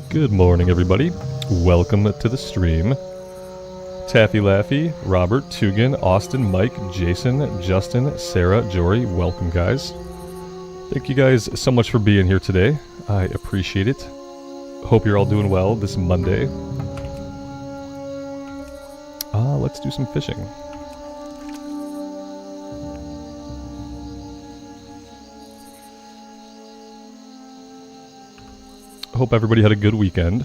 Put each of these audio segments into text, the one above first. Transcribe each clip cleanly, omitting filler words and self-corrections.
Good morning, everybody. Welcome to the stream. Taffy Laffy, Robert, Tugan, Austin, Mike, Jason, Justin, Sarah, Jory, welcome, guys. Thank you guys so much for being here today. I appreciate it. Hope you're all doing well this Monday. Let's do some fishing. Hope everybody had a good weekend.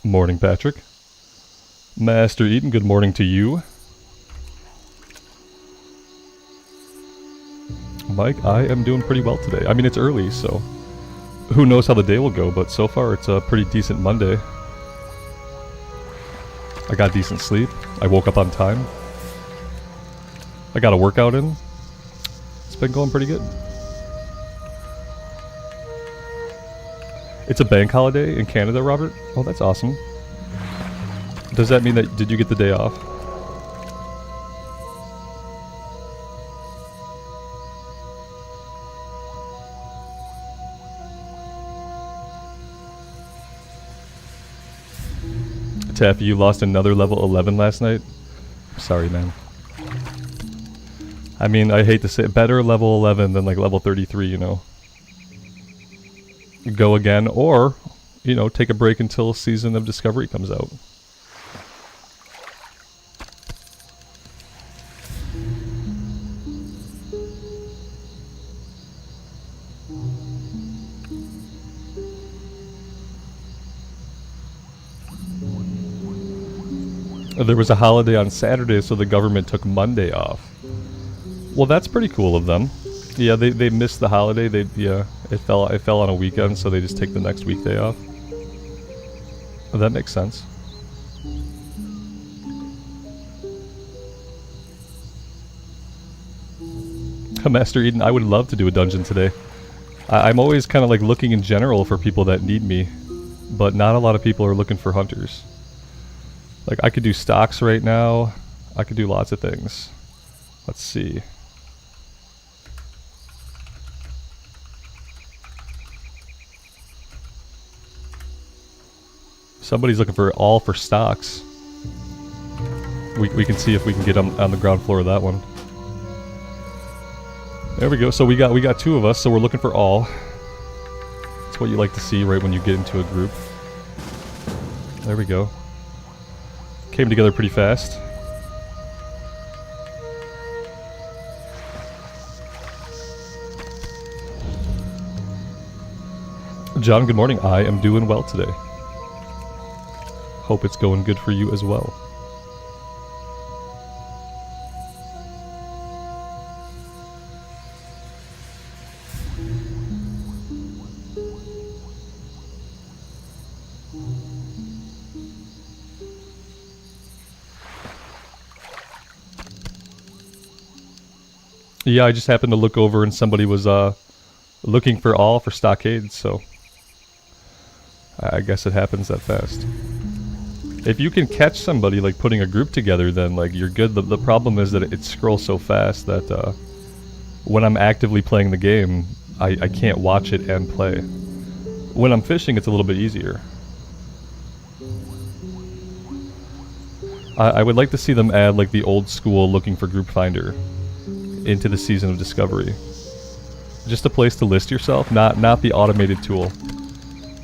Morning, Patrick. Master Eden, good morning to you. Mike, I am doing pretty well today. I mean, it's early, so who knows how the day will go, but so far it's a pretty decent Monday. I got decent sleep. I woke up on time. I got a workout in. It's been going pretty good. It's a bank holiday in Canada, Robert? Oh, that's awesome. Does that mean that, did you get the day off? Taffy, you lost another level 11 last night? Sorry, man. I mean, I hate to say it, better level 11 than like level 33, you know. Go again, or, you know, take a break until Season of Discovery comes out. There was a holiday on Saturday, so the government took Monday off. Well, that's pretty cool of them. Yeah, they missed the holiday. It fell on a weekend, so they just take the next weekday off. Oh, that makes sense. Master Eden, I would love to do a dungeon today. I'm always kind of like looking in general for people that need me, but not a lot of people are looking for hunters. Like, I could do stocks right now. I could do lots of things. Let's see. Somebody's looking for all for stocks. We can see if we can get on the ground floor of that one. There we go. So we got 2 of us, so we're looking for all. That's what you like to see right when you get into a group. There we go. Came together pretty fast. John, good morning. I am doing well today. Hope it's going good for you as well. Yeah, I just happened to look over and somebody was looking for all for Stockades, so I guess it happens that fast. If you can catch somebody like putting a group together, then like you're good. The problem is that it scrolls so fast that when I'm actively playing the game, I can't watch it and play. When I'm fishing, it's a little bit easier. I would like to see them add like the old school looking for group finder into the Season of Discovery. Just a place to list yourself, not the automated tool.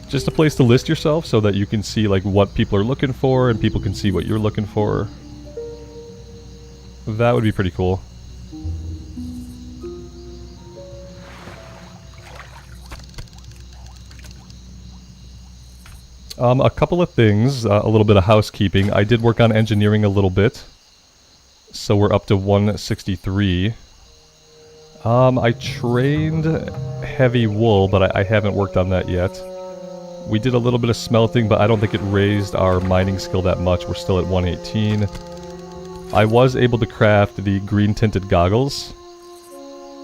Just a place to list yourself so that you can see like what people are looking for and people can see what you're looking for. That would be pretty cool. A couple of things, a little bit of housekeeping. I did work on engineering a little bit, so we're up to 163. I trained heavy wool, but I haven't worked on that yet. We did a little bit of smelting, but I don't think it raised our mining skill that much. We're still at 118. I was able to craft the green tinted goggles.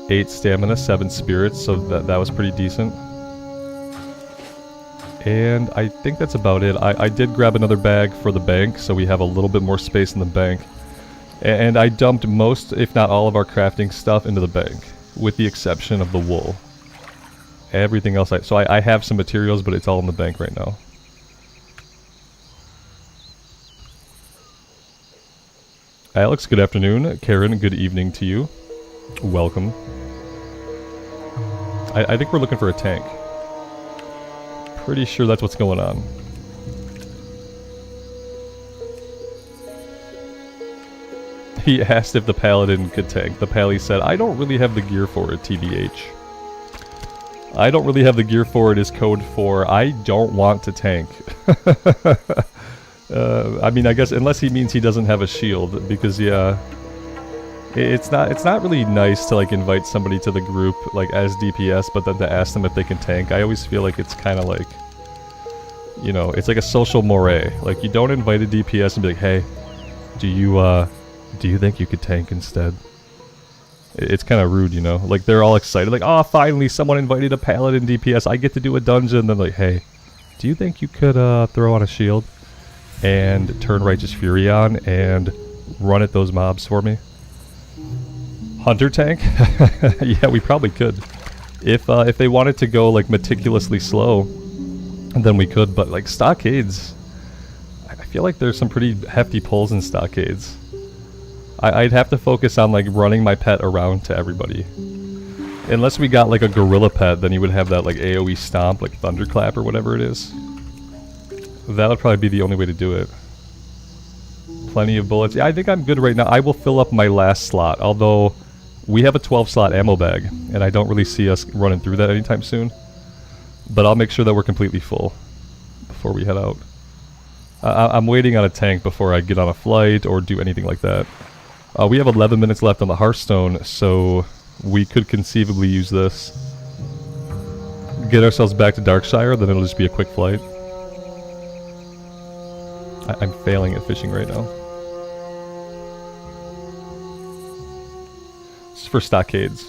8 stamina, 7 spirits, so that was pretty decent. And I think that's about it. I did grab another bag for the bank, so we have a little bit more space in the bank. And I dumped most, if not all, of our crafting stuff into the bank, with the exception of the wool. Everything else, so I have some materials, but it's all in the bank right now. Alex, good afternoon. Karen, good evening to you. Welcome. I think we're looking for a tank. Pretty sure that's what's going on. He asked if the paladin could tank. The pally said, I don't really have the gear for it, TBH. I don't really have the gear for it is code for I don't want to tank. I mean, I guess unless he means he doesn't have a shield, because yeah, it's not really nice to like invite somebody to the group like as DPS, but then to ask them if they can tank. I always feel like it's kind of like, you know, it's like a social moray. Like you don't invite a DPS and be like, hey, do you think you could tank instead? It's kind of rude, you know? Like, they're all excited, like, oh, finally, someone invited a paladin DPS, I get to do a dungeon, then like, hey, do you think you could throw on a shield and turn Righteous Fury on and run at those mobs for me? Hunter tank? Yeah, we probably could. If they wanted to go, like, meticulously slow, then we could, but, like, Stockades, I feel like there's some pretty hefty pulls in Stockades. I'd have to focus on like running my pet around to everybody. Unless we got like a gorilla pet, then you would have that like AoE stomp, like thunderclap or whatever it is. That would probably be the only way to do it. Plenty of bullets. Yeah, I think I'm good right now. I will fill up my last slot, although we have a 12 slot ammo bag, and I don't really see us running through that anytime soon. But I'll make sure that we're completely full before we head out. I'm waiting on a tank before I get on a flight or do anything like that. We have 11 minutes left on the Hearthstone, so we could conceivably use this. Get ourselves back to Darkshire, then it'll just be a quick flight. I'm failing at fishing right now. This is for Stockades.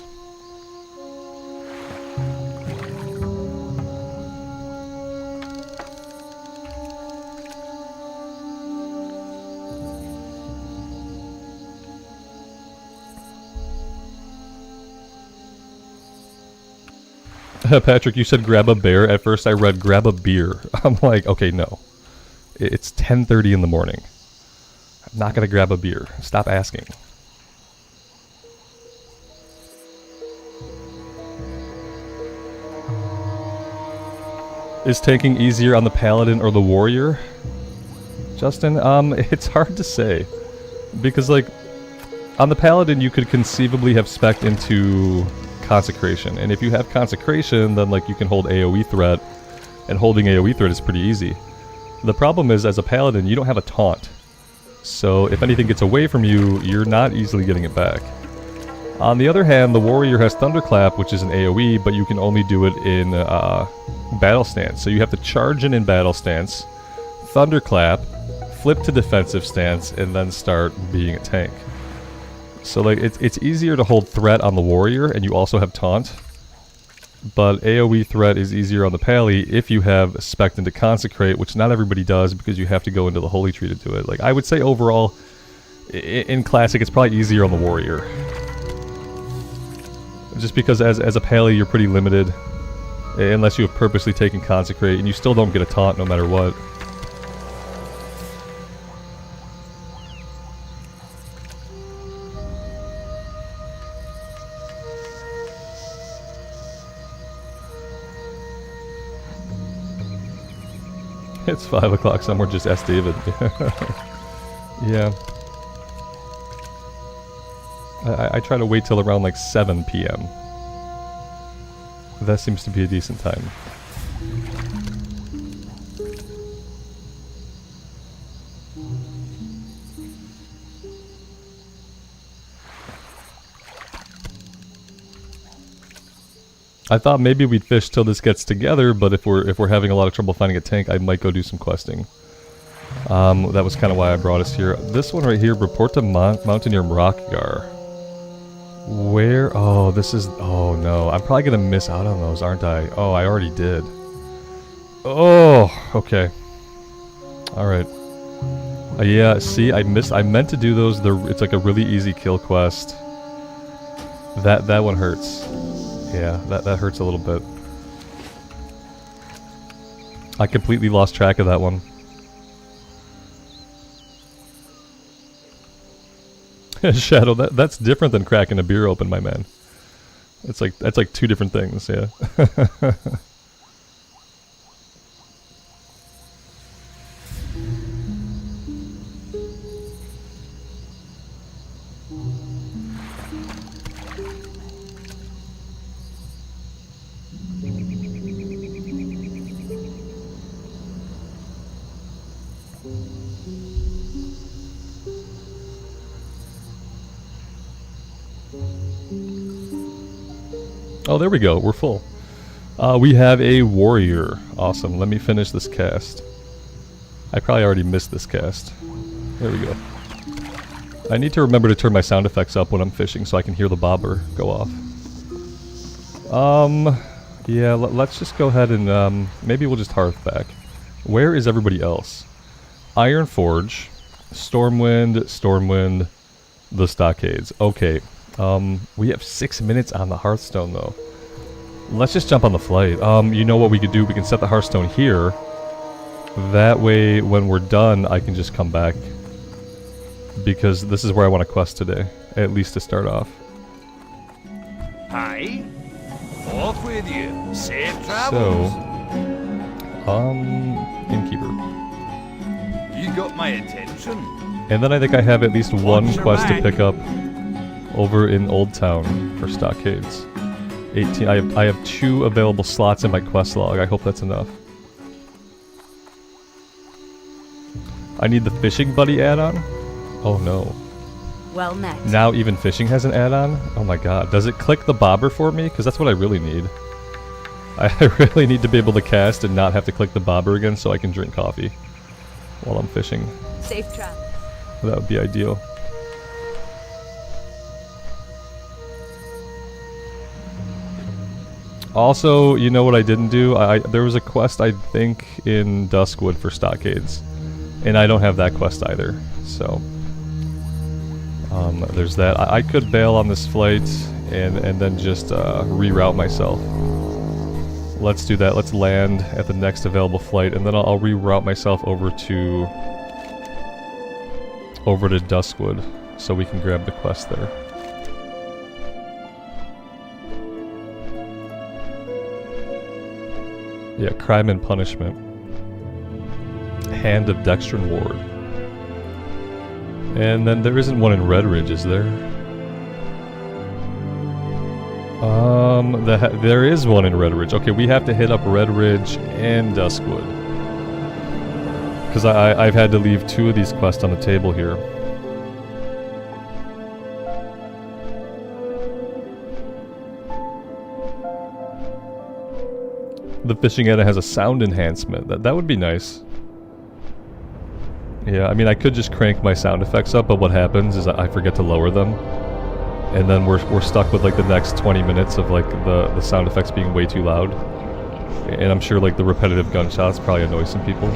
Patrick, you said grab a bear. At first I read grab a beer. I'm like, okay, no. It's 10:30 in the morning. I'm not gonna grab a beer. Stop asking. Is tanking easier on the paladin or the warrior? Justin, it's hard to say. Because, like, on the paladin you could conceivably have spec'd into consecration. And if you have consecration, then, like, you can hold AoE threat. And holding AoE threat is pretty easy. The problem is, as a paladin, you don't have a taunt. So if anything gets away from you, you're not easily getting it back. On the other hand, the warrior has Thunderclap, which is an AoE, but you can only do it in battle stance. So you have to charge in battle stance, Thunderclap, flip to defensive stance, and then start being a tank. So like it's easier to hold threat on the warrior, and you also have taunt. But AoE threat is easier on the pally if you have spec'd into consecrate, which not everybody does because you have to go into the holy tree to do it. Like, I would say overall, in classic, it's probably easier on the warrior. Just because as a pally, you're pretty limited, unless you have purposely taken consecrate, and you still don't get a taunt no matter what. It's 5 o'clock somewhere, just ask David. Yeah. I try to wait till around like 7 p.m. That seems to be a decent time. I thought maybe we'd fish till this gets together, but if we're having a lot of trouble finding a tank, I might go do some questing. That was kind of why I brought us here. This one right here, report to Mountaineer Rockgar. Where? Oh, this is... Oh, no. I'm probably going to miss out on those, aren't I? Oh, I already did. Oh, okay. Alright. Yeah, see, I meant to do those. It's like a really easy kill quest. That one hurts. Yeah, that hurts a little bit. I completely lost track of that one. Shadow, that's different than cracking a beer open, my man. That's like two different things, yeah. Oh, there we go. We're full. We have a warrior. Awesome. Let me finish this cast. I probably already missed this cast. There we go. I need to remember to turn my sound effects up when I'm fishing so I can hear the bobber go off. Yeah, let's just go ahead and, maybe we'll just hearth back. Where is everybody else? Ironforge, Stormwind, the Stockades. Okay. We have 6 minutes on the Hearthstone, though. Let's just jump on the flight. You know what we could do? We can set the Hearthstone here. That way, when we're done, I can just come back. Because this is where I want to quest today. At least to start off. Hi. Off with you. Safe travels. So, Innkeeper. You got my attention. And then I think I have at least one quest to pick up over in Old Town for Stockades. 18. I have 2 available slots in my quest log. I hope that's enough. I need the Fishing Buddy add-on. Oh no. Well met. Now even fishing has an add-on? Oh my god. Does it click the bobber for me? Because that's what I really need. I really need to be able to cast and not have to click the bobber again so I can drink coffee while I'm fishing. Safe travel. That would be ideal. Also, you know what I didn't do? There was a quest, I think, in Duskwood for Stockades. And I don't have that quest either, so... there's that. I could bail on this flight and then just reroute myself. Let's do that. Let's land at the next available flight, and then I'll reroute myself over to over to Duskwood so we can grab the quest there. Yeah, Crime and Punishment. Hand of Dextrin Ward. And then there isn't one in Red Ridge, is there? There is one in Red Ridge. Okay, we have to hit up Red Ridge and Duskwood. Because I've had to leave 2 of these quests on the table here. The fishing Edda has a sound enhancement. That would be nice. Yeah, I mean, I could just crank my sound effects up, but what happens is I forget to lower them. And then we're stuck with like the next 20 minutes of like the sound effects being way too loud. And I'm sure like the repetitive gunshots probably annoy some people.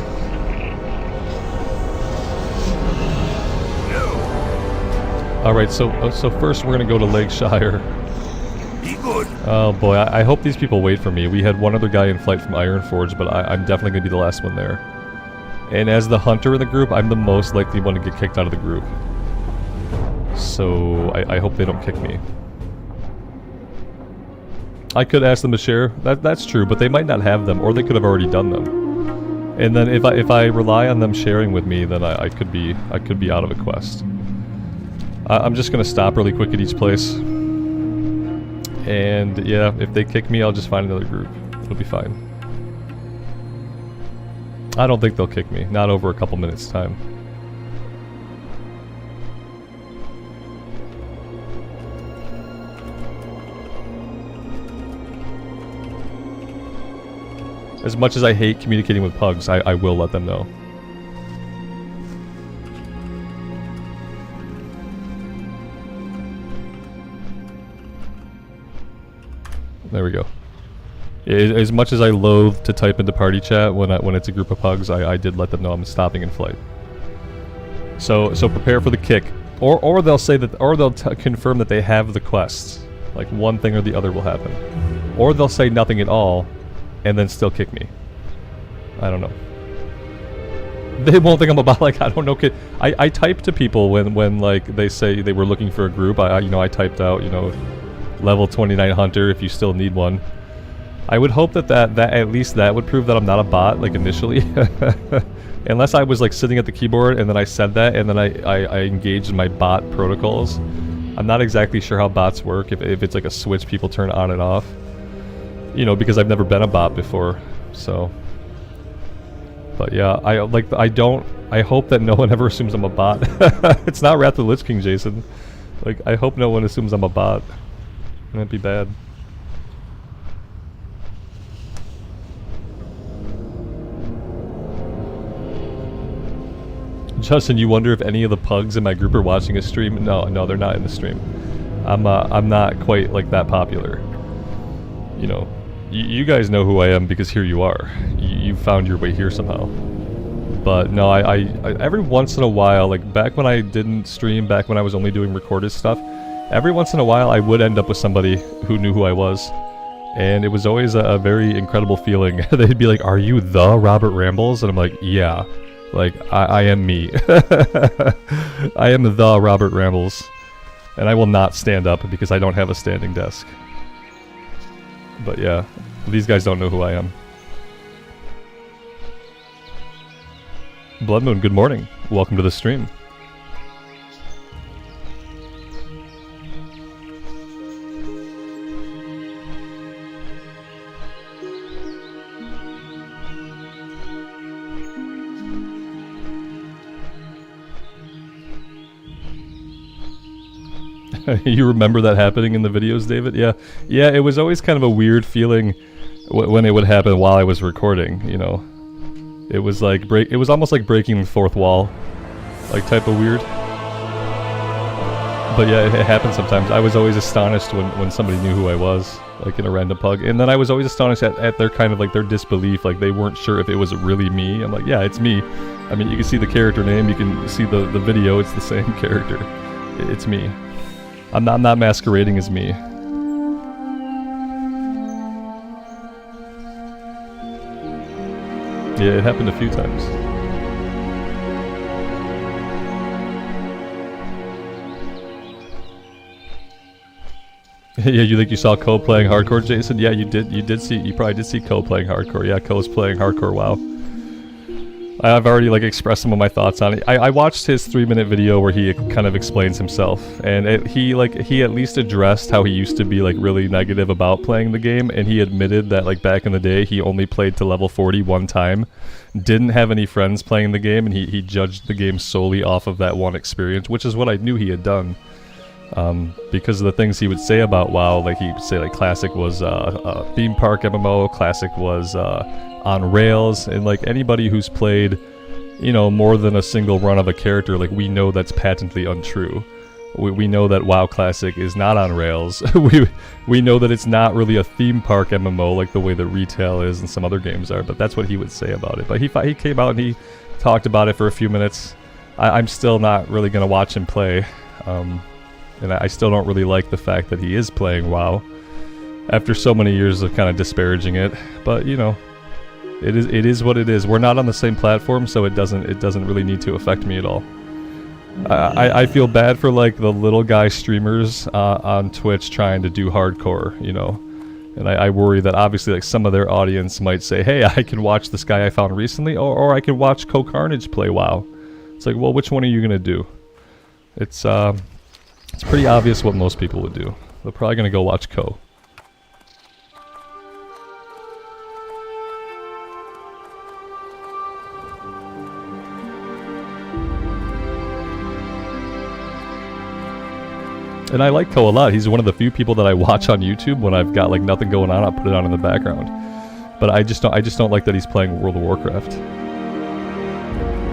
Alright, so first we're gonna go to Lakeshire. Be good. Oh boy, I hope these people wait for me. We had one other guy in flight from Ironforge, but I'm definitely gonna be the last one there. And as the hunter in the group, I'm the most likely one to get kicked out of the group. So I hope they don't kick me. I could ask them to share. That's true, but they might not have them, or they could have already done them. And then if I rely on them sharing with me, then I could be out of a quest. I'm just gonna stop really quick at each place. And yeah, if they kick me, I'll just find another group. It'll be fine. I don't think they'll kick me. Not over a couple minutes' time. As much as I hate communicating with pugs, I will let them know. There we go. As much as I loathe to type into party chat when it's a group of pugs, I did let them know I'm stopping in flight. So prepare for the kick, or they'll say that, or they'll confirm that they have the quests. Like one thing or the other will happen, or they'll say nothing at all, and then still kick me. I don't know. They won't think I'm about, like, I don't know. I type to people when like they say they were looking for a group. I typed out, you know, level 29 hunter if you still need one. I would hope that at least that would prove that I'm not a bot, like, initially. Unless I was, like, sitting at the keyboard and then I said that and then I engaged in my bot protocols. I'm not exactly sure how bots work, if it's like a switch people turn on and off. You know, because I've never been a bot before, so... But yeah, I hope that no one ever assumes I'm a bot. It's not Wrath of the Lich King, Jason. Like, I hope no one assumes I'm a bot. That'd be bad. Justin, you wonder if any of the pugs in my group are watching a stream? No, they're not in the stream. I'm not quite like that popular. You know, you guys know who I am because here you are. You found your way here somehow. But no, I every once in a while, like back when I didn't stream, back when I was only doing recorded stuff, every once in a while I would end up with somebody who knew who I was. And it was always a very incredible feeling. They'd be like, "Are you the Robert Rambles?" And I'm like, "Yeah." Like, I am me. I am the Robert Rambles. And I will not stand up because I don't have a standing desk. But yeah, these guys don't know who I am. Blood Moon, good morning. Welcome to the stream. You remember that happening in the videos, David? Yeah, it was always kind of a weird feeling when it would happen while I was recording, you know. It was like it was almost like breaking the fourth wall, like type of weird. But yeah, it happened sometimes. I was always astonished when somebody knew who I was, like in a random pug. And then I was always astonished at their kind of like their disbelief, like they weren't sure if it was really me. I'm like, yeah, it's me. I mean, you can see the character name, you can see the video, it's the same character. It's me. I'm not masquerading as me. Yeah, it happened a few times. Yeah, you think you saw Ko playing hardcore, Jason? Yeah, you did. You probably did see Ko playing hardcore. Yeah, Ko's playing hardcore WoW. I've already like expressed some of my thoughts on it. I watched his 3-minute video where he kind of explains himself, and he at least addressed how he used to be like really negative about playing the game, and he admitted that like back in the day he only played to level 40 one time, didn't have any friends playing the game, and he judged the game solely off of that one experience, which is what I knew he had done. Because of the things he would say about WoW, like he would say like Classic was a theme park MMO, Classic was on rails, and like anybody who's played, you know, more than a single run of a character, like we know that's patently untrue. We know that WoW Classic is not on rails. we know that it's not really a theme park MMO like the way that retail is and some other games are, but that's what he would say about it. But he came out and he talked about it for a few minutes. I'm still not really going to watch him play. And I still don't really like the fact that he is playing WoW after so many years of kind of disparaging it. But you know, it is what it is. We're not on the same platform, so it doesn't really need to affect me at all. I feel bad for like the little guy streamers on Twitch trying to do hardcore, you know, and I worry that obviously like some of their audience might say, hey, I can watch this guy I found recently, or I can watch Ko Carnage play WoW. It's like, well, which one are you gonna do? It's pretty obvious what most people would do. They're probably gonna go watch Ko. And I like Ko a lot. He's one of the few people that I watch on YouTube when I've got like nothing going on. I'll put it on in the background. But I just don't like that he's playing World of Warcraft.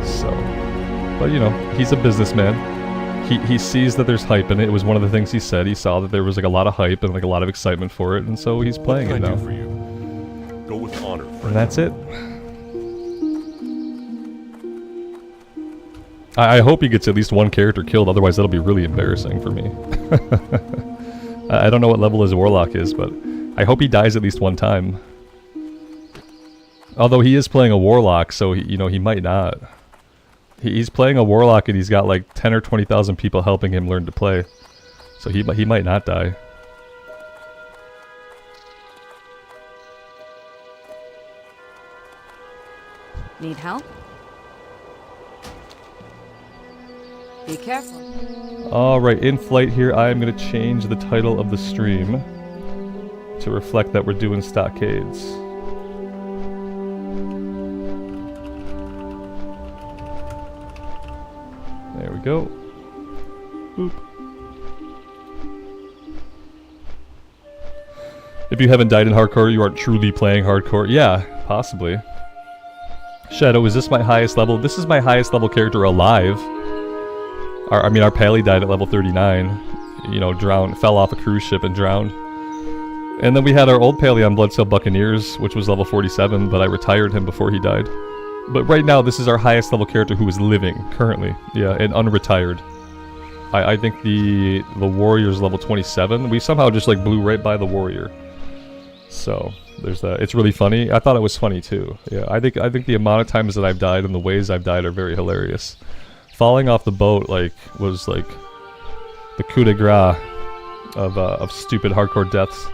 So, but you know, he's a businessman. He sees that there's hype in it. It was one of the things he said. He saw that there was like a lot of hype and like a lot of excitement for it, and so he's playing it now. For you? Go with honor, friend. And that's it. I hope he gets at least one character killed, otherwise that'll be really embarrassing for me. I don't know what level his Warlock is, but I hope he dies at least one time. Although he is playing a Warlock, so he might not. He's playing a Warlock and he's got like 10 or 20,000 people helping him learn to play. So he might not die. Need help? Be careful. Alright, in flight here, I am going to change the title of the stream to reflect that we're doing Stockades. There we go. Boop. If you haven't died in hardcore, you aren't truly playing hardcore. Yeah, possibly. Shadow, is this my highest level? This is my highest level character alive. Our Pally died at level 39. You know, drowned, fell off a cruise ship and drowned. And then we had our old Pally on Bloodsail Buccaneers, which was level 47, but I retired him before he died. But right now, this is our highest level character who is living, currently. Yeah, and unretired. I think the Warrior's level 27. We somehow just like blew right by the Warrior. So, there's that. It's really funny. I thought it was funny too. Yeah, I think the amount of times that I've died and the ways I've died are very hilarious. Falling off the boat was like the coup de grace of stupid hardcore deaths.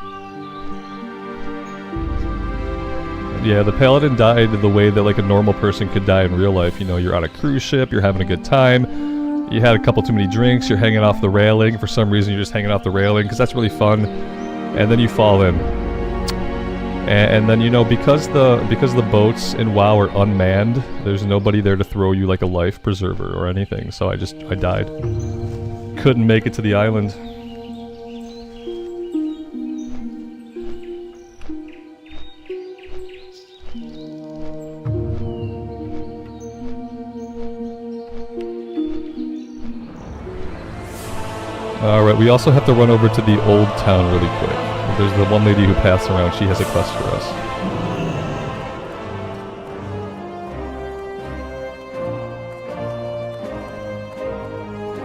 Yeah, the Paladin died the way that like a normal person could die in real life. You know, you're on a cruise ship, you're having a good time, you had a couple too many drinks, you're hanging off the railing. For some reason, you're just hanging off the railing because that's really fun, and then you fall in. And then, you know, because the boats in WoW are unmanned, there's nobody there to throw you like a life preserver or anything, so I died. Couldn't make it to the island. Alright, we also have to run over to the old town really quick. There's the one lady who passed around, she has a quest for us.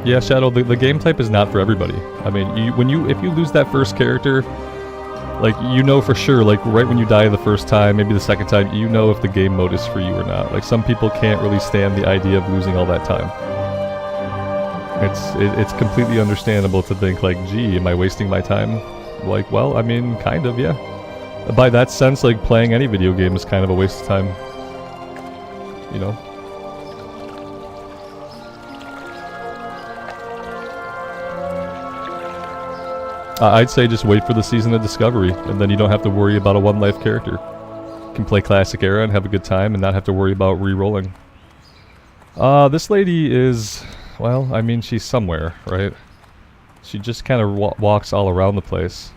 Yeah, Shadow, the game type is not for everybody. I mean, if you lose that first character, like, you know for sure, like, right when you die the first time, maybe the second time, you know if the game mode is for you or not. Like, some people can't really stand the idea of losing all that time. It's completely understandable to think, like, gee, am I wasting my time? Like, well, I mean, kind of, yeah. By that sense, like, playing any video game is kind of a waste of time. You know? I'd say just wait for the Season of Discovery, and then you don't have to worry about a one-life character. You can play Classic Era and have a good time and not have to worry about re-rolling. This lady is... well, I mean, she's somewhere, right? She just kind of walks all around the place.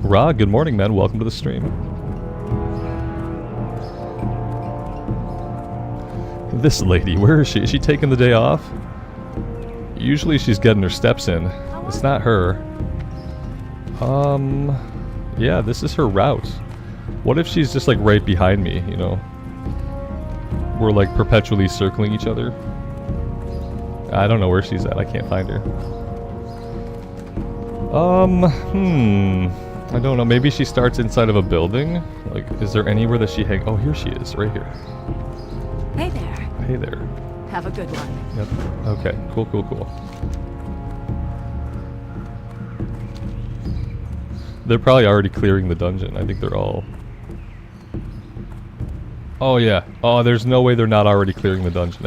Ra, good morning, man. Welcome to the stream. This lady, where is she? Is she taking the day off? Usually she's getting her steps in. It's not her. Yeah, this is her route. What if she's just like right behind me, you know? We're like perpetually circling each other. I don't know where she's at. I can't find her. I don't know. Maybe she starts inside of a building? Like, is there anywhere that she oh, here she is, right here. Hey there. Hey there. Have a good one. Yep. Okay. Cool, cool, cool. They're probably already clearing the dungeon. I think they're all... oh, yeah. Oh, there's no way they're not already clearing the dungeon.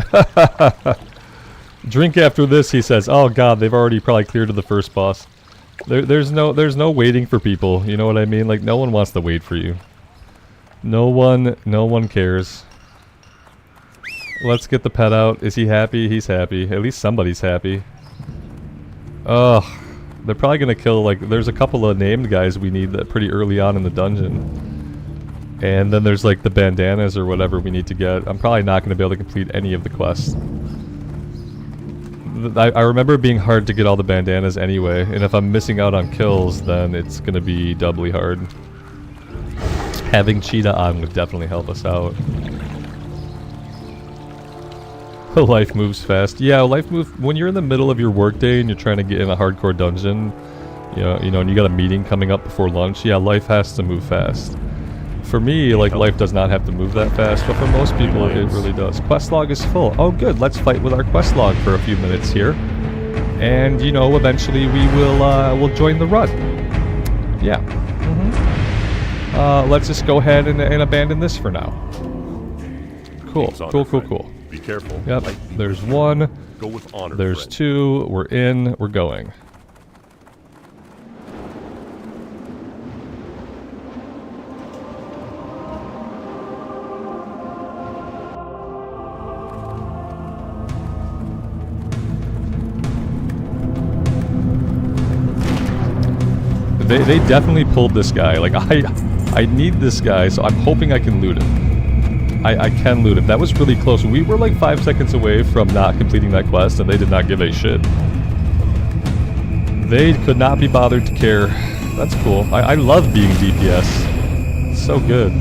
Drink after this, he says. Oh, God, they've already probably cleared to the first boss. There's no waiting for people. You know what I mean? Like, no one wants to wait for you. No one cares. Let's get the pet out. Is he happy? He's happy. At least somebody's happy. Ugh. They're probably gonna kill, like, there's a couple of named guys we need that pretty early on in the dungeon. And then there's, like, the bandanas or whatever we need to get. I'm probably not gonna be able to complete any of the quests. I remember it being hard to get all the bandanas anyway, and if I'm missing out on kills, then it's gonna be doubly hard. Having Cheetah on would definitely help us out. Life moves fast. Yeah, life moves... when you're in the middle of your workday and you're trying to get in a hardcore dungeon, you know, and you got a meeting coming up before lunch, yeah, life has to move fast. For me, like, life does not have to move that fast, but for most people, it really does. Quest log is full. Oh, good. Let's fight with our quest log for a few minutes here. And, you know, eventually we will, we'll join the run. Yeah. Let's just go ahead and abandon this for now. Cool, cool, cool, cool. Be careful. Yep, there's one. Go with honor, There's friend. two. We're in. We're going. They definitely pulled this guy. Like, I need this guy, so I'm hoping I can loot him. I can loot him. That was really close. We were like 5 seconds away from not completing that quest, and they did not give a shit. They could not be bothered to care. That's cool. I love being DPS. It's so good.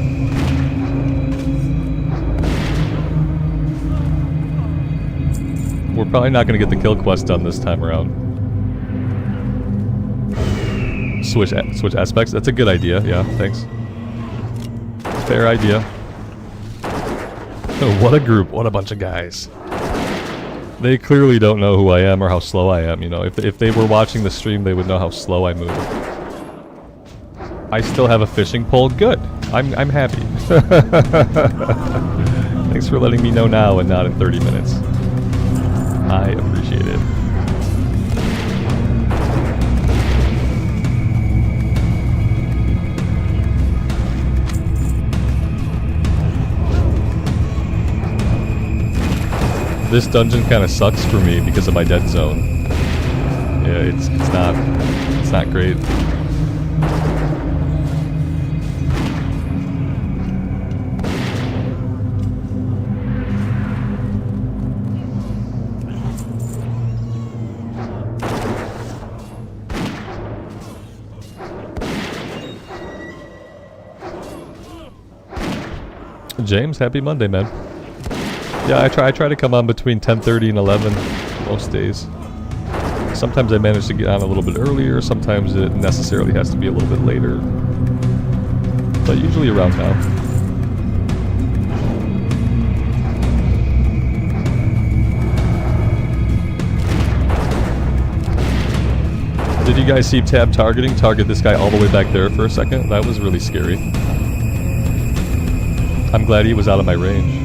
We're probably not going to get the kill quest done this time around. Switch aspects. That's a good idea. Yeah, thanks. Fair idea. Oh, what a group. What a bunch of guys. They clearly don't know who I am or how slow I am, you know. If they were watching the stream, they would know how slow I move. I still have a fishing pole. Good. I'm happy. Thanks for letting me know now and not in 30 minutes. I appreciate it. This dungeon kind of sucks for me because of my dead zone. Yeah, it's not great. James, happy Monday, man. Yeah, I try to come on between 10:30 and 11 most days. Sometimes I manage to get on a little bit earlier, sometimes it necessarily has to be a little bit later. But usually around now. Did you guys see tab targeting? Target this guy all the way back there for a second? That was really scary. I'm glad he was out of my range.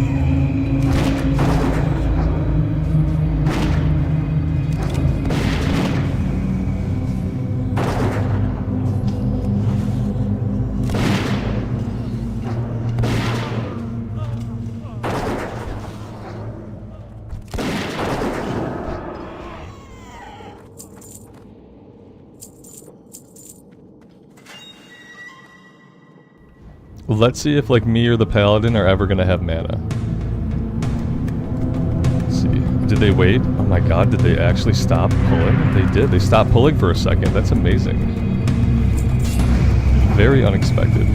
Let's see if like me or the paladin are ever gonna have mana. Let's see. Did they wait? Oh my god, did they actually stop pulling? They did. They stopped pulling for a second. That's amazing. Very unexpected.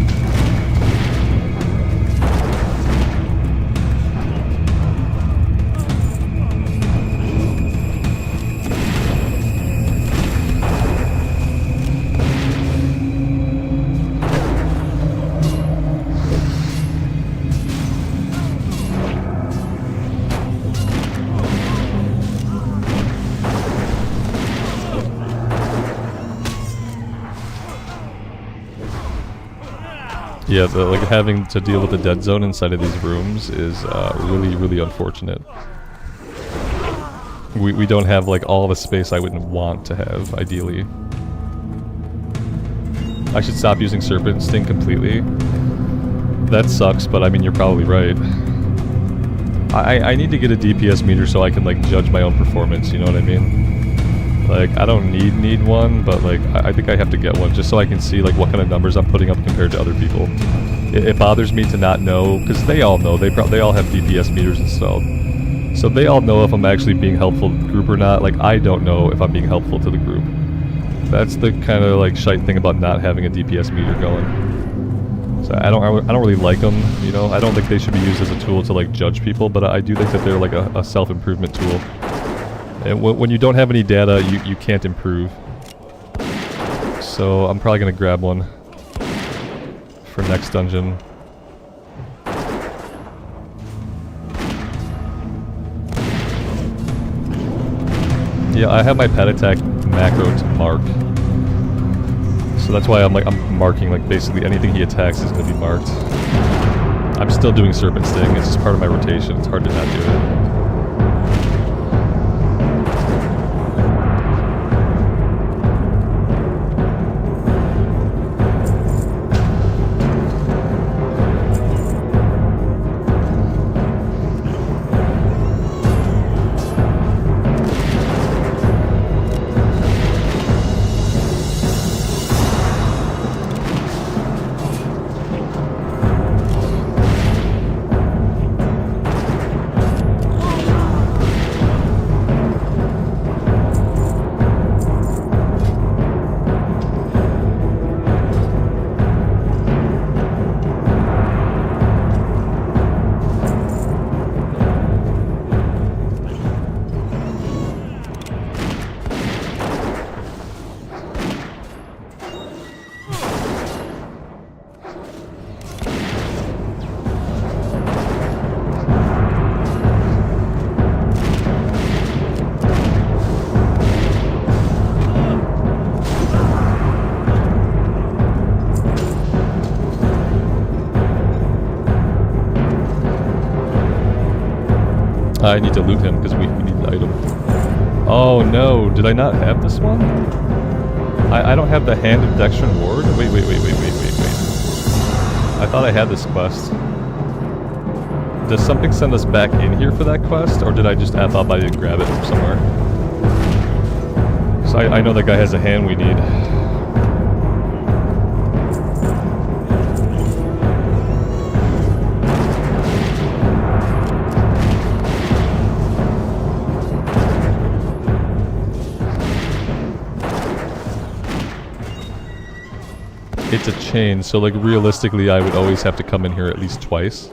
Yeah, like having to deal with the dead zone inside of these rooms is really, really unfortunate. We don't have like all the space I would want to have, ideally. I should stop using Serpent Sting completely. That sucks, but I mean, you're probably right. I need to get a DPS meter so I can like judge my own performance, you know what I mean? Like, I don't need one, but like, I think I have to get one just so I can see like what kind of numbers I'm putting up compared to other people. It bothers me to not know, because they all know, they all have DPS meters installed. So they all know if I'm actually being helpful to the group or not. Like, I don't know if I'm being helpful to the group. That's the kind of like shite thing about not having a DPS meter going. So I don't really like them, you know. I don't think they should be used as a tool to like judge people, but I do think that they're like a self-improvement tool. And when you don't have any data, you can't improve. So I'm probably going to grab one for next dungeon. Yeah, I have my pet attack macro to mark. So that's why I'm marking like basically anything he attacks is going to be marked. I'm still doing Serpent Sting, it's just part of my rotation, it's hard to not do it. I need to loot him because we need an item. Oh no, did I not have this one? I don't have the Hand of Dextran Ward? Wait. I thought I had this quest. Does something send us back in here for that quest? Or did I just F up, I didn't grab it from somewhere? So I know that guy has a hand we need. It's a chain, so like realistically I would always have to come in here at least twice.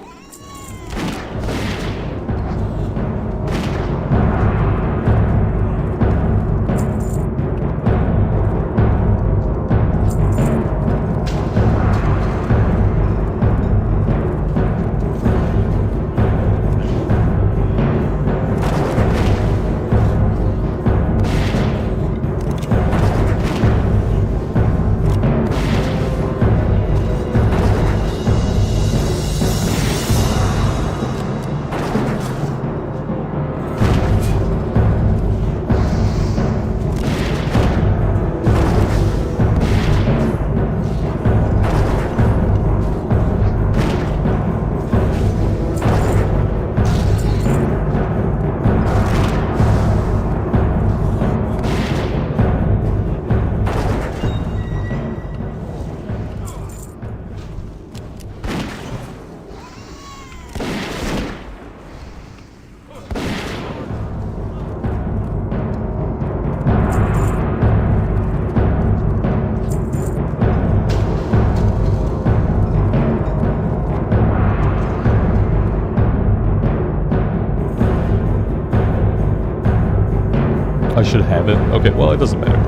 I should have it. Okay, well, it doesn't matter.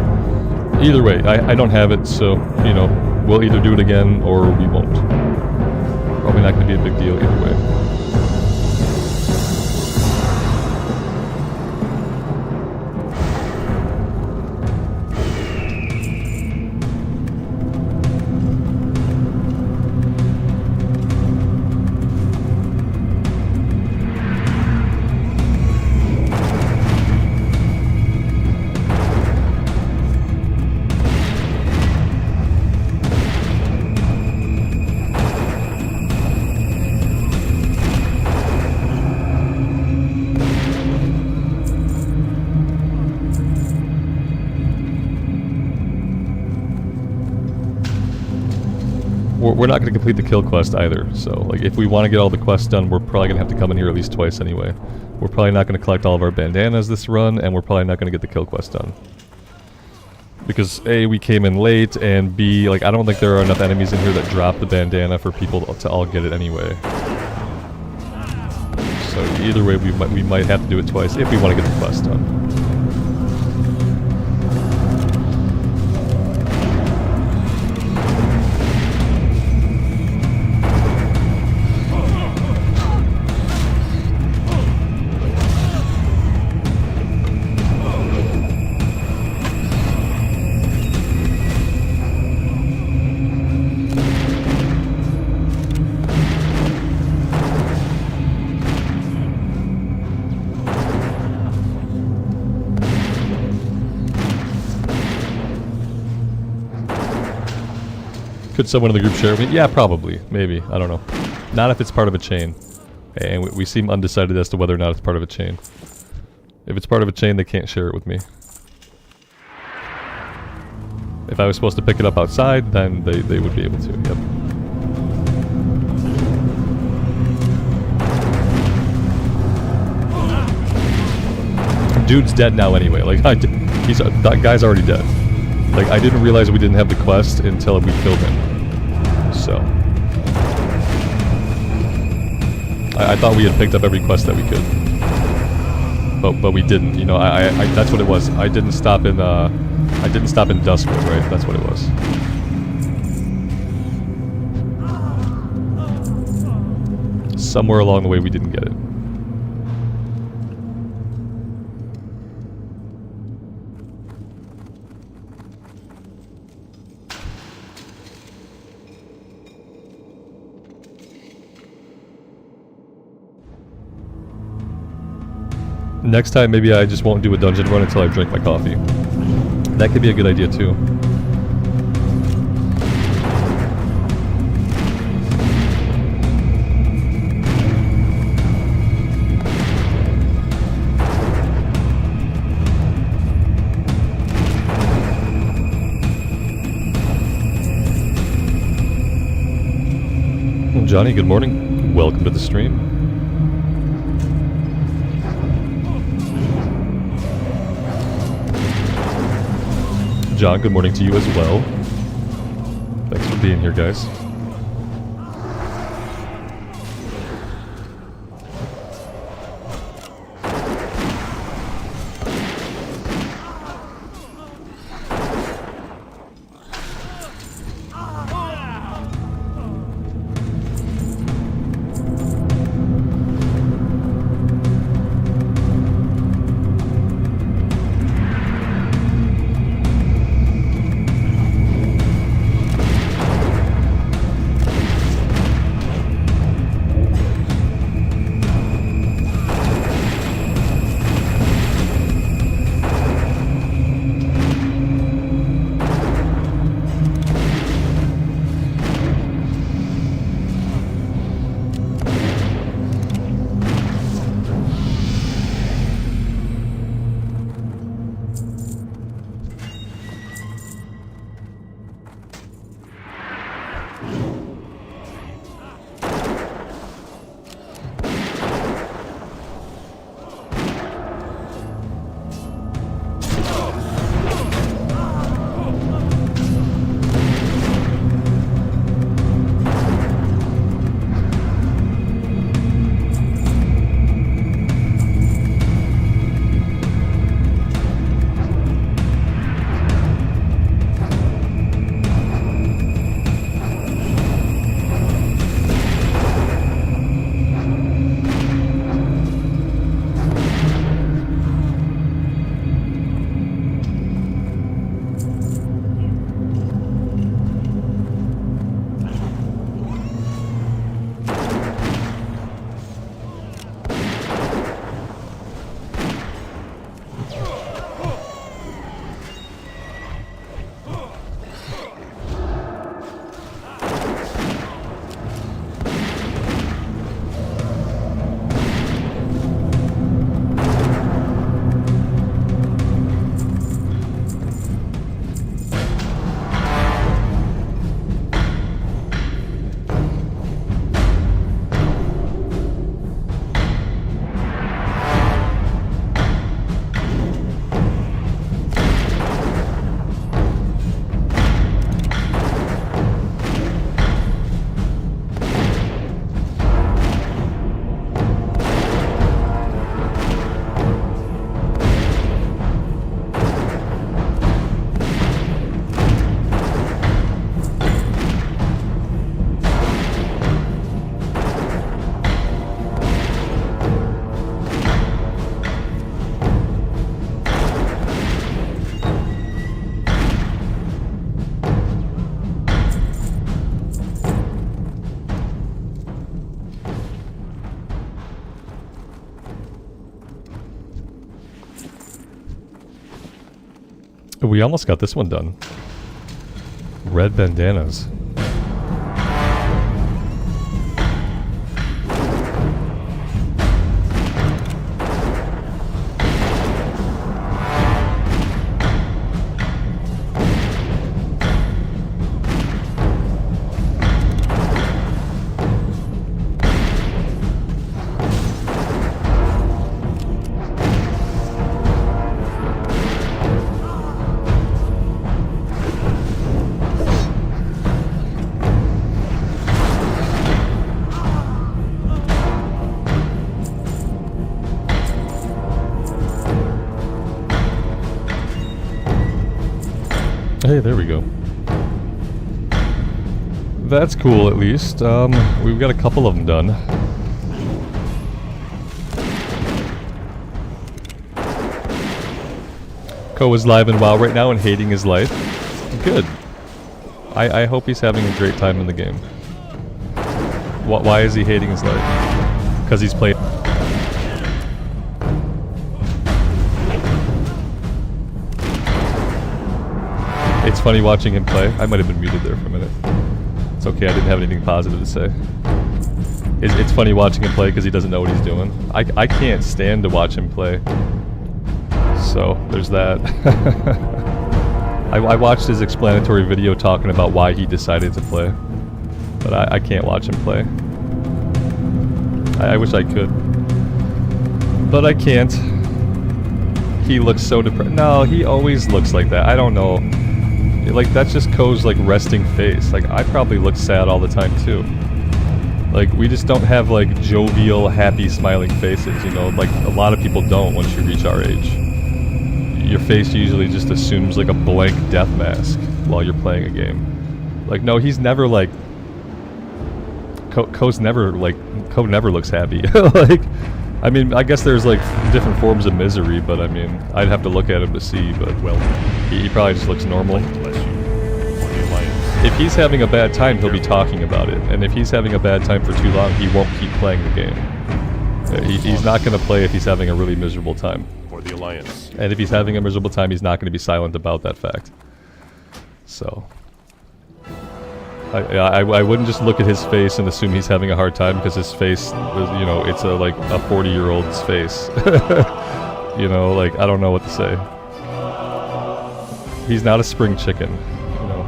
Either way, I don't have it, so, you know, we'll either do it again or we won't. Probably not going to be a big deal either way. We're not going to complete the kill quest either, so like if we want to get all the quests done, we're probably going to have to come in here at least twice anyway. We're probably not going to collect all of our bandanas this run, and we're probably not going to get the kill quest done. Because A, we came in late, and B, like I don't think there are enough enemies in here that drop the bandana for people to all get it anyway. So either way, we might have to do it twice if we want to get the quest done. Could someone in the group share with me? Yeah, probably. Maybe. I don't know. Not if it's part of a chain. And we seem undecided as to whether or not it's part of a chain. If it's part of a chain, they can't share it with me. If I was supposed to pick it up outside, then they would be able to. Yep. Dude's dead now anyway. Like, that guy's already dead. Like, I didn't realize we didn't have the quest until we killed him. So. I thought we had picked up every quest that we could. But we didn't, you know, that's what it was. I didn't stop in Duskwood, right? That's what it was. Somewhere along the way we didn't get it. Next time, maybe I just won't do a dungeon run until I drink my coffee. That could be a good idea, too. Well, Johnny, good morning. Welcome to the stream. John, good morning to you as well. Thanks for being here, guys. We almost got this one done. Red bandanas. Hey, there we go. That's cool, at least. We've got a couple of them done. Ko is live in WoW right now and hating his life. Good. I hope he's having a great time in the game. Why is he hating his life? Because he's played... It's funny watching him play. I might have been muted there for a minute. It's okay, I didn't have anything positive to say. It's funny watching him play because he doesn't know what he's doing. I can't stand to watch him play. So, there's that. I watched his explanatory video talking about why he decided to play. But I can't watch him play. I wish I could. But I can't. He looks so depressed. No, he always looks like that. I don't know. Like, that's just Ko's, like, resting face. Like, I probably look sad all the time, too. Like, we just don't have, like, jovial, happy, smiling faces, you know? Like, a lot of people don't once you reach our age. Your face usually just assumes, like, a blank death mask while you're playing a game. Like, no, he's never, like... Ko's never, like... Ko never looks happy. Like... I mean, I guess there's, like, different forms of misery, but, I mean, I'd have to look at him to see, but, well, he probably just looks normal. If he's having a bad time, he'll be talking about it, and if he's having a bad time for too long, he won't keep playing the game. He's not going to play if he's having a really miserable time. For the Alliance. And if he's having a miserable time, he's not going to be silent about that fact. So... I wouldn't just look at his face and assume he's having a hard time, because his face, you know, it's like a 40-year-old's face. You know, like, I don't know what to say. He's not a spring chicken, you know.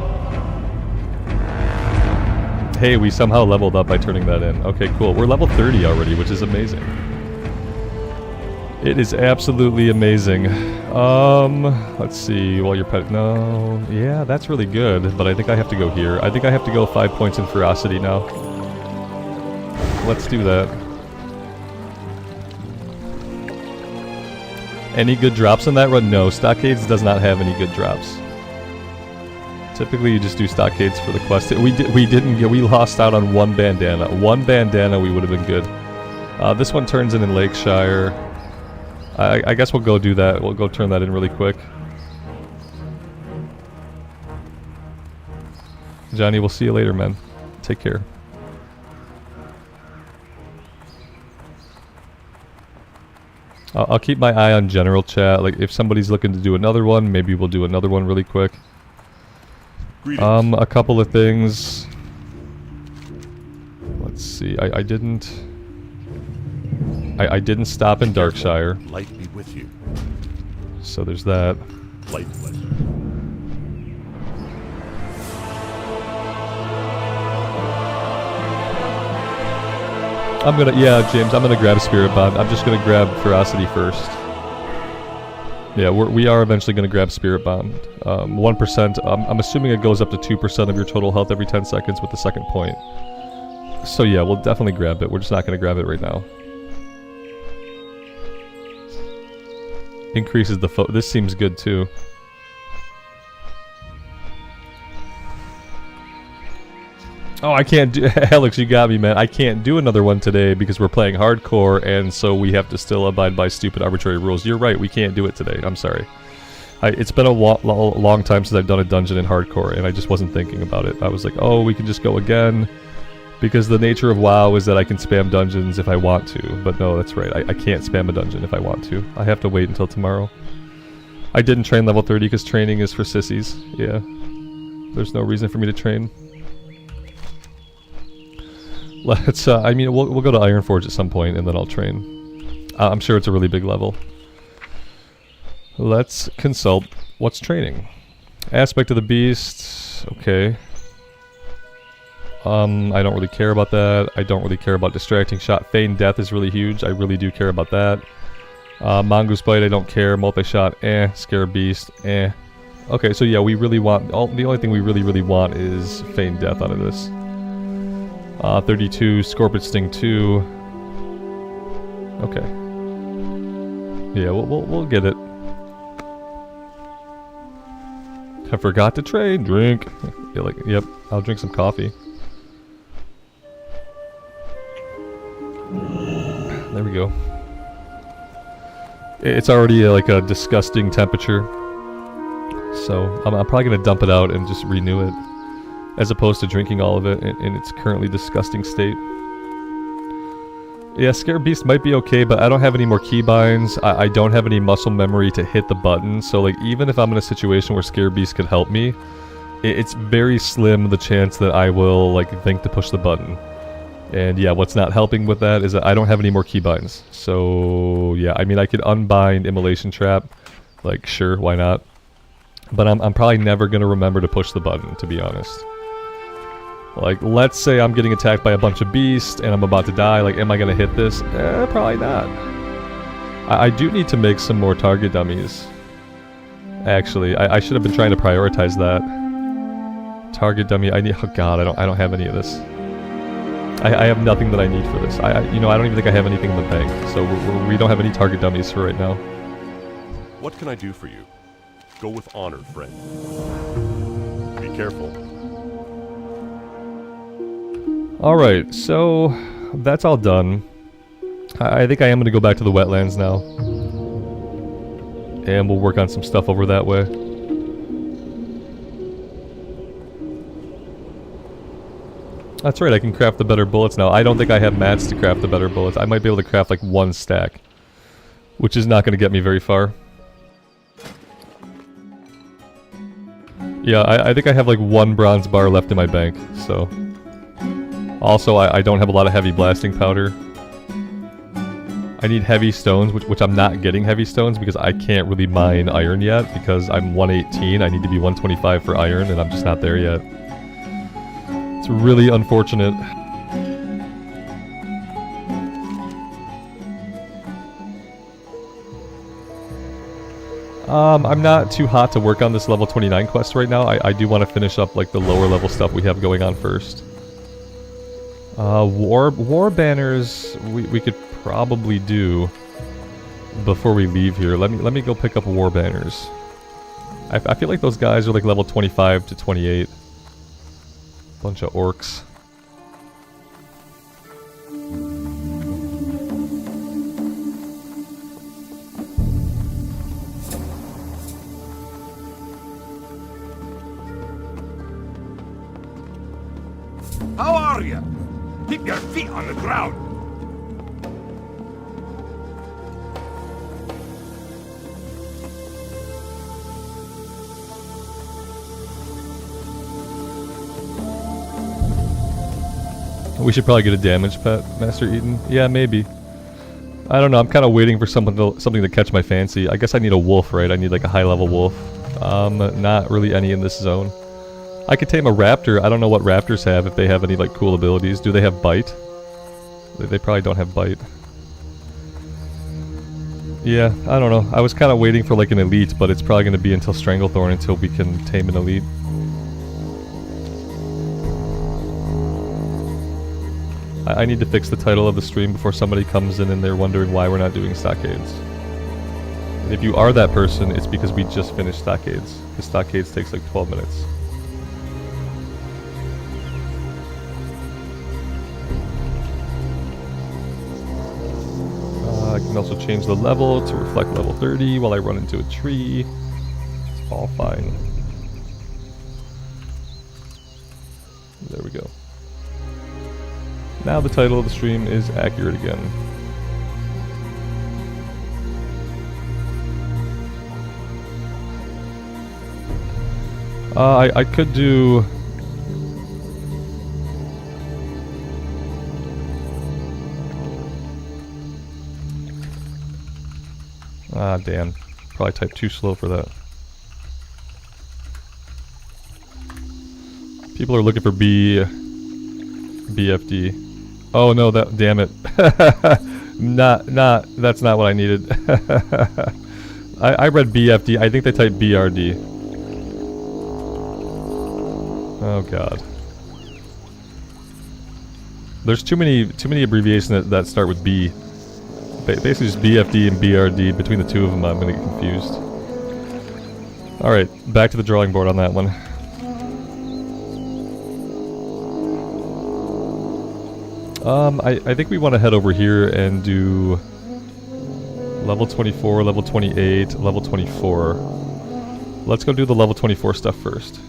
Hey, we somehow leveled up by turning that in. Okay, cool. We're level 30 already, which is amazing. It is absolutely amazing. Let's see, while you're pet... No, yeah, that's really good, but I think I have to go here. I think I have to go 5 points in ferocity now. Let's do that. Any good drops on that run? No, Stockades does not have any good drops. Typically you just do Stockades for the quest. We lost out on one bandana. One bandana we would have been good. This one turns in Lakeshire. I guess we'll go do that. We'll go turn that in really quick. Johnny, we'll see you later, man. Take care. I'll keep my eye on general chat. Like, if somebody's looking to do another one, maybe we'll do another one really quick. A couple of things. Let's see. I didn't stop in Darkshire. Light be with you. So there's that. Light pleasure. Yeah, James, I'm gonna grab Spirit Bond. I'm just gonna grab Ferocity first. Yeah, we are eventually gonna grab Spirit Bond. 1%, I'm assuming it goes up to 2% of your total health every 10 seconds with the second point. So yeah, we'll definitely grab it. We're just not gonna grab it right now. Increases the this seems good too. Oh, I can't do... Alex, you got me, man. I can't do another one today because we're playing hardcore, and so we have to still abide by stupid arbitrary rules. You're right, we can't do it today. I'm sorry. It's been a long time since I've done a dungeon in hardcore, and I just wasn't thinking about it. I was like, oh, we can just go again. Because the nature of WoW is that I can spam dungeons if I want to. But no, that's right. I can't spam a dungeon if I want to. I have to wait until tomorrow. I didn't train level 30 because training is for sissies. Yeah. There's no reason for me to train. Let's, I mean, we'll go to Ironforge at some point and then I'll train. I'm sure it's a really big level. Let's consult what's training. Aspect of the beast, okay. I don't really care about that. I don't really care about distracting shot. Feign death is really huge. I really do care about that. Mongoose bite, I don't care. Multi-shot, Scare beast, Okay, so yeah, we really want... the only thing we really want is feign death out of this. 32, Scorpion Sting 2. Okay. Yeah, we'll get it. I forgot to trade. Drink. Yeah, like, yep, I'll drink some coffee. There we go. It's already like a disgusting temperature. So I'm probably going to dump it out and just renew it. As opposed to drinking all of it in its currently disgusting state. Yeah, Scare Beast might be okay, but I don't have any more keybinds. I don't have any muscle memory to hit the button. So like, even if I'm in a situation where Scare Beast could help me, it's very slim the chance that I will like think to push the button. And yeah, what's not helping with that is that I don't have any more keybinds. So yeah, I mean I could unbind Immolation Trap. Like sure, why not? But I'm probably never going to remember to push the button, to be honest. Like, let's say I'm getting attacked by a bunch of beasts and I'm about to die. Like, am I going to hit this? Probably not. I do need to make some more target dummies. Actually, I should have been trying to prioritize that. Target dummy, I need... Oh god, I don't have any of this. I have nothing that I need for this. You know, I don't even think I have anything in the bank. So we don't have any target dummies for right now. What can I do for you? Go with honor, friend. Be careful. Alright, so that's all done. I think I am going to go back to the wetlands now. And we'll work on some stuff over that way. That's right, I can craft the better bullets now. I don't think I have mats to craft the better bullets. I might be able to craft like one stack. Which is not going to get me very far. Yeah, I think I have like one bronze bar left in my bank, so... Also, I don't have a lot of heavy blasting powder. I need heavy stones, which I'm not getting heavy stones because I can't really mine iron yet because I'm 118. I need to be 125 for iron, and I'm just not there yet. It's really unfortunate. I'm not too hot to work on this level 29 quest right now. I do want to finish up like the lower level stuff we have going on first. War banners we could probably do before we leave here. Let me go pick up war banners. I feel like those guys are like level 25 to 28. Bunch of orcs. How are you? Keep your feet on the ground. We should probably get a damage pet, Master Eden. Yeah, maybe. I don't know. I'm kind of waiting for something to catch my fancy. I guess I need a wolf, right? I need like a high-level wolf. Not really any in this zone. I could tame a raptor. I don't know what raptors have, if they have any like cool abilities. Do they have bite? They probably don't have bite. Yeah, I don't know. I was kind of waiting for like an elite, but it's probably going to be until Stranglethorn until we can tame an elite. I need to fix the title of the stream before somebody comes in and they're wondering why we're not doing Stockades. And if you are that person, it's because we just finished Stockades. The Stockades takes like 12 minutes. I can also change the level to reflect level 30 while I run into a tree. It's all fine. There we go. Now the title of the stream is accurate again. I could do... Ah, damn. Probably typed too slow for that. People are looking for BFD. Oh no, that, damn it. That's not what I needed. I read BFD. I think they typed BRD. Oh god. There's too many abbreviations that start with B. Basically just BFD and BRD. Between the two of them, I'm gonna get confused. Alright, back to the drawing board on that one. I think we want to head over here and do level 24, level 28, level 24. Let's go do the level 24 stuff first.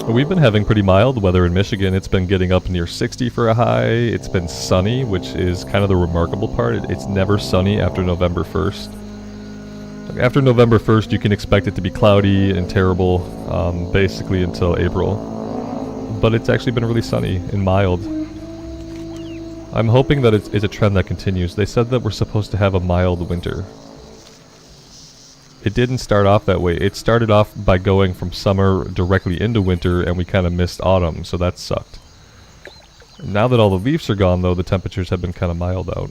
We've been having pretty mild weather in Michigan. It's been getting up near 60 for a high. It's been sunny, which is kind of the remarkable part. It's never sunny after November 1st. After November 1st, you can expect it to be cloudy and terrible, basically until April. But it's actually been really sunny and mild. I'm hoping that it's a trend that continues. They said that we're supposed to have a mild winter. It didn't start off that way. It started off by going from summer directly into winter, and we kind of missed autumn, so that sucked. Now that all the leaves are gone, though, the temperatures have been kind of mild out.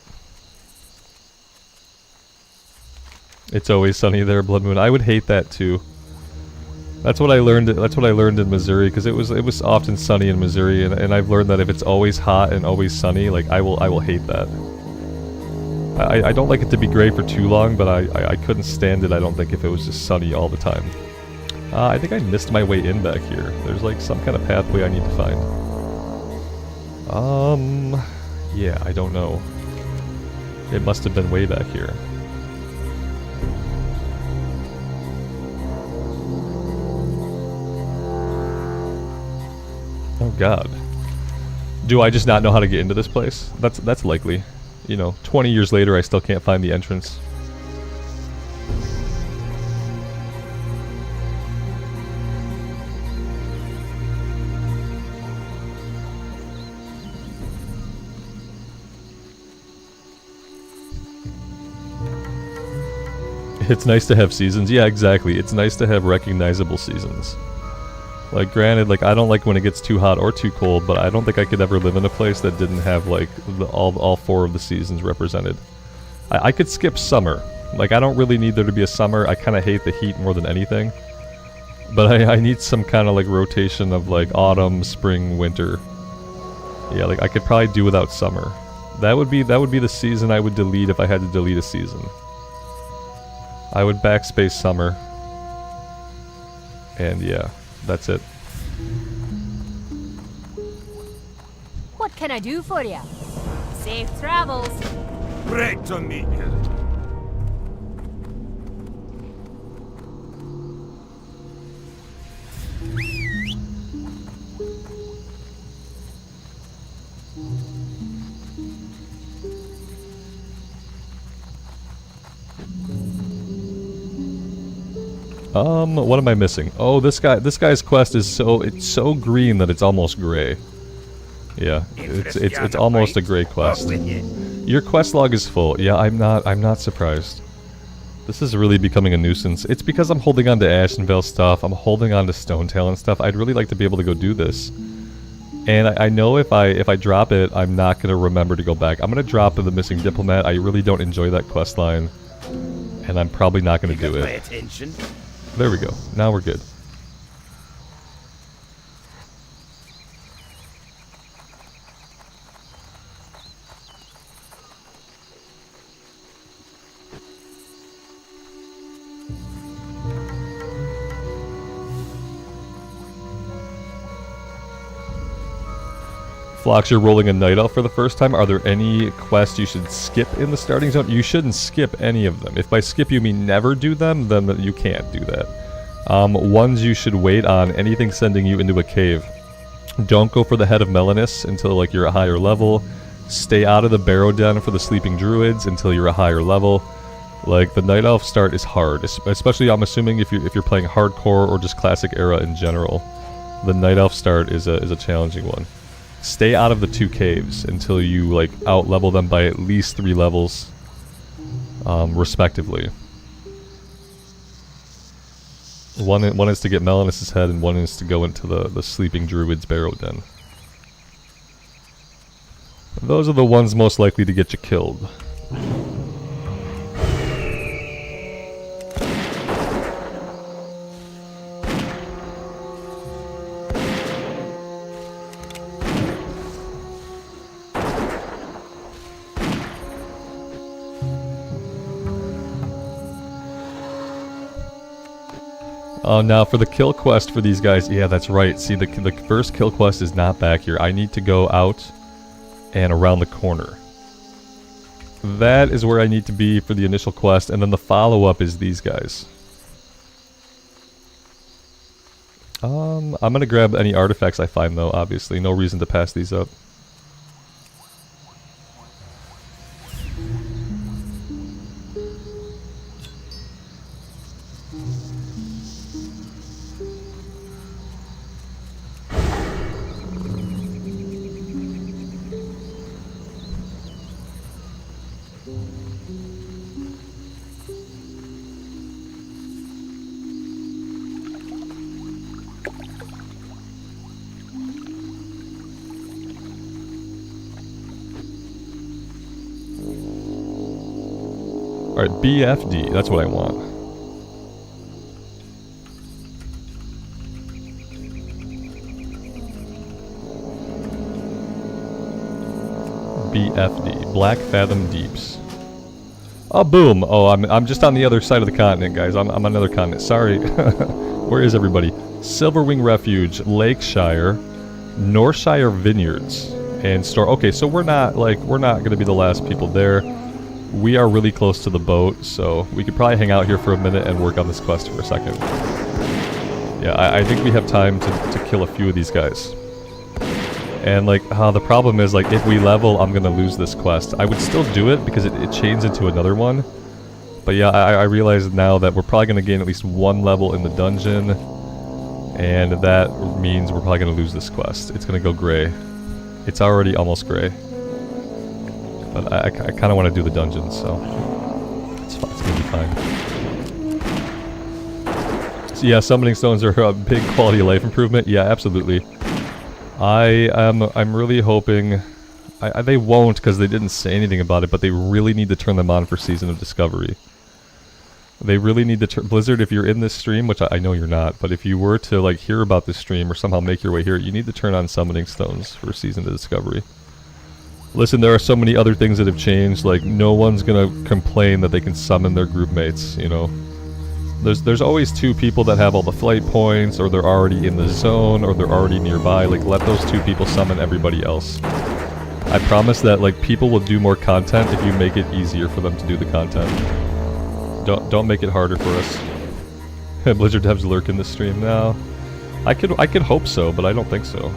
It's always sunny there, Blood Moon. I would hate that too. That's what I learned. That's what I learned in Missouri, because it was often sunny in Missouri, and I've learned that if it's always hot and always sunny, like I will hate that. I don't like it to be gray for too long, but I couldn't stand it, I don't think, if it was just sunny all the time. I think I missed my way in back here. There's like some kind of pathway I need to find. Yeah, I don't know. It must have been way back here. Oh god. Do I just not know how to get into this place? That's likely. You know, 20 years later, I still can't find the entrance. It's nice to have seasons. Yeah, exactly. It's nice to have recognizable seasons. Like, granted, like, I don't like when it gets too hot or too cold, but I don't think I could ever live in a place that didn't have, like, all four of the seasons represented. I could skip summer. Like, I don't really need there to be a summer. I kind of hate the heat more than anything. But I need some kind of, like, rotation of, like, autumn, spring, winter. Yeah, like, I could probably do without summer. That would be the season I would delete if I had to delete a season. I would backspace summer. And, yeah. That's it. What can I do for you? Safe travels. Great to meet you. What am I missing? Oh, this guy's quest is so green that it's almost gray. Yeah, it's almost a gray quest. Your quest log is full. Yeah, I'm not surprised. This is really becoming a nuisance. It's because I'm holding on to Ashenvale stuff. I'm holding on to Stonetail and stuff. I'd really like to be able to go do this. And I know if I drop it, I'm not gonna remember to go back. I'm gonna drop the missing diplomat. I really don't enjoy that quest line, and I'm probably not gonna do it. There we go. Now we're good. Phlox, you're rolling a Night Elf for the first time. Are there any quests you should skip in the starting zone? You shouldn't skip any of them. If by skip you mean never do them, then you can't do that. Ones you should wait on, anything sending you into a cave. Don't go for the Head of Melanus until like you're a higher level. Stay out of the Barrow Den for the Sleeping Druids until you're a higher level. Like, the Night Elf start is hard, especially I'm assuming if you're playing hardcore or just classic era in general. The Night Elf start is a challenging one. Stay out of the 2 caves until you like out-level them by at least 3 levels, respectively. One is to get Melanus' head, and one is to go into the Sleeping Druid's Barrow Den. Those are the ones most likely to get you killed. Now for the kill quest for these guys, yeah, that's right. See, the first kill quest is not back here. I need to go out and around the corner. That is where I need to be for the initial quest, and then the follow-up is these guys. I'm gonna grab any artifacts I find, though, obviously. No reason to pass these up. Alright, BFD, that's what I want. BFD, Blackfathom Deeps. Oh, boom! Oh, I'm just on the other side of the continent, guys. I'm on another continent. Sorry. Where is everybody? Silverwing Refuge, Lakeshire, Northshire Vineyards, and Store. Okay, so we're not gonna be the last people there. We are really close to the boat, so we could probably hang out here for a minute and work on this quest for a second. Yeah, I think we have time to kill a few of these guys. And like, the problem is, like, if we level, I'm gonna lose this quest. I would still do it because it chains into another one. But yeah, I realize now that we're probably gonna gain at least 1 level in the dungeon. And that means we're probably gonna lose this quest. It's gonna go gray. It's already almost gray. But I kind of want to do the dungeons, so it's fine. It's gonna be fine. So yeah, summoning stones are a big quality of life improvement. Yeah, absolutely. I'm really hoping they won't, because they didn't say anything about it, but they really need to turn them on for Season of Discovery. They really need to turn Blizzard. If you're in this stream, which I know you're not, but if you were to like hear about this stream or somehow make your way here, you need to turn on summoning stones for Season of Discovery. Listen, there are so many other things that have changed. Like, no one's gonna complain that they can summon their group mates, you know. There's always 2 people that have all the flight points, or they're already in the zone, or they're already nearby. Like, let those 2 people summon everybody else. I promise that, like, people will do more content if you make it easier for them to do the content. Don't make it harder for us. Blizzard devs lurk in the stream now. I could hope so, but I don't think so.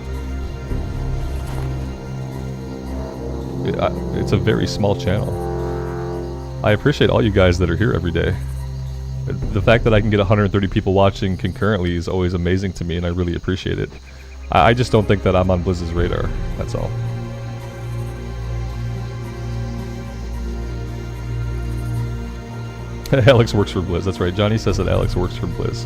It's a very small channel. I appreciate all you guys that are here every day. The fact that I can get 130 people watching concurrently is always amazing to me, and I really appreciate it. I just don't think that I'm on Blizz's radar, that's all. Alex works for Blizz, that's right. Johnny says that Alex works for Blizz.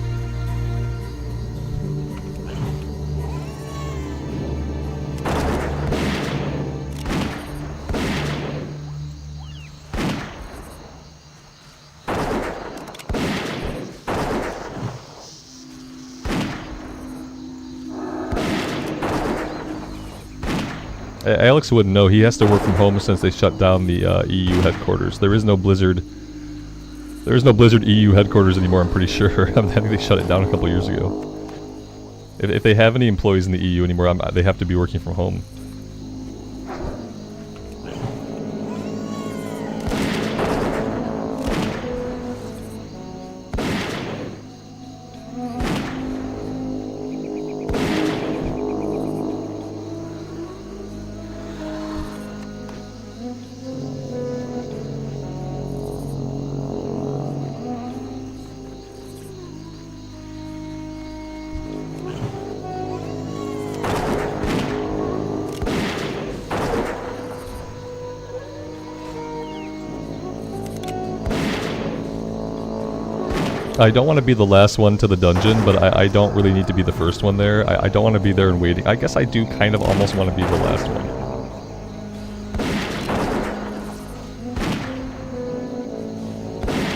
Alex wouldn't know. He has to work from home since they shut down the EU headquarters. There is no Blizzard EU headquarters anymore, I'm pretty sure. I think they shut it down a couple years ago. If they have any employees in the EU anymore, they have to be working from home. I don't want to be the last one to the dungeon, but I don't really need to be the first one there. I don't want to be there and waiting. I guess I do kind of almost want to be the last one.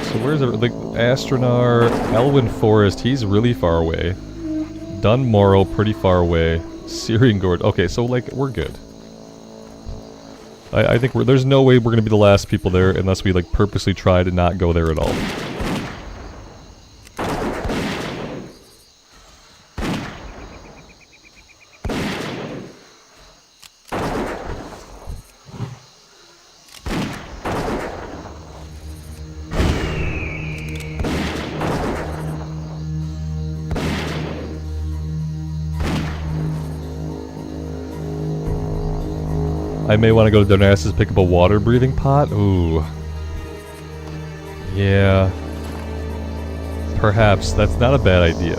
So where's the Astronar, Elwyn Forest? He's really far away. Dunmorrow, pretty far away. Syrian Gorge. Okay, so like we're good. I think there's no way we're gonna be the last people there unless we like purposely try to not go there at all. I may want to go to Darnassus, pick up a water breathing pot. Ooh. Yeah. Perhaps. That's not a bad idea.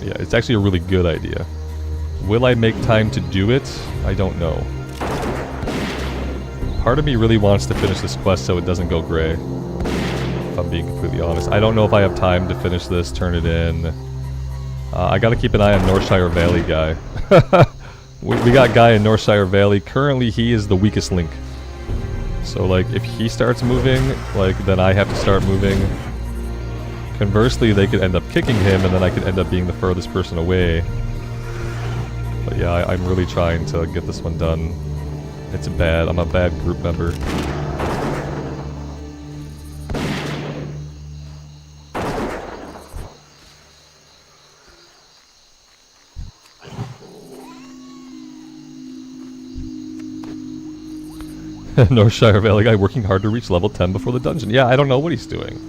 Yeah, it's actually a really good idea. Will I make time to do it? I don't know. Part of me really wants to finish this quest so it doesn't go gray. If I'm being completely honest. I don't know if I have time to finish this, turn it in. I gotta keep an eye on Northshire Valley guy. We got Guy in Northshire Valley. Currently, he is the weakest link. So, like, if he starts moving, like, then I have to start moving. Conversely, they could end up kicking him, and then I could end up being the furthest person away. But yeah, I'm really trying to get this one done. It's bad. I'm a bad group member. Northshire Valley guy working hard to reach level 10 before the dungeon. Yeah, I don't know what he's doing.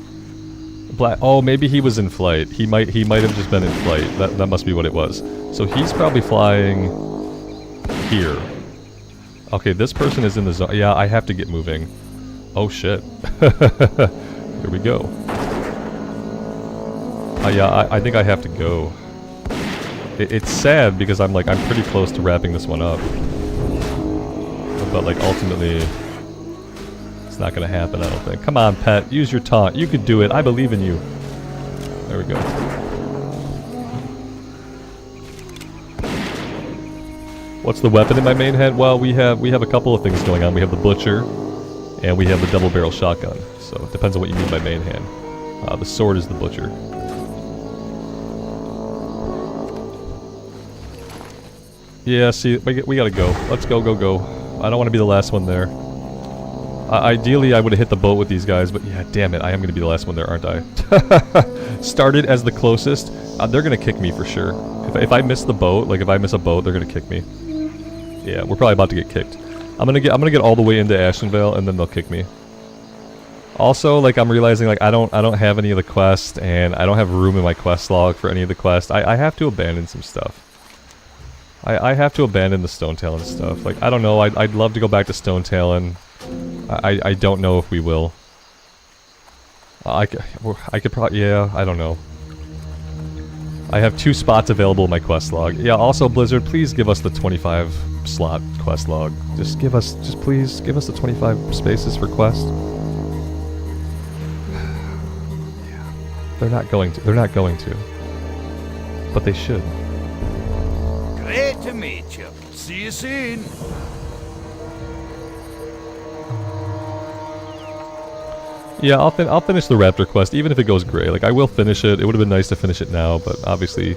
Oh, maybe he was in flight. He might have just been in flight. That must be what it was. So he's probably flying here. Okay, this person is in the zone. Yeah, I have to get moving. Oh shit. Here we go. Yeah, I think I have to go. It's sad because I'm pretty close to wrapping this one up. But like ultimately it's not gonna happen, I don't think. Come on, pet, use your taunt. You can do it. I believe in you. There we go. What's the weapon in my main hand? Well, we have a couple of things going on. We have the butcher and we have the double barrel shotgun. So it depends on what you mean by main hand. The sword is the butcher. Yeah, see, we gotta go. Let's go, go, go. I don't want to be the last one there. Ideally, I would have hit the boat with these guys, but yeah, damn it, I am going to be the last one there, aren't I? Started as the closest. They're going to kick me for sure. If I miss the boat, like if I miss a boat, they're going to kick me. Yeah, we're probably about to get kicked. I'm gonna get all the way into Ashenvale, and then they'll kick me. Also, like I'm realizing, like I don't have any of the quests, and I don't have room in my quest log for any of the quests. I have to abandon some stuff. I have to abandon the Stone Talon stuff. Like, I don't know, I'd love to go back to Stone Talon. I don't know if we will. I could probably, yeah, I don't know. I have 2 spots available in my quest log. Yeah, also Blizzard, please give us the 25 slot quest log. Just please, give us the 25 spaces for quest. Yeah. They're not going to. But they should. Great to meet you. See you soon. Yeah, I'll finish the Raptor quest, even if it goes gray. Like, I will finish it. It would have been nice to finish it now, but obviously,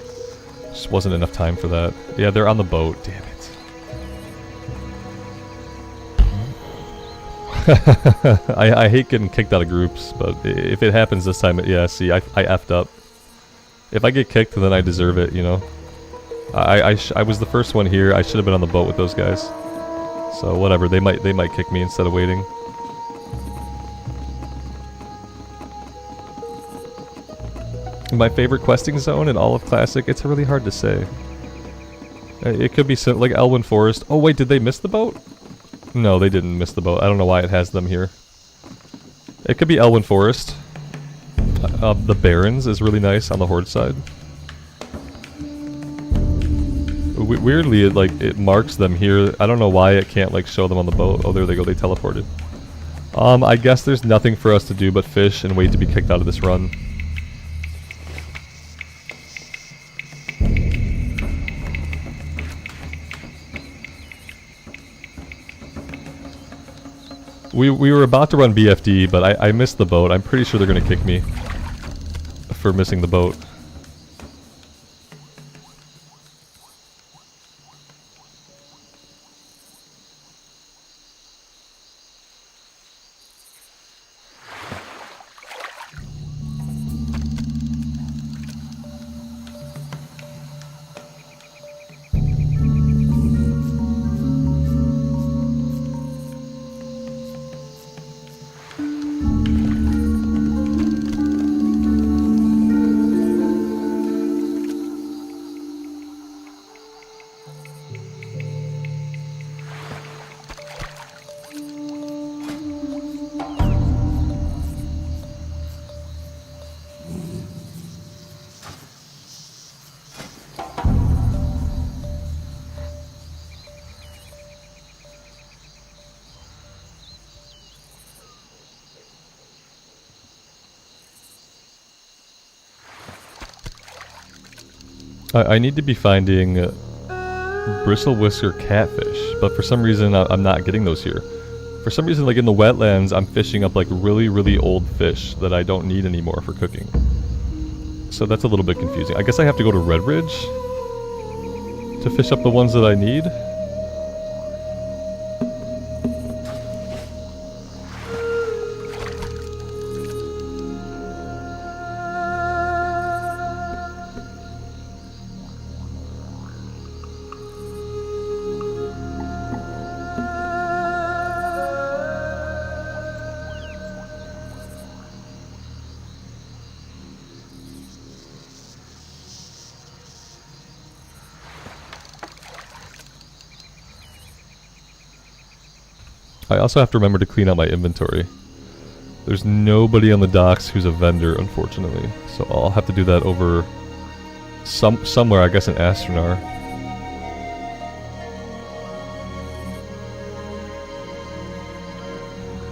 just wasn't enough time for that. Yeah, they're on the boat. Damn it. I hate getting kicked out of groups, but if it happens this time, yeah, see, I effed up. If I get kicked, then I deserve it, you know? I was the first one here. I should have been on the boat with those guys. So whatever, they might kick me instead of waiting. My favorite questing zone in all of Classic, it's really hard to say. It could be like Elwyn Forest. Oh wait, did they miss the boat? No, they didn't miss the boat. I don't know why it has them here. It could be Elwyn Forest. The Barrens is really nice on the Horde side. Weirdly, it marks them here. I don't know why it can't like show them on the boat. Oh, there they go. They teleported. I guess there's nothing for us to do but fish and wait to be kicked out of this run. We were about to run BFD, but I missed the boat. I'm pretty sure they're gonna kick me for missing the boat. I need to be finding bristle whisker catfish, but for some reason I'm not getting those here. For some reason, like in the wetlands, I'm fishing up like really, really old fish that I don't need anymore for cooking. So that's a little bit confusing. I guess I have to go to Red Ridge to fish up the ones that I need. I also have to remember to clean out my inventory. There's nobody on the docks who's a vendor, unfortunately. So I'll have to do that over somewhere, I guess in Astronar.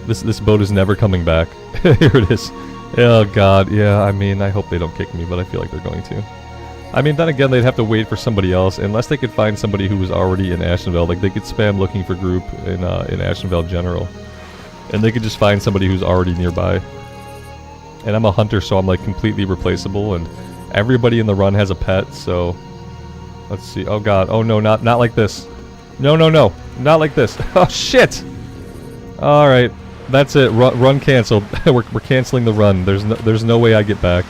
This boat is never coming back. Here it is. Oh god, yeah, I mean, I hope they don't kick me, but I feel like they're going to. I mean, then again, they'd have to wait for somebody else, unless they could find somebody who was already in Ashenvale. Like, they could spam looking for group in Ashenvale General. And they could just find somebody who's already nearby. And I'm a hunter, so I'm, like, completely replaceable, and everybody in the run has a pet, so... Let's see. Oh, God. Oh, no, not like this. No, no, no. Not like this. Oh, shit! Alright. That's it. Run canceled. we're canceling the run. There's no way I get back.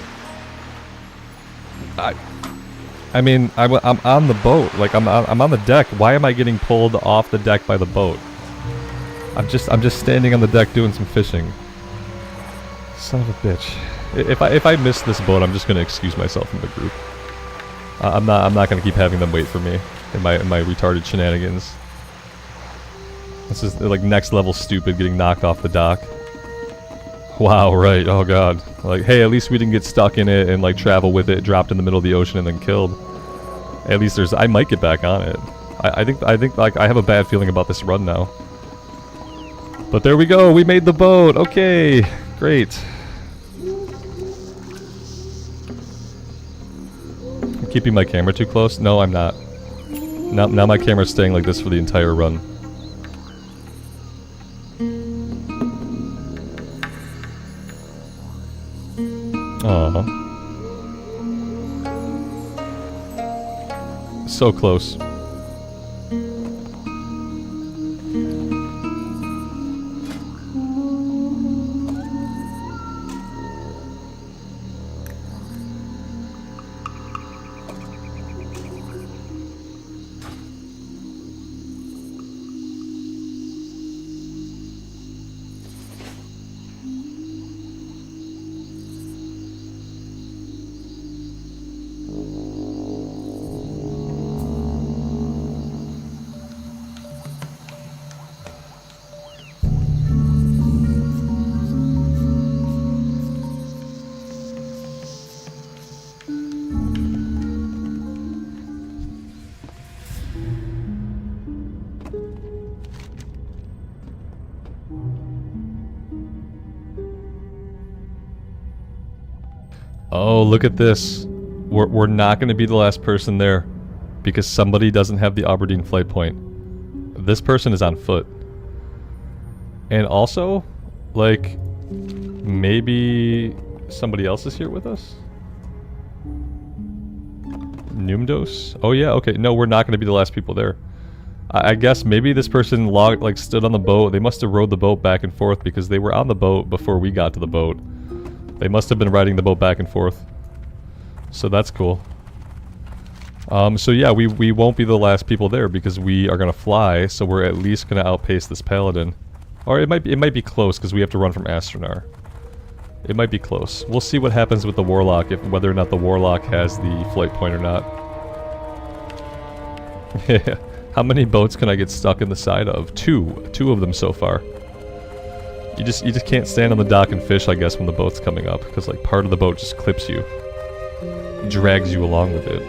I mean, I'm on the boat. Like, I'm on the deck. Why am I getting pulled off the deck by the boat? I'm just standing on the deck doing some fishing. Son of a bitch. If I miss this boat, I'm just gonna excuse myself from the group. I'm not gonna keep having them wait for me in my retarded shenanigans. This is like next level stupid, getting knocked off the dock. Wow, right, oh god. Like, hey, at least we didn't get stuck in it and like travel with it, dropped in the middle of the ocean and then killed. At least I might get back on it. I think like I have a bad feeling about this run now. But there we go, we made the boat, okay, great. I'm keeping my camera too close? No, I'm not. Now my camera's staying like this for the entire run. Aww. So close. Oh, look at this. We're not going to be the last person there because somebody doesn't have the Aberdeen flight point. This person is on foot. And also, like, maybe somebody else is here with us? Numdos? Oh yeah, okay. No, we're not going to be the last people there. I guess maybe this person stood on the boat. They must have rowed the boat back and forth because they were on the boat before we got to the boat. They must have been riding the boat back and forth. So that's cool. So yeah, we won't be the last people there because we are going to fly, so we're at least going to outpace this paladin. Or it might be close because we have to run from Astronar. It might be close. We'll see what happens with the Warlock, whether or not the Warlock has the flight point or not. How many boats can I get stuck in the side of? Two of them so far. You just can't stand on the dock and fish, I guess, when the boat's coming up, because like part of the boat just clips you, drags you along with it.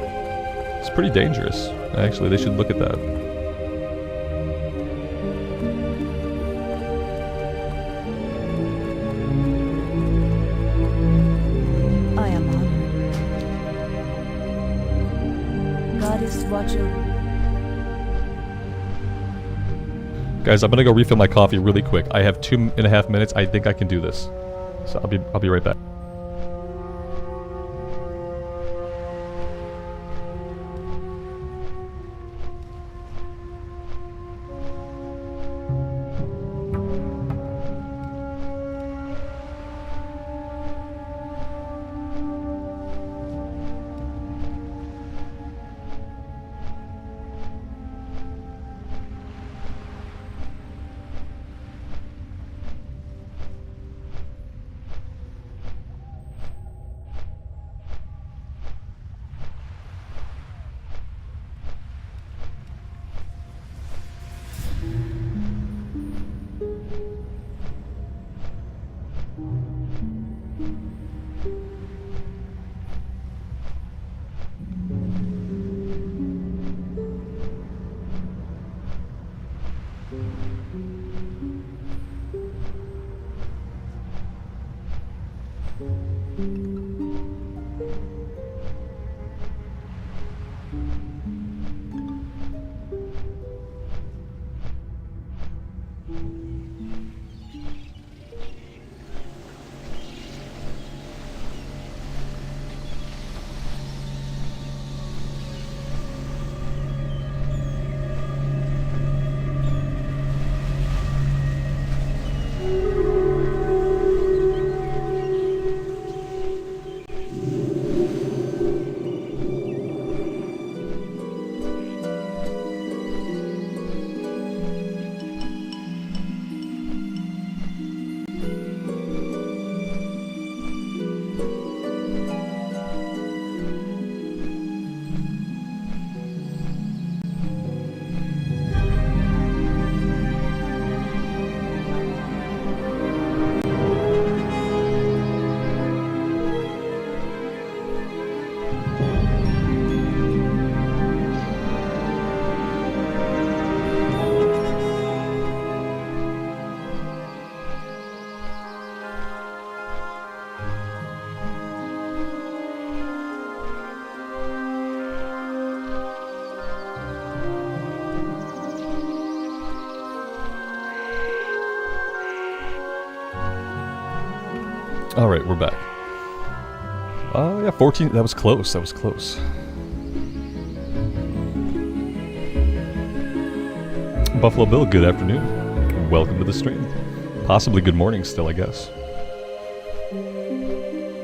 It's pretty dangerous. Actually, they should look at that. I am honored. Goddess Watcher. Guys, I'm gonna go refill my coffee really quick. I have 2.5 minutes. I think I can do this. So I'll be right back. Alright, we're back. Yeah, 14, that was close, that was close. Buffalo Bill, good afternoon. Welcome to the stream. Possibly good morning still, I guess.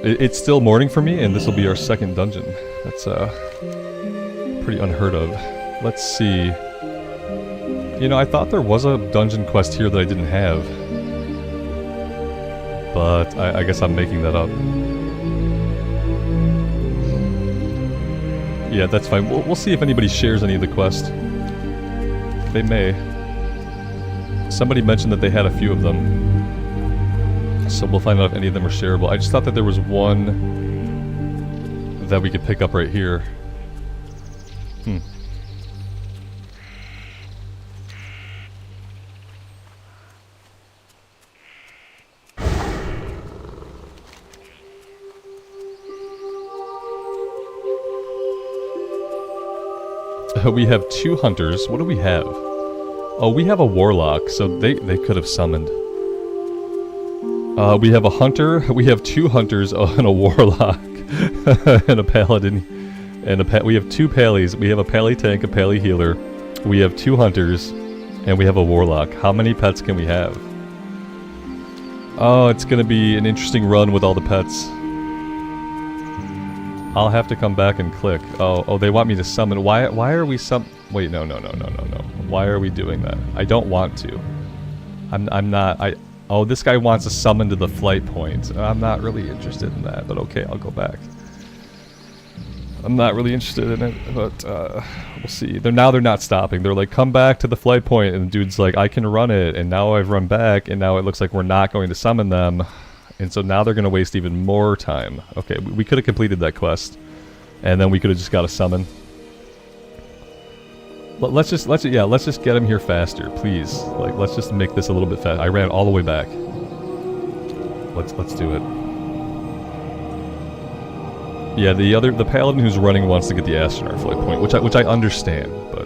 It's still morning for me, and this will be our second dungeon. That's, pretty unheard of. Let's see. You know, I thought there was a dungeon quest here that I didn't have. But I guess I'm making that up. Yeah, that's fine. We'll see if anybody shares any of the quest. They may. Somebody mentioned that they had a few of them. So we'll find out if any of them are shareable. I just thought that there was one that we could pick up right here. We have 2 hunters. What do we have? Oh, we have a warlock, so they could have summoned. We have a hunter, we have 2 hunters, and a warlock, and a paladin, and we have 2 pallies. We have a pally tank, a pally healer. We have 2 hunters, and we have a warlock. How many pets can we have? Oh, it's gonna be an interesting run with all the pets. I'll have to come back and click. Oh, they want me to summon. Why are we Wait, no. Why are we doing that? I don't want to. I'm not. Oh, this guy wants to summon to the flight point. I'm not really interested in that, but okay, I'll go back. I'm not really interested in it, but we'll see. Now they're not stopping. They're like, come back to the flight point, and the dude's like, I can run it, and now I've run back, and now it looks like we're not going to summon them, and so now they're going to waste even more time. Okay, we could have completed that quest, and then we could have just got a summon. Let's just get him here faster, please. Like, let's just make this a little bit fast. I ran all the way back. Let's do it. Yeah, the paladin who's running wants to get the astronaut flight point, which I understand, but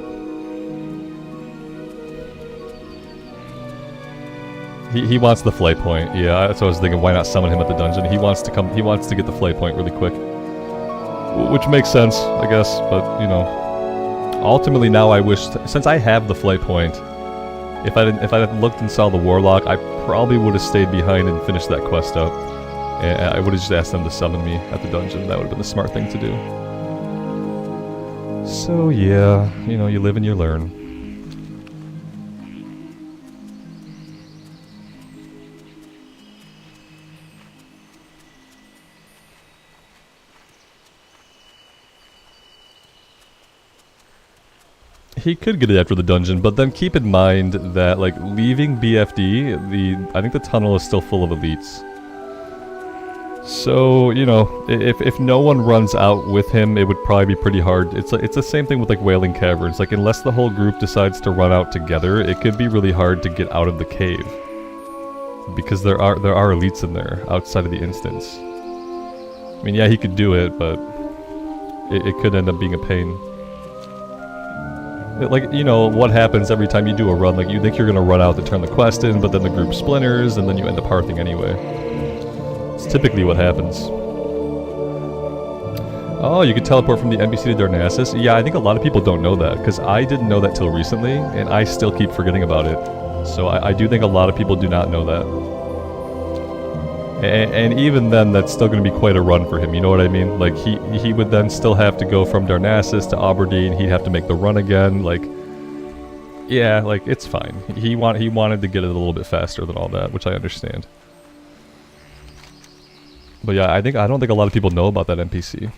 he wants the flight point. Yeah, that's what I was thinking. Why not summon him at the dungeon? He wants to come. He wants to get the flight point really quick, which makes sense, I guess. But you know. Ultimately, now I wish, since I have the flight point, if I had looked and saw the warlock, I probably would have stayed behind and finished that quest up. And I would have just asked them to summon me at the dungeon. That would have been the smart thing to do. So yeah, you know, you live and you learn. He could get it after the dungeon, but then keep in mind that, like, leaving BFD, I think the tunnel is still full of elites. So, you know, if no one runs out with him, it would probably be pretty hard. It's the same thing with, like, Wailing Caverns. Like, unless the whole group decides to run out together, it could be really hard to get out of the cave. Because there are elites in there, outside of the instance. I mean, yeah, he could do it, but it could end up being a pain. Like, you know, what happens every time you do a run, like, you think you're gonna run out to turn the quest in, but then the group splinters, and then you end up hearthing anyway. It's typically what happens. Oh, you can teleport from the NPC to Darnassus? Yeah, I think a lot of people don't know that, because I didn't know that till recently, and I still keep forgetting about it. So I do think a lot of people do not know that. And even then, that's still going to be quite a run for him, you know what I mean? Like, he would then still have to go from Darnassus to Aberdeen, he'd have to make the run again, like... Yeah, like, it's fine. He wanted to get it a little bit faster than all that, which I understand. But yeah, I don't think a lot of people know about that NPC.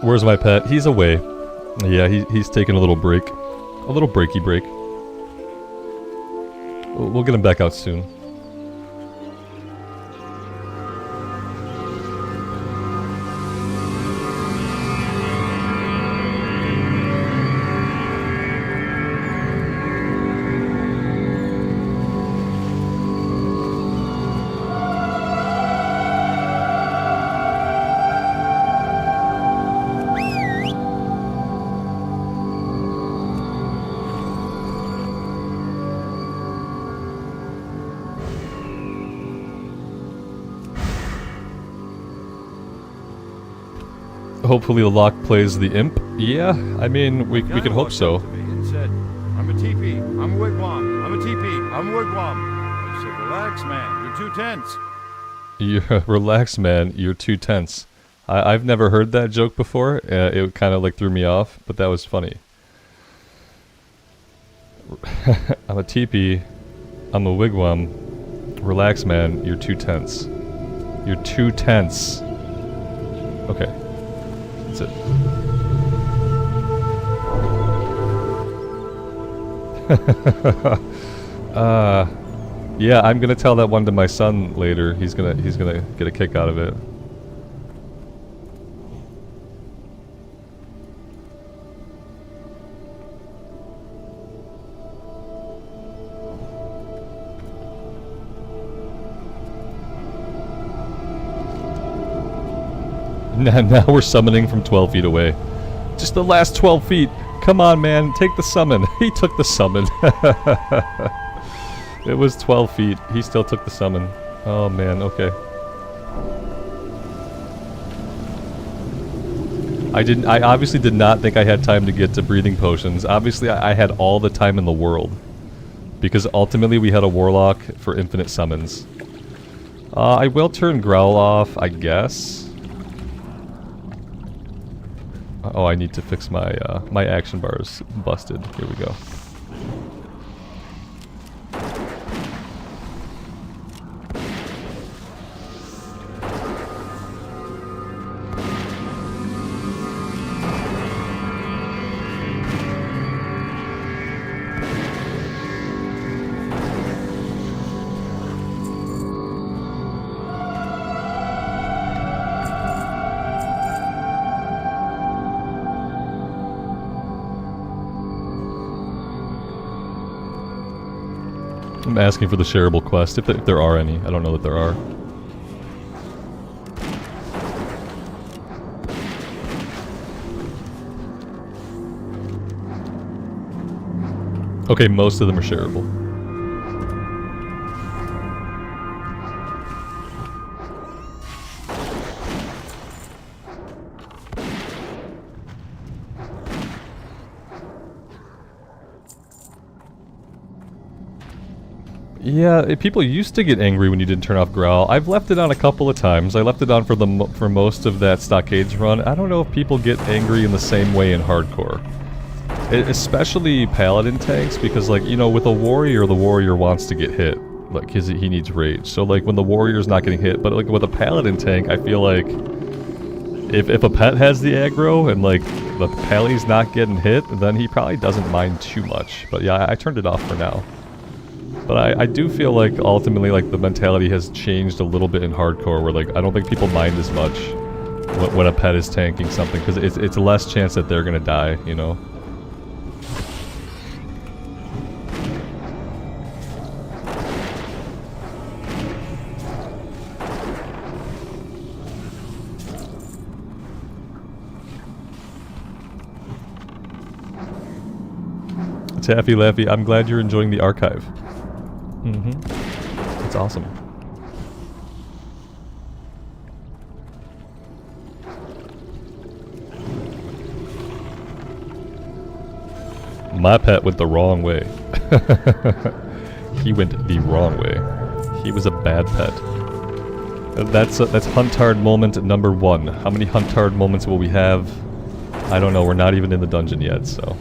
Where's my pet? He's away. Yeah, he's taking a little break. A little breaky break. We'll get him back out soon. Hopefully the lock plays the imp. Yeah, I mean, we can hope so. wigwam. I'm a teepee. I'm a wigwam. I said, relax, man. You're too tense. You're relax, man. You're too tense. I've never heard that joke before. It kind of like threw me off, but that was funny. I'm a teepee. I'm a wigwam. Relax, man. You're too tense. You're too tense. Okay. That's it. Yeah, I'm gonna tell that one to my son later. He's gonna get a kick out of it. Now we're summoning from 12 feet away. Just the last 12 feet. Come on, man. Take the summon. He took the summon. It was 12 feet. He still took the summon. Oh, man. Okay. I obviously did not think I had time to get to breathing potions. Obviously, I had all the time in the world. Because ultimately, we had a warlock for infinite summons. I will turn Growl off, I guess. Oh, I need to fix my my action bar is busted. Here we go. I'm asking for the shareable quest, if there are any. I don't know that there are. Okay, most of them are shareable. Yeah, people used to get angry when you didn't turn off Growl. I've left it on a couple of times. I left it on for most of that Stockades run. I don't know if people get angry in the same way in hardcore. Especially Paladin tanks, because like, you know, with a warrior, the warrior wants to get hit. Like, he needs rage. So like, when the warrior's not getting hit, but like with a Paladin tank, I feel like if a pet has the aggro and like the Pali's not getting hit, then he probably doesn't mind too much. But yeah, I turned it off for now. But I do feel like ultimately like the mentality has changed a little bit in hardcore, where like I don't think people mind as much when a pet is tanking something, because it's less chance that they're gonna die, you know. Taffy Laffy, I'm glad you're enjoying the archive. Mm-hmm. It's awesome. My pet went the wrong way. He went the wrong way. He was a bad pet. That's Huntard moment number 1. How many Huntard moments will we have? I don't know. We're not even in the dungeon yet, so.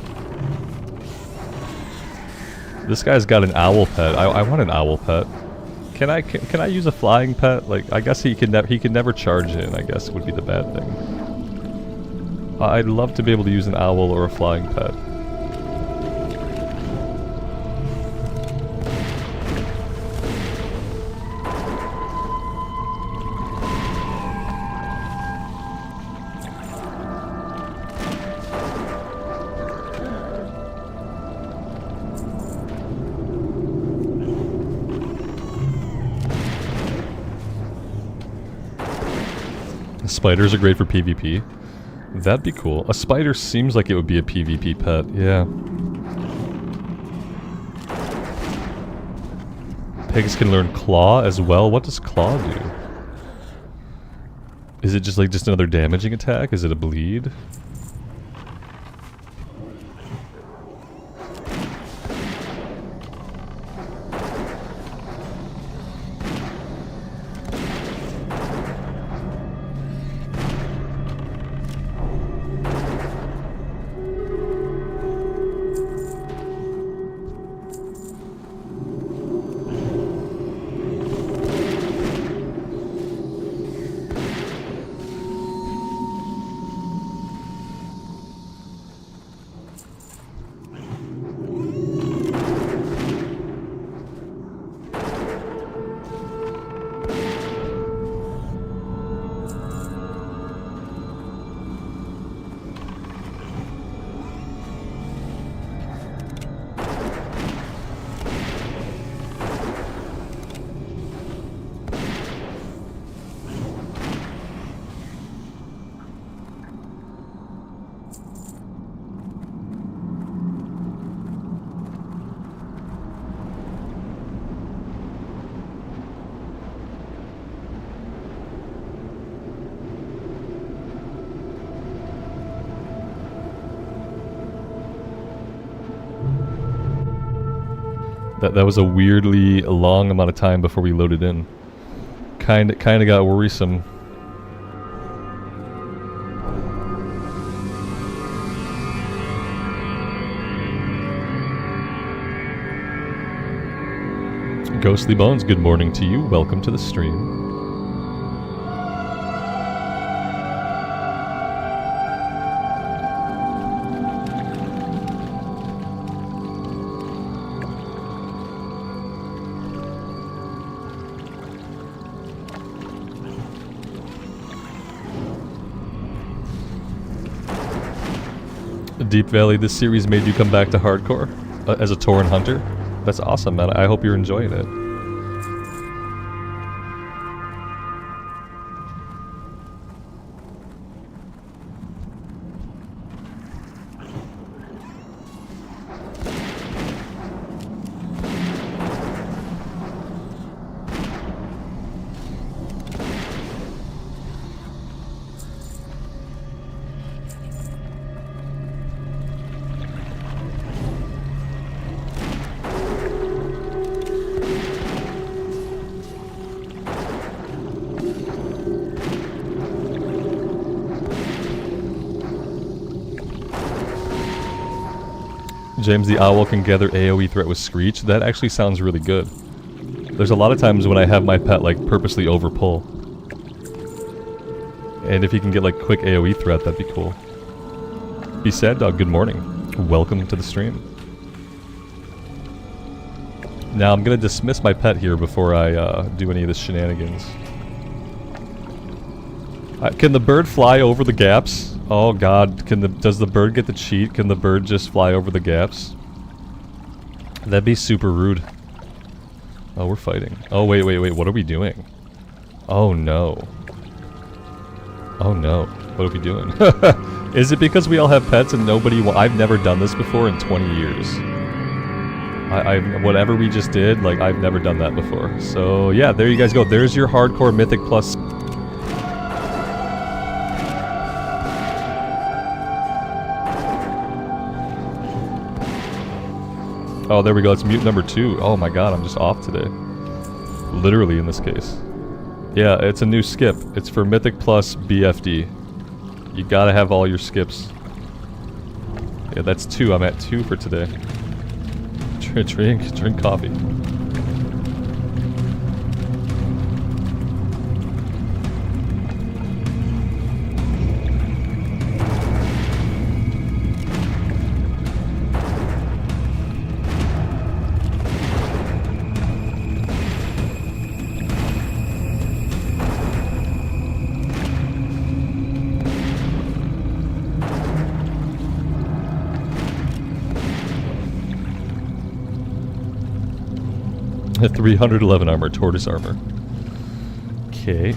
This guy's got an owl pet. I want an owl pet. Can I use a flying pet? Like, I guess he can never charge in, I guess would be the bad thing. I'd love to be able to use an owl or a flying pet. Spiders are great for PvP. That'd be cool. A spider seems like it would be a PvP pet, yeah. Pigs can learn Claw as well. What does Claw do? Is it just like another damaging attack? Is it a bleed? That was a weirdly long amount of time before we loaded in. Kinda got worrisome. Ghostly Bones, good morning to you. Welcome to the stream. Deep Valley, this series made you come back to hardcore as a Tauren hunter? That's awesome, man. I hope you're enjoying it. James the Owl can gather AoE threat with Screech. That actually sounds really good. There's a lot of times when I have my pet like purposely overpull. And if he can get like quick AoE threat, that'd be cool. Be Sad Dog, good morning. Welcome to the stream. Now I'm gonna dismiss my pet here before I do any of the shenanigans. Can the bird fly over the gaps? Oh god, does the bird get to cheat? Can the bird just fly over the gaps? That'd be super rude. Oh, we're fighting. Oh, wait, what are we doing? Oh no. Oh no, what are we doing? Is it because we all have pets and nobody I've never done this before in 20 years. Whatever we just did, like, I've never done that before. So, yeah, there you guys go. There's your hardcore Mythic Plus. Oh, there we go. It's mute number 2. Oh my god, I'm just off today. Literally in this case. Yeah, it's a new skip. It's for Mythic Plus BFD. You gotta have all your skips. Yeah, that's 2. I'm at 2 for today. Drink coffee. At 311 armor, tortoise armor. Okay.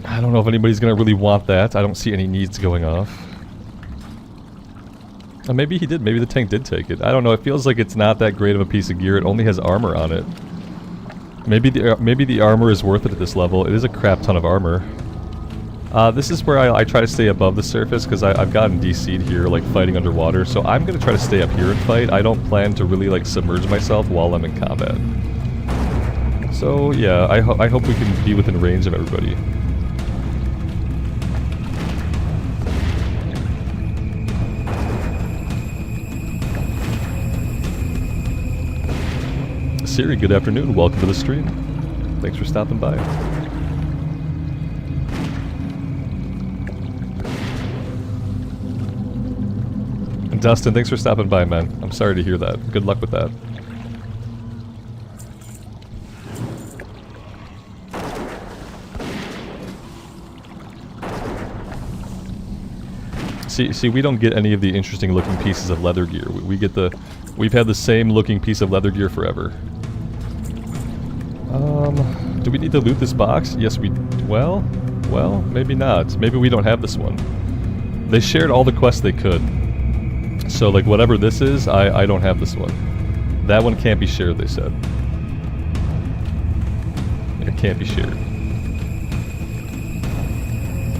I don't know if anybody's gonna really want that. I don't see any needs going off. Maybe he did. Maybe the tank did take it. I don't know. It feels like it's not that great of a piece of gear. It only has armor on it. Maybe the armor is worth it at this level. It is a crap ton of armor. This is where I try to stay above the surface because I've gotten DC'd here, like fighting underwater. So I'm gonna try to stay up here and fight. I don't plan to really like submerge myself while I'm in combat. So yeah, I hope we can be within range of everybody. Siri, good afternoon. Welcome to the stream. Thanks for stopping by. And Dustin, thanks for stopping by, man. I'm sorry to hear that. Good luck with that. See, we don't get any of the interesting looking pieces of leather gear. We've had the same looking piece of leather gear forever. Do we need to loot this box? Yes, well, maybe not. Maybe we don't have this one. They shared all the quests they could. So, like, whatever this is, I don't have this one. That one can't be shared, they said. It can't be shared.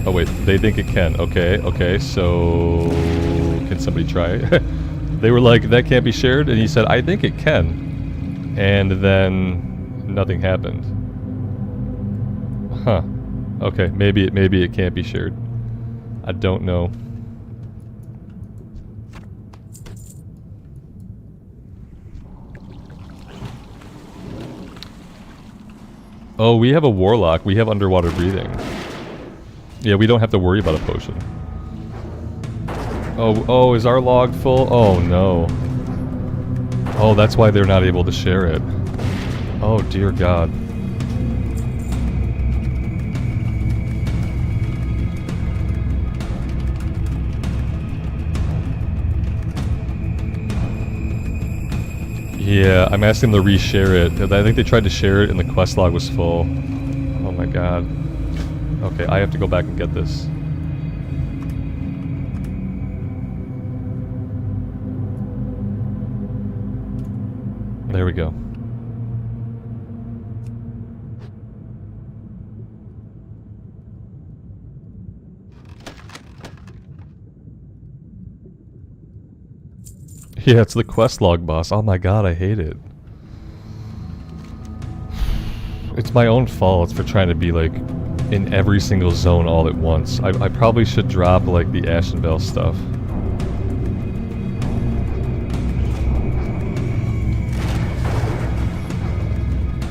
Oh wait, they think it can. Okay, so can somebody try? They were like, that can't be shared, and he said, I think it can. and then nothing happened. Huh. Okay, maybe it can't be shared. I don't know. Oh, we have a warlock. We have underwater breathing. Yeah, we don't have to worry about a potion. Oh, is our log full? Oh no. Oh, that's why they're not able to share it. Oh dear God. Yeah, I'm asking them to reshare it. I think they tried to share it and the quest log was full. Oh my God. Okay, I have to go back and get this. There we go. Yeah, it's the quest log boss. Oh my God, I hate it. It's my own fault for trying to be like in every single zone all at once. I probably should drop like the Ashenvale stuff.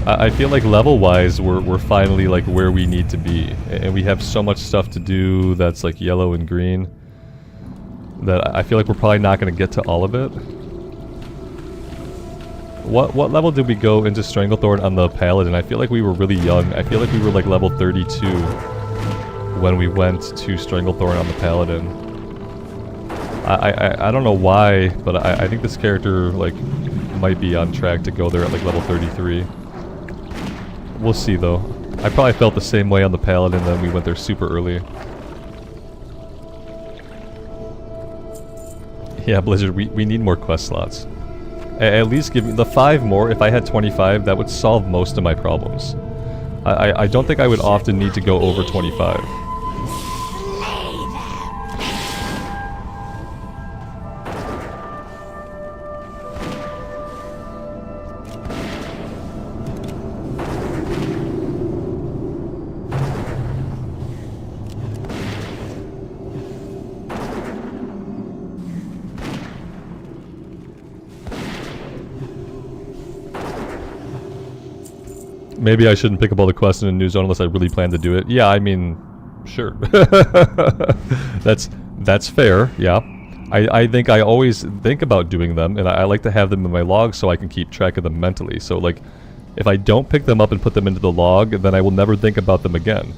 I feel like level-wise, we're finally like where we need to be, and we have so much stuff to do that's like yellow and green that I feel like we're probably not going to get to all of it. What level did we go into Stranglethorn on the Paladin? I feel like we were really young. I feel like we were like level 32 when we went to Stranglethorn on the Paladin. I don't know why, but I think this character like might be on track to go there at like level 33. We'll see though. I probably felt the same way on the Paladin, then we went there super early. Yeah, Blizzard, we need more quest slots. At least give me the 5 more. If I had 25, that would solve most of my problems. I don't think I would often need to go over 25. Maybe I shouldn't pick up all the quests in a new zone unless I really plan to do it. Yeah, I mean, sure. That's fair, yeah. I think I always think about doing them, and I like to have them in my log so I can keep track of them mentally. So, like, if I don't pick them up and put them into the log, then I will never think about them again.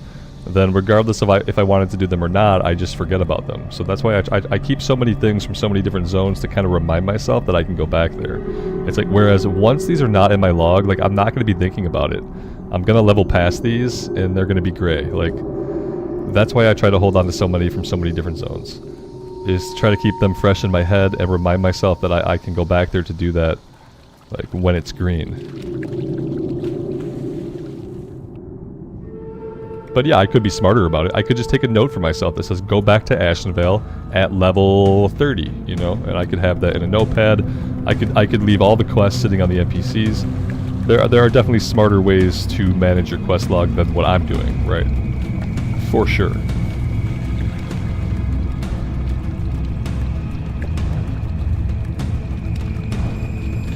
Then regardless of if I wanted to do them or not, I just forget about them. So that's why I keep so many things from so many different zones to kind of remind myself that I can go back there. It's like, whereas once these are not in my log, like, I'm not going to be thinking about it. I'm going to level past these, and they're going to be gray. Like, that's why I try to hold on to so many from so many different zones. Is try to keep them fresh in my head and remind myself that I can go back there to do that, like, when it's green. But yeah, I could be smarter about it. I could just take a note for myself that says, go back to Ashenvale at level 30, you know? And I could have that in a notepad. I could leave all the quests sitting on the NPCs. There are definitely smarter ways to manage your quest log than what I'm doing, right? For sure.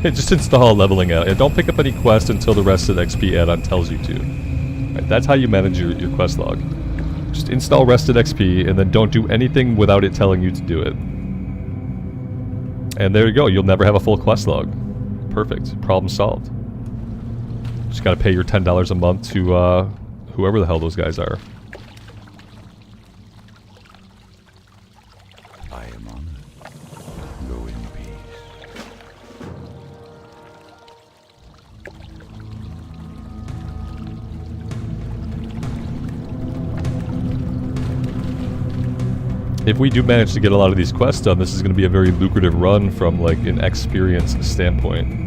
Just install a leveling add-on. Don't pick up any quest until the Rested XP add-on tells you to. Right, that's how you manage your quest log. Just install Rested XP and then don't do anything without it telling you to do it. And there you go. You'll never have a full quest log. Perfect. Problem solved. Just gotta pay your $10 a month to whoever the hell those guys are. I am honored. Go in peace. If we do manage to get a lot of these quests done, this is going to be a very lucrative run from like an experience standpoint.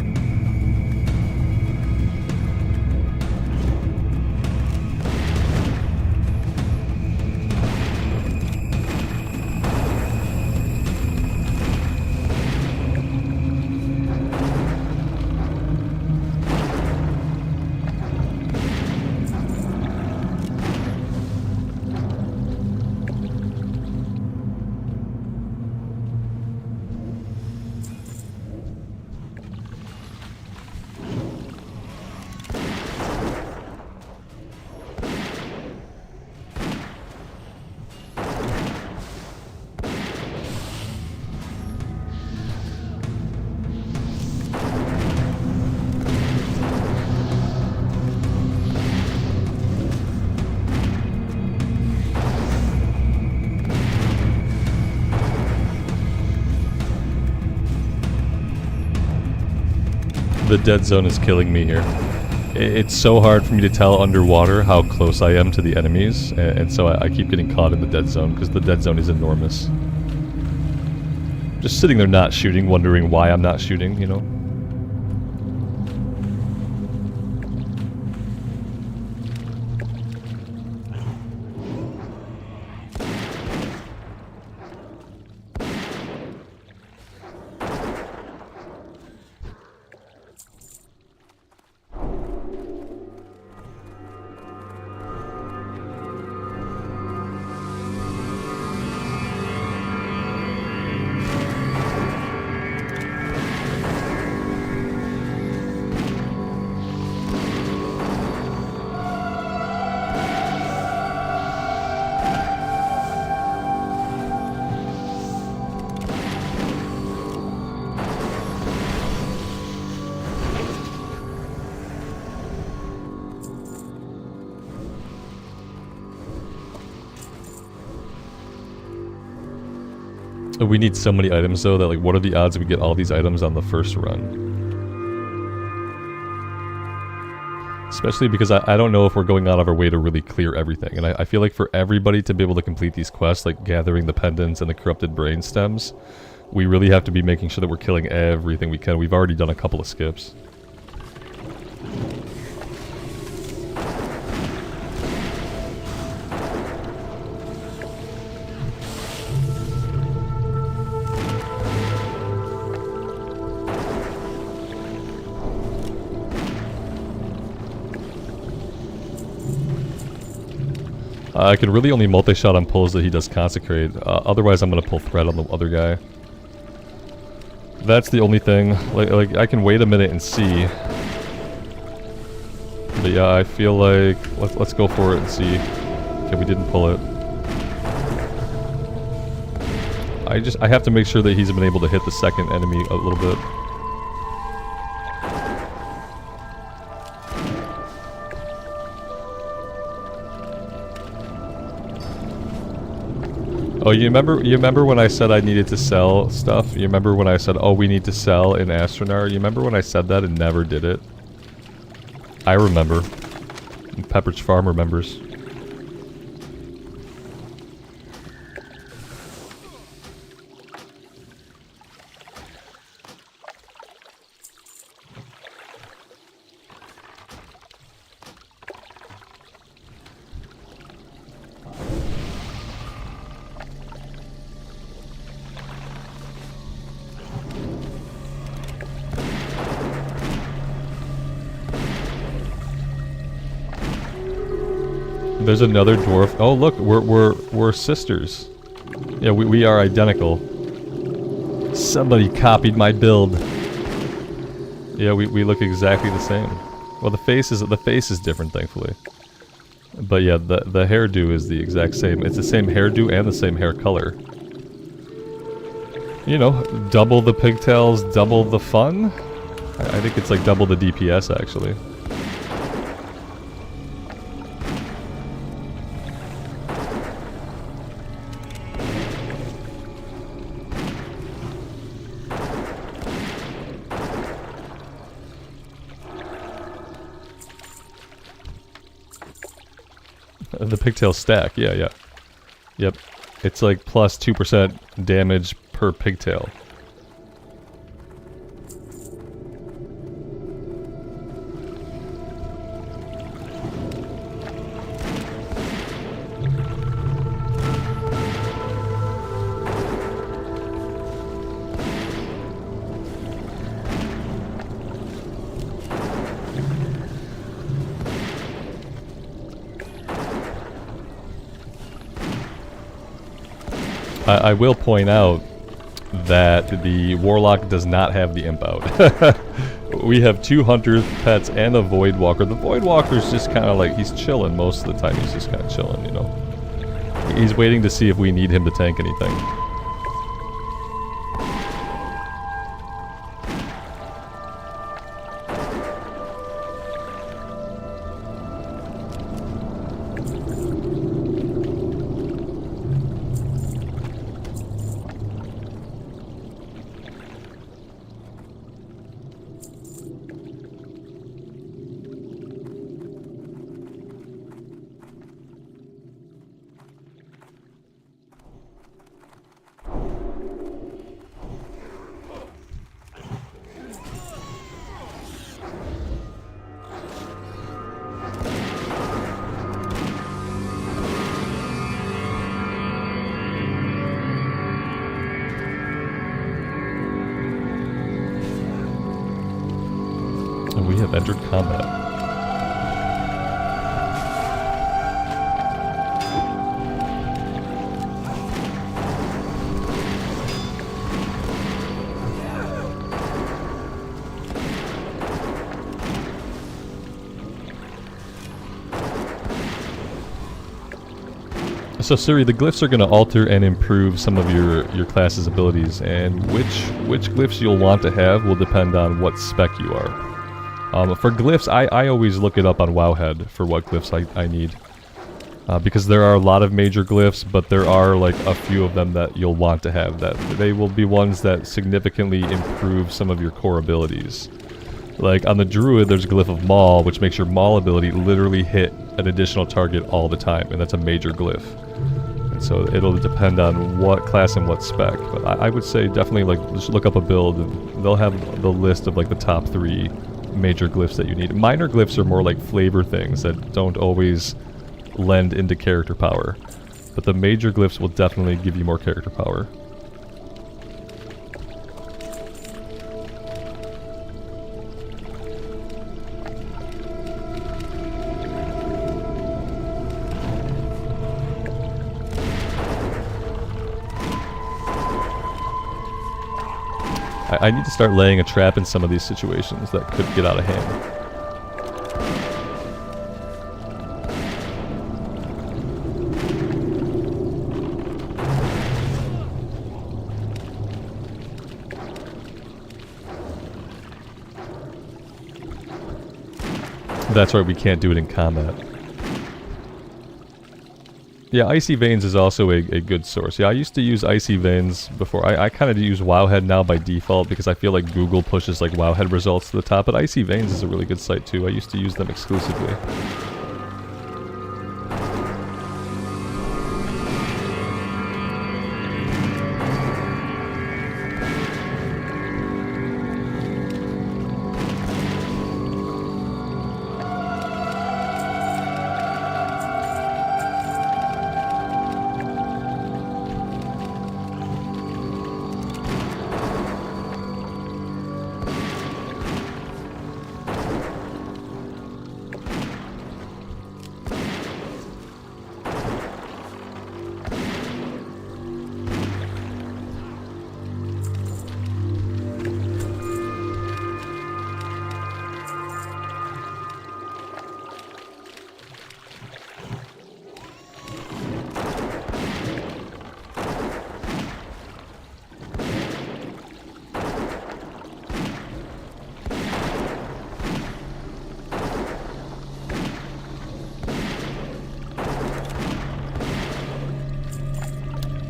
The dead zone is killing me here. It's so hard for me to tell underwater how close I am to the enemies, and so I keep getting caught in the dead zone, because the dead zone is enormous. Just sitting there not shooting, wondering why I'm not shooting, you know? We need so many items though that like what are the odds we get all these items on the first run? Especially because I don't know if we're going out of our way to really clear everything. And I feel like for everybody to be able to complete these quests, like gathering the pendants and the corrupted brain stems, we really have to be making sure that we're killing everything we can. We've already done a couple of skips. I can really only multi-shot on pulls that he does Consecrate. Otherwise, I'm going to pull Thread on the other guy. That's the only thing. Like I can wait a minute and see. But yeah, I feel like... Let's go for it and see. Okay, we didn't pull it. I have to make sure that he's been able to hit the second enemy a little bit. Oh, you remember when I said I needed to sell stuff? You remember when I said, oh, we need to sell in Astronar? You remember when I said that and never did it? I remember. And Pepperidge Farm remembers. There's another dwarf. Oh look, we're sisters. Yeah, we are identical. Somebody copied my build. Yeah, we look exactly the same. Well, the face is different, thankfully. But yeah, the hairdo is the exact same. It's the same hairdo and the same hair color. You know, double the pigtails, double the fun. I think it's like double the DPS actually. The pigtail stack, yeah. Yep. It's like plus 2% damage per pigtail. I will point out that the Warlock does not have the Imp out. We have 2 Hunter pets and a Void Walker. The Void Walker's just kind of like, he's chilling most of the time. He's just kind of chilling, you know. He's waiting to see if we need him to tank anything. have entered combat. So Suri, the glyphs are going to alter and improve some of your class's abilities, and which glyphs you'll want to have will depend on what spec you are. For glyphs, I always look it up on Wowhead for what glyphs I need. Because there are a lot of major glyphs, but there are like a few of them that you'll want to have. That they will be ones that significantly improve some of your core abilities. Like on the Druid, there's Glyph of Maul, which makes your Maul ability literally hit an additional target all the time, and that's a major glyph. And so it'll depend on what class and what spec. But I would say definitely like just look up a build, and they'll have the list of like the top 3 major glyphs that you need. Minor glyphs are more like flavor things that don't always lend into character power, but the major glyphs will definitely give you more character power. I need to start laying a trap in some of these situations that could get out of hand. That's right, we can't do it in combat. Yeah, Icy Veins is also a good source. Yeah, I used to use Icy Veins before. I kind of use Wowhead now by default because I feel like Google pushes like Wowhead results to the top, but Icy Veins is a really good site too. I used to use them exclusively.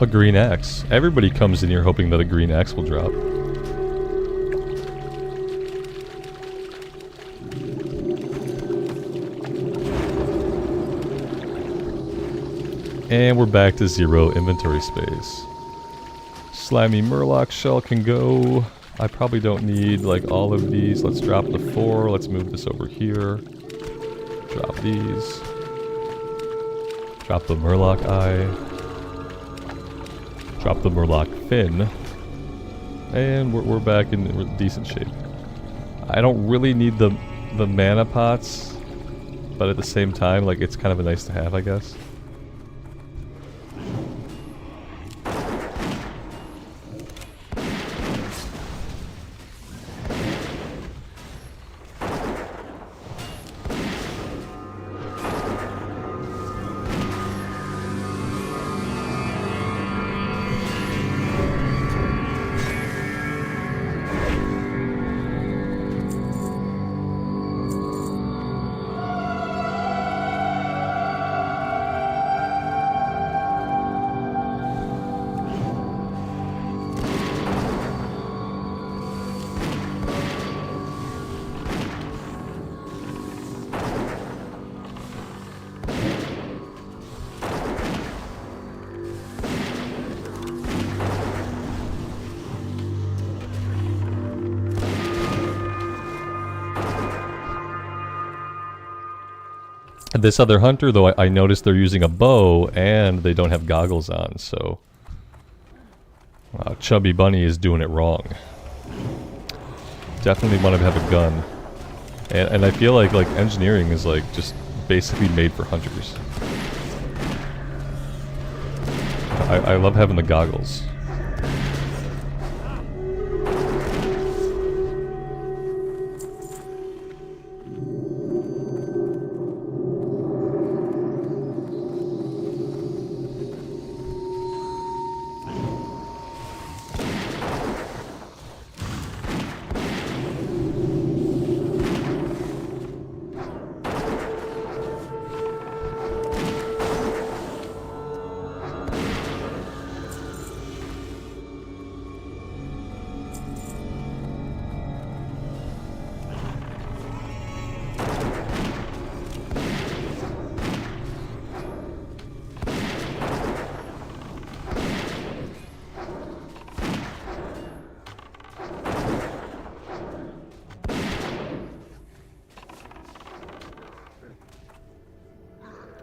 A green axe. Everybody comes in here hoping that a green axe will drop. And we're back to 0 inventory space. Slimy Murloc shell can go. I probably don't need like all of these. Let's drop the 4. Let's move this over here. Drop these. Drop the Murloc eye. Drop the Murloc fin. And we're back in decent shape. I don't really need the mana pots, but at the same time, like, it's kind of a nice to have, I guess. This other hunter, though, I noticed they're using a bow and they don't have goggles on, so Chubby Bunny is doing it wrong. Definitely want to have a gun. And I feel like engineering is like just basically made for hunters. I love having the goggles.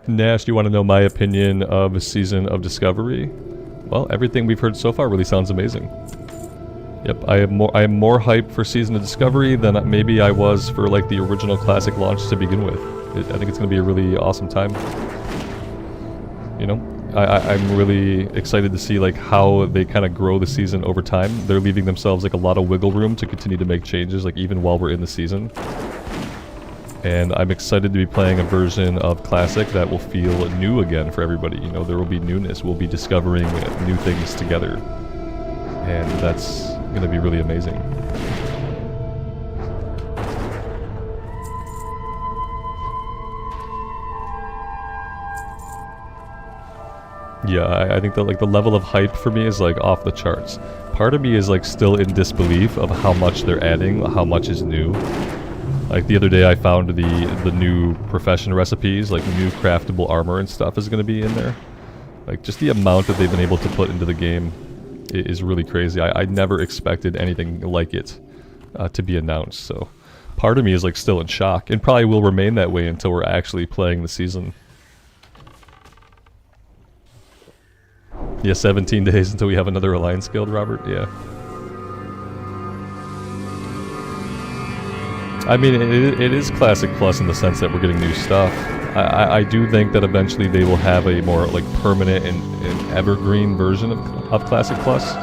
Nash, do you want to know my opinion of a Season of Discovery? Well, everything we've heard so far really sounds amazing. Yep, I am more hyped for Season of Discovery than maybe I was for like the original classic launch to begin with. I think it's going to be a really awesome time. You know, I'm really excited to see like how they kind of grow the season over time. They're leaving themselves like a lot of wiggle room to continue to make changes, like even while we're in the season. And I'm excited to be playing a version of Classic that will feel new again for everybody. You know, there will be newness. We'll be discovering new things together. And that's going to be really amazing. Yeah, I think that like the level of hype for me is like off the charts. Part of me is like still in disbelief of how much they're adding, how much is new. Like the other day I found the new profession recipes, like new craftable armor and stuff is going to be in there. Like just the amount that they've been able to put into the game is really crazy. I never expected anything like it to be announced, so part of me is like still in shock and probably will remain that way until we're actually playing the season. Yeah, 17 days until we have another Alliance Guild, Robert, yeah. I mean, it is Classic Plus in the sense that we're getting new stuff. I do think that eventually they will have a more like permanent and evergreen version of Classic Plus.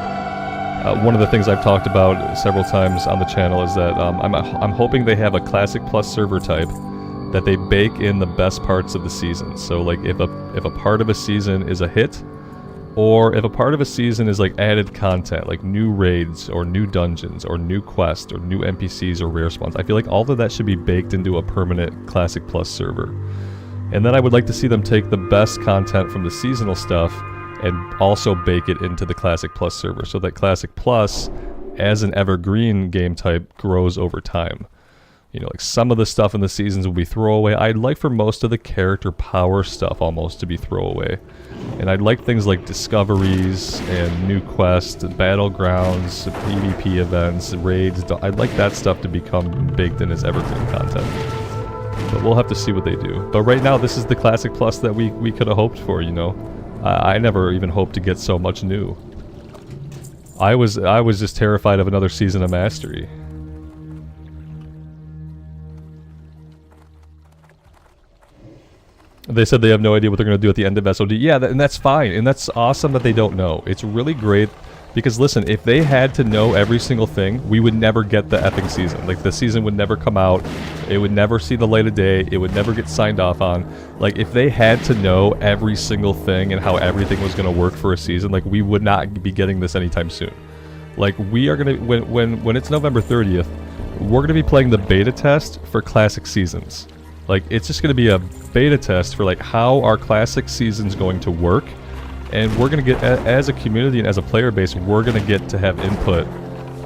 One of the things I've talked about several times on the channel is that I'm hoping they have a Classic Plus server type that they bake in the best parts of the season. So like if a part of a season is a hit, or if a part of a season is like added content, like new raids, or new dungeons, or new quests, or new NPCs, or rare spawns, I feel like all of that should be baked into a permanent Classic Plus server. And then I would like to see them take the best content from the seasonal stuff and also bake it into the Classic Plus server, so that Classic Plus, as an evergreen game type, grows over time. You know, like some of the stuff in the seasons will be throwaway. I'd like for most of the character power stuff almost to be throwaway. And I'd like things like discoveries and new quests, battlegrounds, PvP events, raids. I'd like that stuff to become baked in as evergreen content. But we'll have to see what they do. But right now, this is the Classic Plus that we could have hoped for, you know. I never even hoped to get so much new. I was just terrified of another season of Mastery. They said they have no idea what they're going to do at the end of SOD. Yeah, and that's fine, and that's awesome that they don't know. It's really great, because listen, if they had to know every single thing, we would never get the effing season. Like, the season would never come out, it would never see the light of day, it would never get signed off on. Like, if they had to know every single thing and how everything was going to work for a season, like, we would not be getting this anytime soon. Like, we are going to, when it's November 30th, we're going to be playing the beta test for Classic Seasons. Like, it's just going to be a beta test for like how our Classic Season's going to work, and we're going to get, as a community and as a player base, we're going to get to have input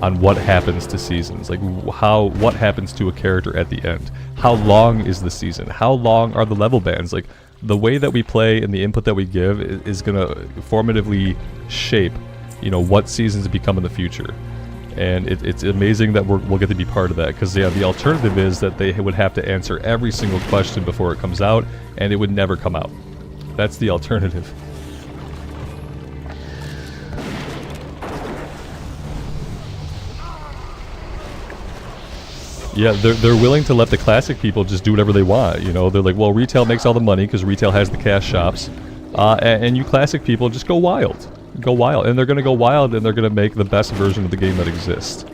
on what happens to seasons, like what happens to a character at the end. How long is the season? How long are the level bands? Like, the way that we play and the input that we give is going to formatively shape, you know, what seasons become in the future. And it's amazing that we'll get to be part of that, because yeah, the alternative is that they would have to answer every single question before it comes out, and it would never come out. That's the alternative. Yeah, they're willing to let the classic people just do whatever they want. You know, they're like, well, retail makes all the money because retail has the cash shops, and you classic people just go wild, and they're gonna go wild, and they're gonna make the best version of the game that exists.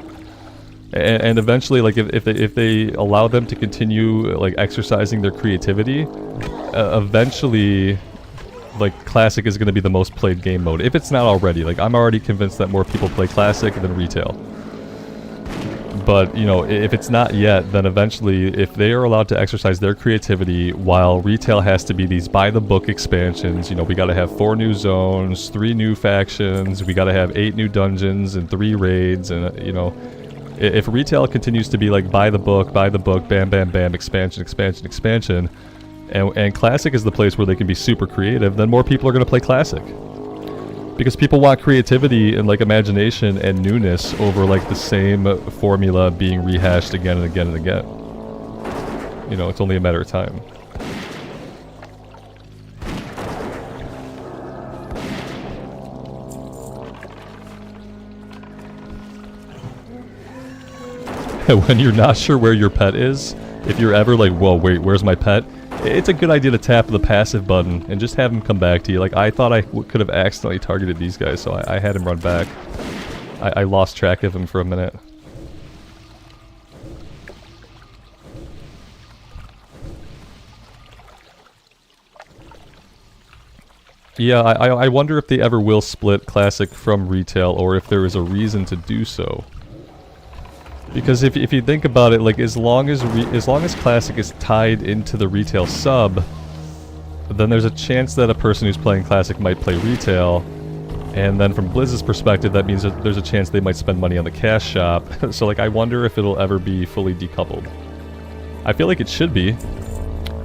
And eventually, like if they allow them to continue like exercising their creativity, eventually, like classic is gonna be the most played game mode if it's not already. Like I'm already convinced that more people play classic than retail. But, you know, if it's not yet, then eventually, if they are allowed to exercise their creativity, while retail has to be these by-the-book expansions, you know, we gotta have 4 new zones, 3 new factions, we gotta have 8 new dungeons, and 3 raids, and, you know, if retail continues to be like by-the-book, bam, bam, bam, expansion, and Classic is the place where they can be super creative, then more people are gonna play Classic. Because people want creativity and like imagination and newness over like the same formula being rehashed again and again and again. You know, it's only a matter of time. When you're not sure where your pet is, if you're ever like, whoa, wait, where's my pet? It's a good idea to tap the passive button and just have him come back to you. Like, I thought I could have accidentally targeted these guys, so I had him run back. I lost track of him for a minute. Yeah, I wonder if they ever will split Classic from retail, or if there is a reason to do so. Because if you think about it, like as long as Classic is tied into the retail sub, then there's a chance that a person who's playing Classic might play retail, and then from Blizz's perspective, that means that there's a chance they might spend money on the cash shop. So like, I wonder if it'll ever be fully decoupled. I feel like it should be,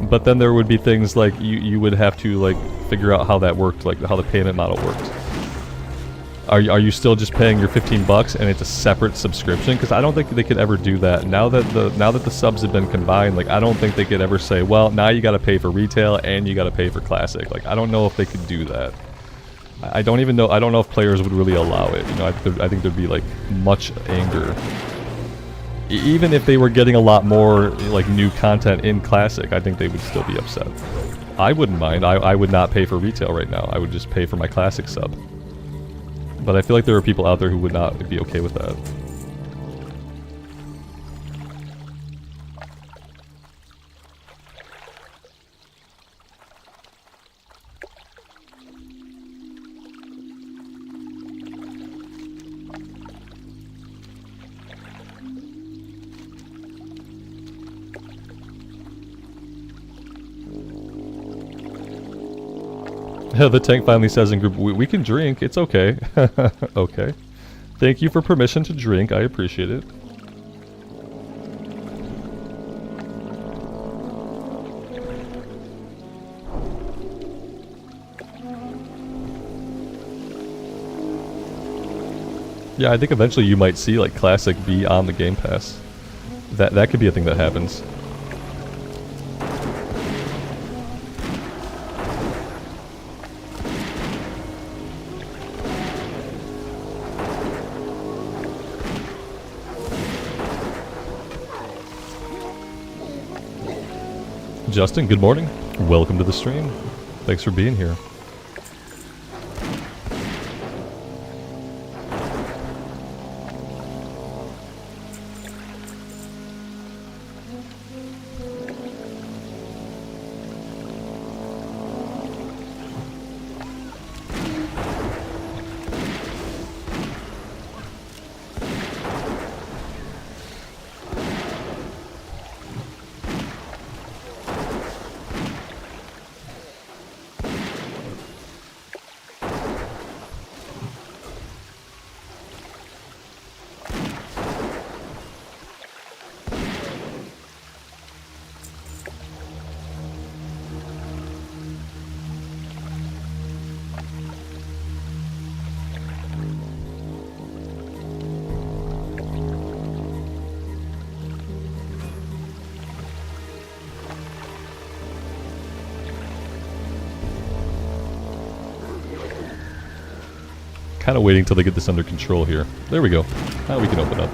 but then there would be things like you would have to like figure out how that worked, like how the payment model worked. Are you still just paying your $15 and it's a separate subscription? Because I don't think they could ever do that. Now that the subs have been combined, like I don't think they could ever say, well, now you got to pay for retail and you got to pay for Classic. Like I don't know if they could do that. I don't even know. I don't know if players would really allow it. You know, I think there'd be like much anger. Even if they were getting a lot more like new content in Classic, I think they would still be upset. I wouldn't mind. I would not pay for retail right now. I would just pay for my Classic sub. But I feel like there are people out there who would not be okay with that. The tank finally says in group, we can drink, it's okay. Okay. Thank you for permission to drink, I appreciate it. Yeah, I think eventually you might see like Classic be on the Game Pass. That could be a thing that happens. Justin, good morning. Welcome to the stream. Thanks for being here. Kind of waiting till they get this under control here. There we go. Now we can open up.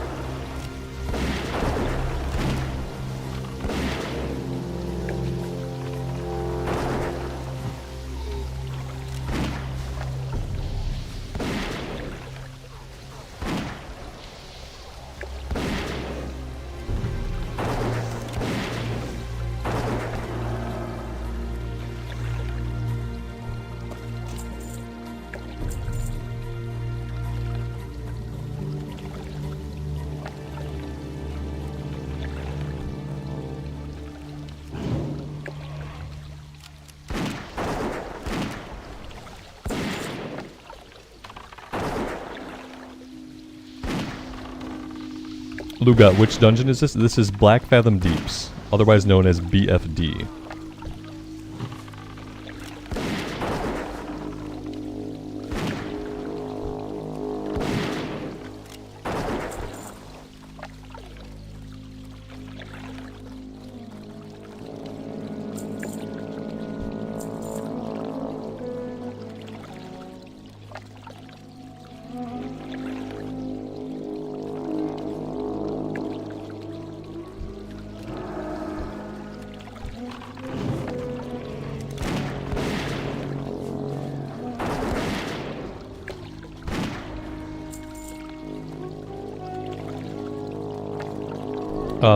Lugat, which dungeon is this? This is Blackfathom Deeps, otherwise known as BFD.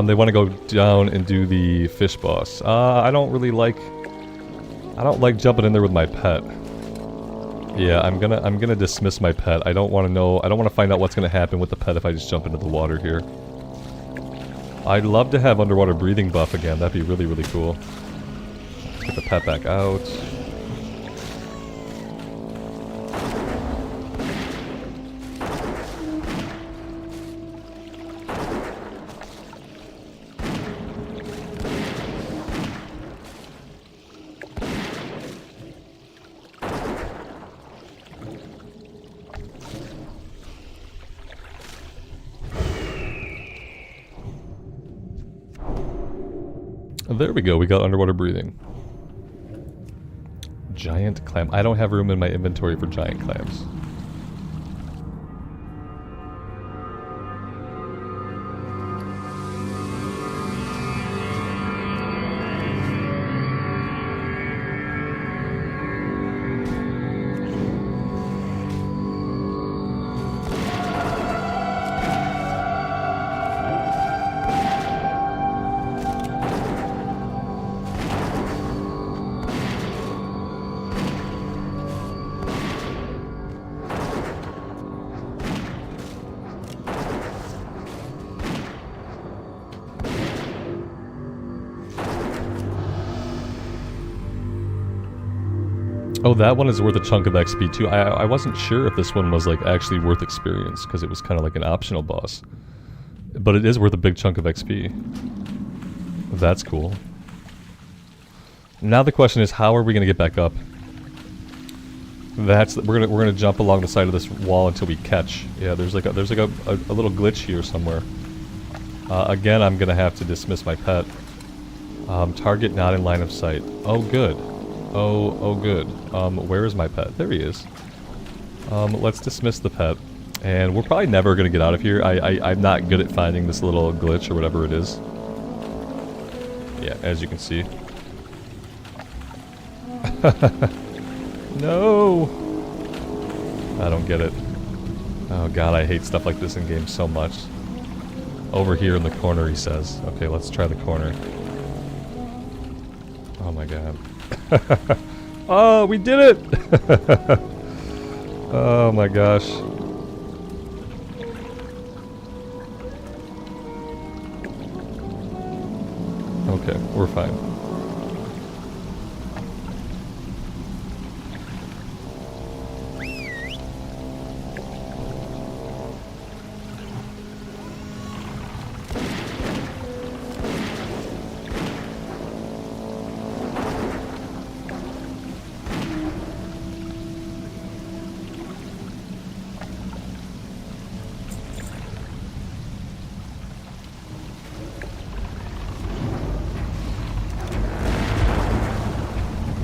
They want to go down and do the fish boss. I don't like jumping in there with my pet. Yeah, I'm gonna dismiss my pet. I don't want to know. I don't want to find out what's gonna happen with the pet if I just jump into the water here. I'd love to have underwater breathing buff again. That'd be really, really cool. Get the pet back out. There we go, we got underwater breathing. Giant clam. I don't have room in my inventory for giant clams. Oh, that one is worth a chunk of XP too. I wasn't sure if this one was like actually worth experience because it was kind of like an optional boss. But it is worth a big chunk of XP. That's cool. Now the question is, how are we gonna get back up? We're gonna jump along the side of this wall until we catch. Yeah, there's like a little glitch here somewhere. Again, I'm gonna have to dismiss my pet. Target not in line of sight. Oh, good. Oh, good. Where is my pet? There he is. Let's dismiss the pet. And we're probably never going to get out of here. I'm not good at finding this little glitch or whatever it is. Yeah, as you can see. No! I don't get it. Oh god, I hate stuff like this in games so much. Over here in the corner, he says. Okay, let's try the corner. Oh my god. Oh, we did it! Oh my gosh. Okay, we're fine.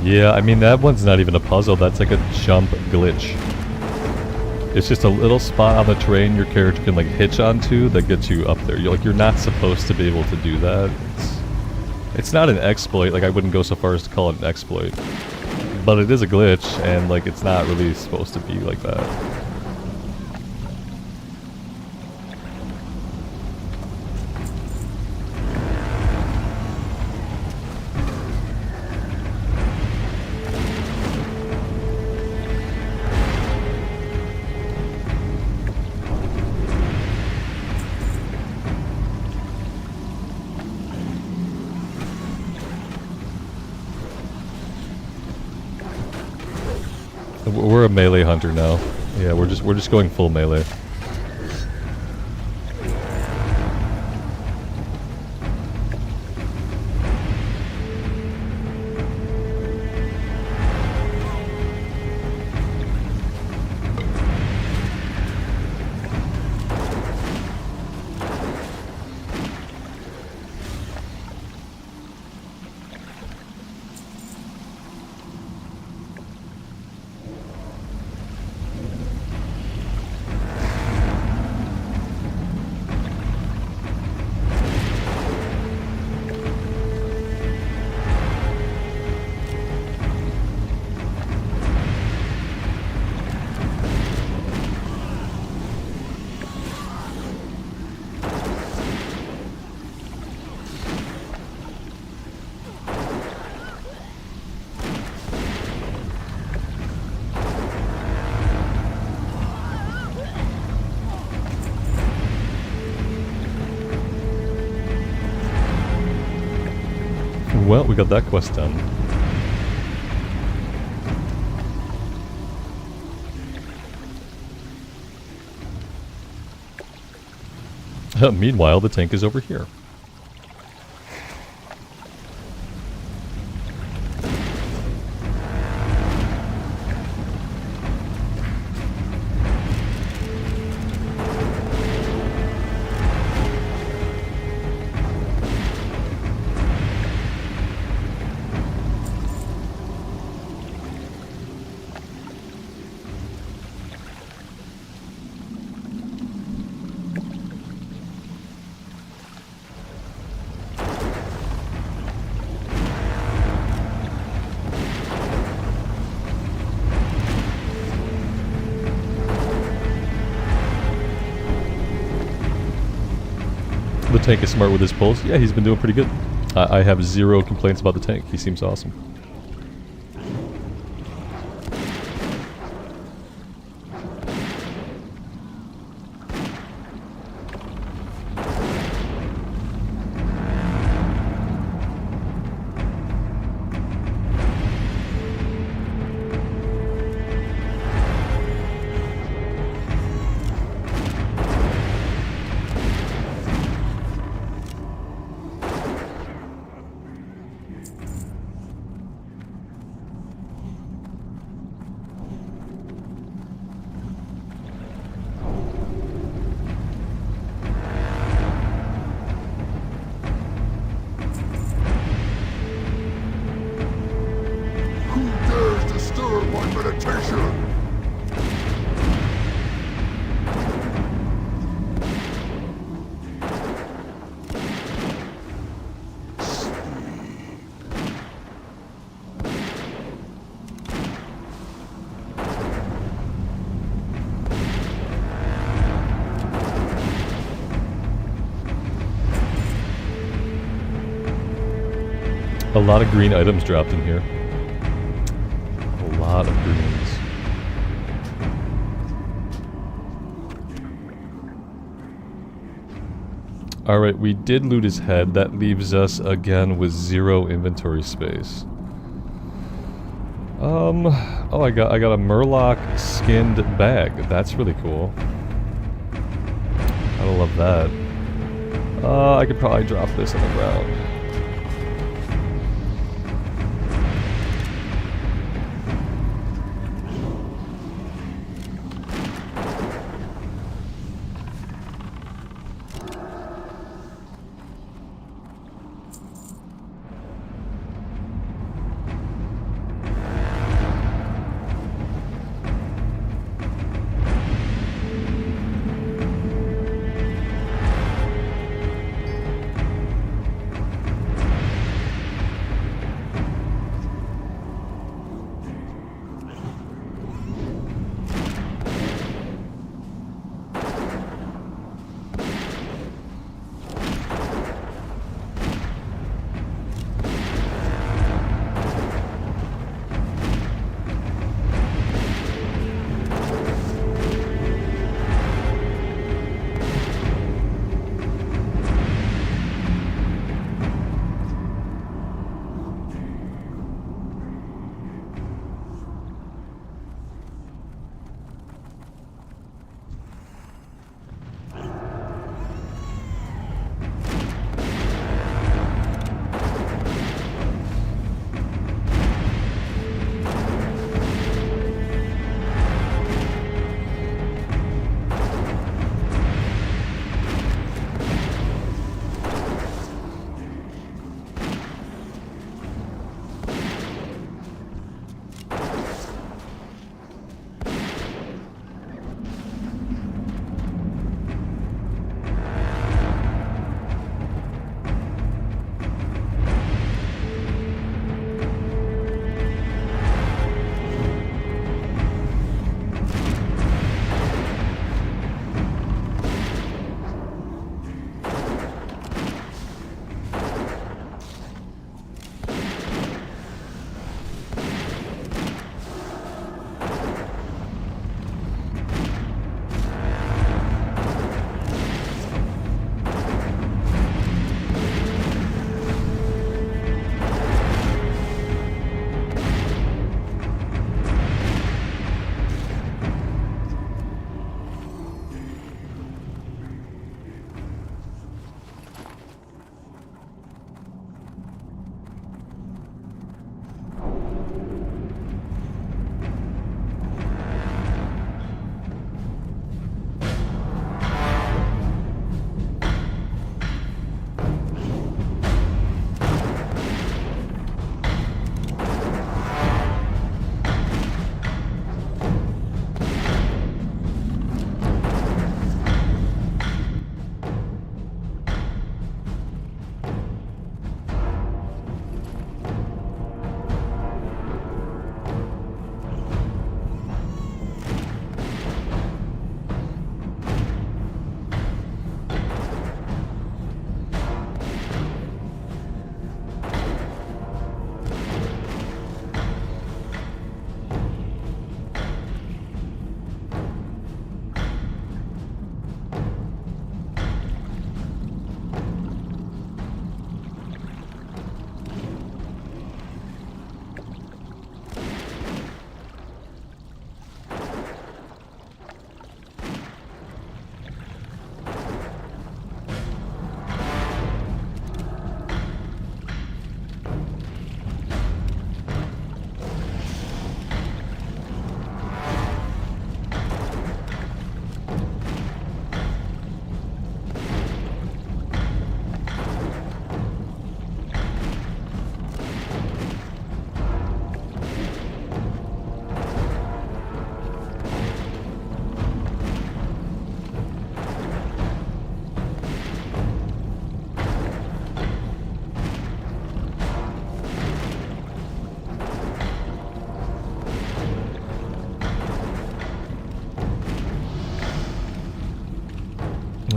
Yeah, I mean, that one's not even a puzzle, that's like a jump glitch. It's just a little spot on the terrain your character can like hitch onto that gets you up there. You're not supposed to be able to do that. It's not an exploit, like I wouldn't go so far as to call it an exploit. But it is a glitch, and like it's not really supposed to be like that. We're a melee hunter now. Yeah, we're just going full melee. Well, we got that quest done. Meanwhile, the tank is over here. The tank is smart with his pulls. Yeah, he's been doing pretty good. I have zero complaints about the tank. He seems awesome. A lot of green items dropped in here. A lot of greens. Alright, we did loot his head. That leaves us again with 0 inventory space. Oh, I got a Murloc skinned bag. That's really cool. I love that. I could probably drop this on the ground.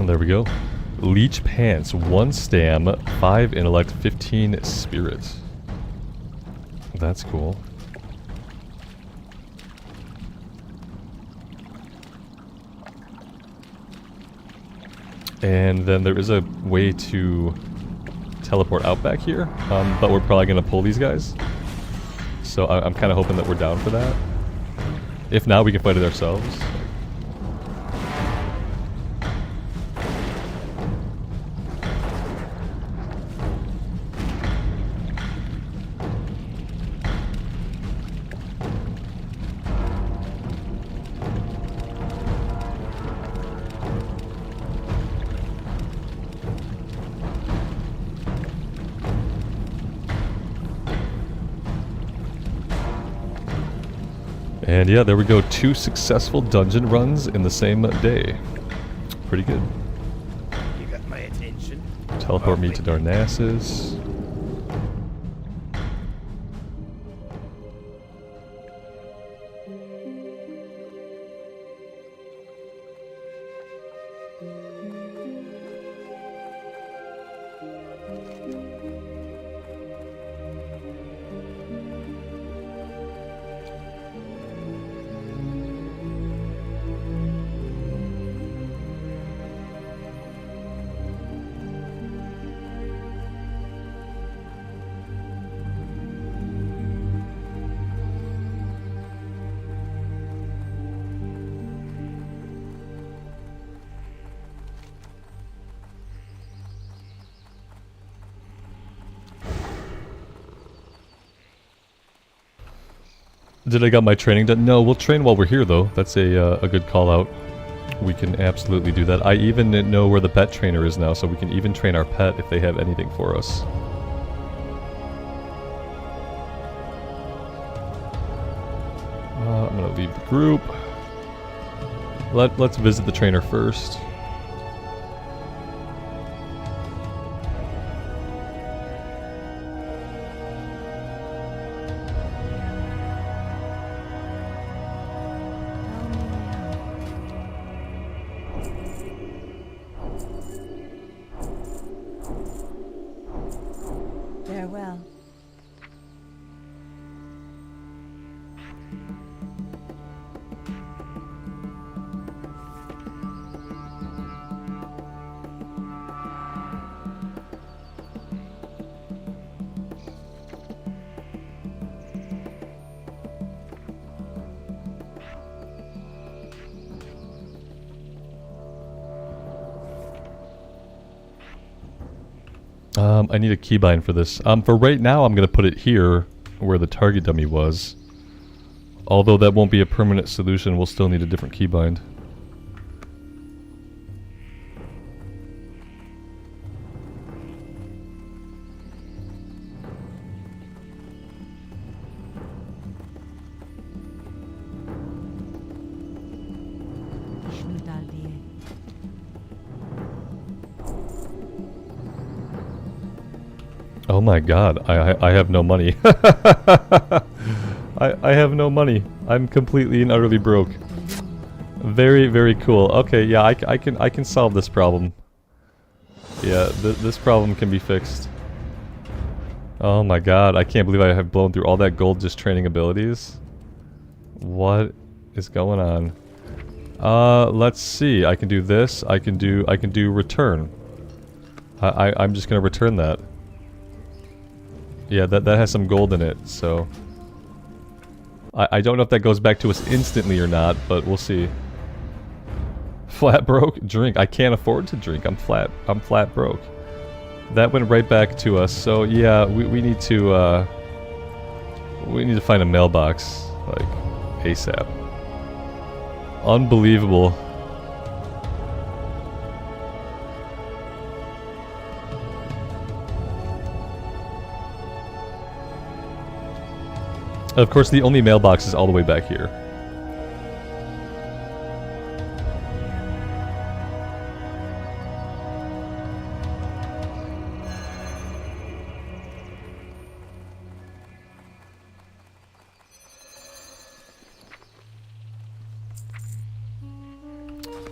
There we go. Leech Pants, 1 stam, 5 intellect, 15 spirit. That's cool. And then there is a way to teleport out back here, but we're probably going to pull these guys. So I'm kind of hoping that we're down for that. If not, we can fight it ourselves. And yeah, there we go. 2 successful dungeon runs in the same day. Pretty good. You got my attention. Teleport me to Darnassus. Did I got my training done? No, we'll train while we're here though. That's a good call out. We can absolutely do that. I even know where the pet trainer is now, so we can even train our pet if they have anything for us. I'm gonna leave the group. Let's visit the trainer first. Farewell. I need a keybind for this. For right now, I'm going to put it here where the target dummy was. Although that won't be a permanent solution, we'll still need a different keybind. Oh my god, I have no money. I have no money. I'm completely and utterly broke. Very, very cool. Okay, yeah, I can solve this problem. Yeah, this problem can be fixed. Oh my god, I can't believe I have blown through all that gold just training abilities. What is going on? Let's see. I can do this. I can do return. I'm just gonna return that. Yeah, that has some gold in it, so... I don't know if that goes back to us instantly or not, but we'll see. Flat broke? Drink. I can't afford to drink. I'm flat broke. That went right back to us, so yeah, we need to find a mailbox, like, ASAP. Unbelievable. Of course, the only mailbox is all the way back here.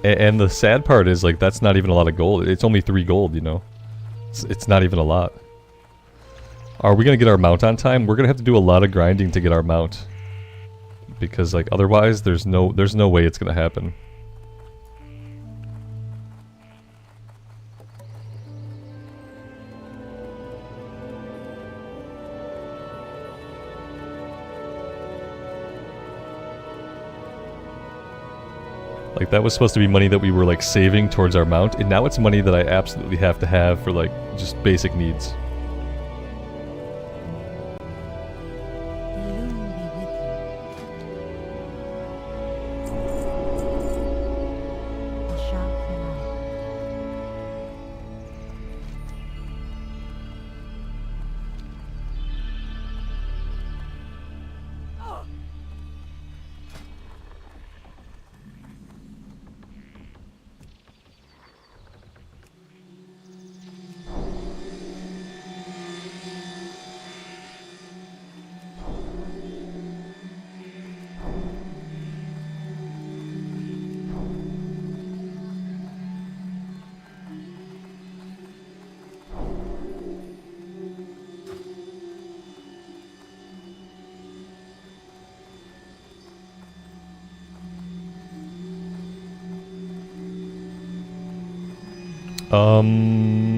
And the sad part is, like, that's not even a lot of gold. It's only 3 gold, you know? It's not even a lot. Are we gonna get our mount on time? We're gonna have to do a lot of grinding to get our mount. Because, like, otherwise, there's no way it's gonna happen. Like, that was supposed to be money that we were, like, saving towards our mount, and now it's money that I absolutely have to have for, like, just basic needs.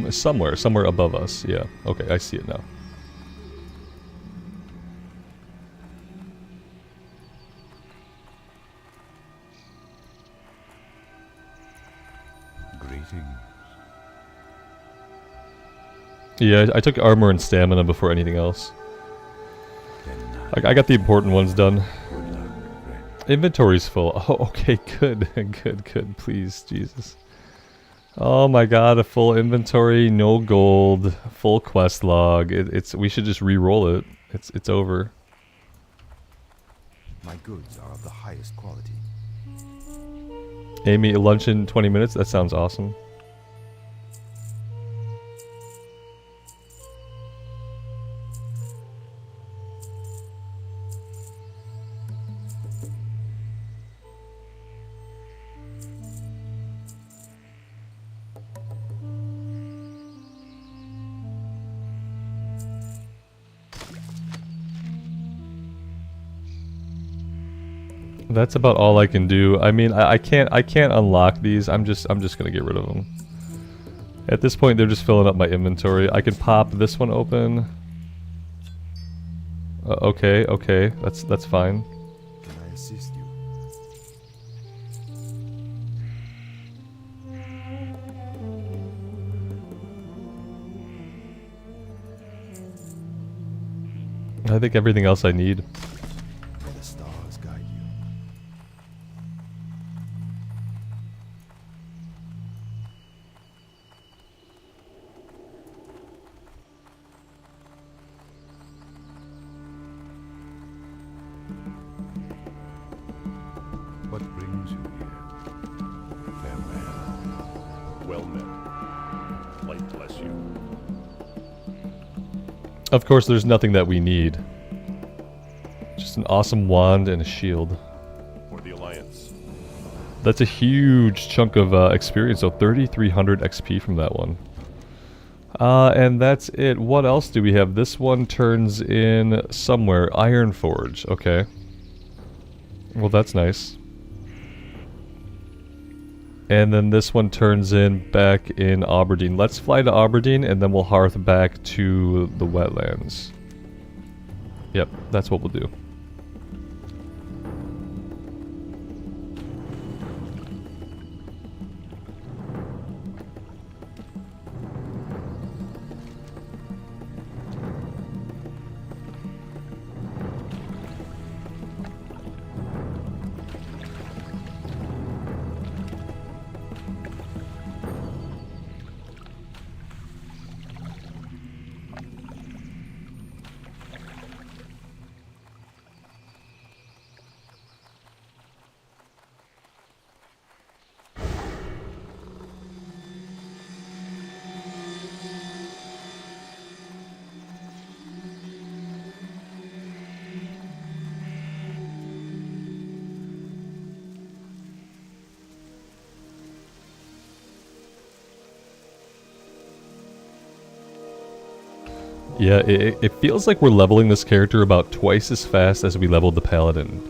Somewhere above us, yeah. Okay, I see it now. Greetings. Yeah, I took armor and stamina before anything else. I got the important ones done. Inventory's full. Oh, okay, good, good, please, Jesus. Oh my god, a full inventory, no gold, full quest log. We should just re-roll it. It's over. My goods are of the highest quality. Amy, lunch in 20 minutes? That sounds awesome. That's about all I can do. I mean, I can't unlock these. I'm just gonna get rid of them. At this point, they're just filling up my inventory. I can pop this one open. Okay, that's fine. Can I assist you? I think everything else I need. May the stars guide you. What brings you here? Farewell. Well met. Light bless you. Of course, there's nothing that we need. Just an awesome wand and a shield. For the Alliance. That's a huge chunk of experience, so 3,300 XP from that one. And that's it. What else do we have? This one turns in somewhere. Iron Forge. Okay. Well, that's nice. And then this one turns in back in Aberdeen. Let's fly to Aberdeen, and then we'll hearth back to the wetlands. Yep, that's what we'll do. Yeah, it feels like we're leveling this character about twice as fast as we leveled the paladin.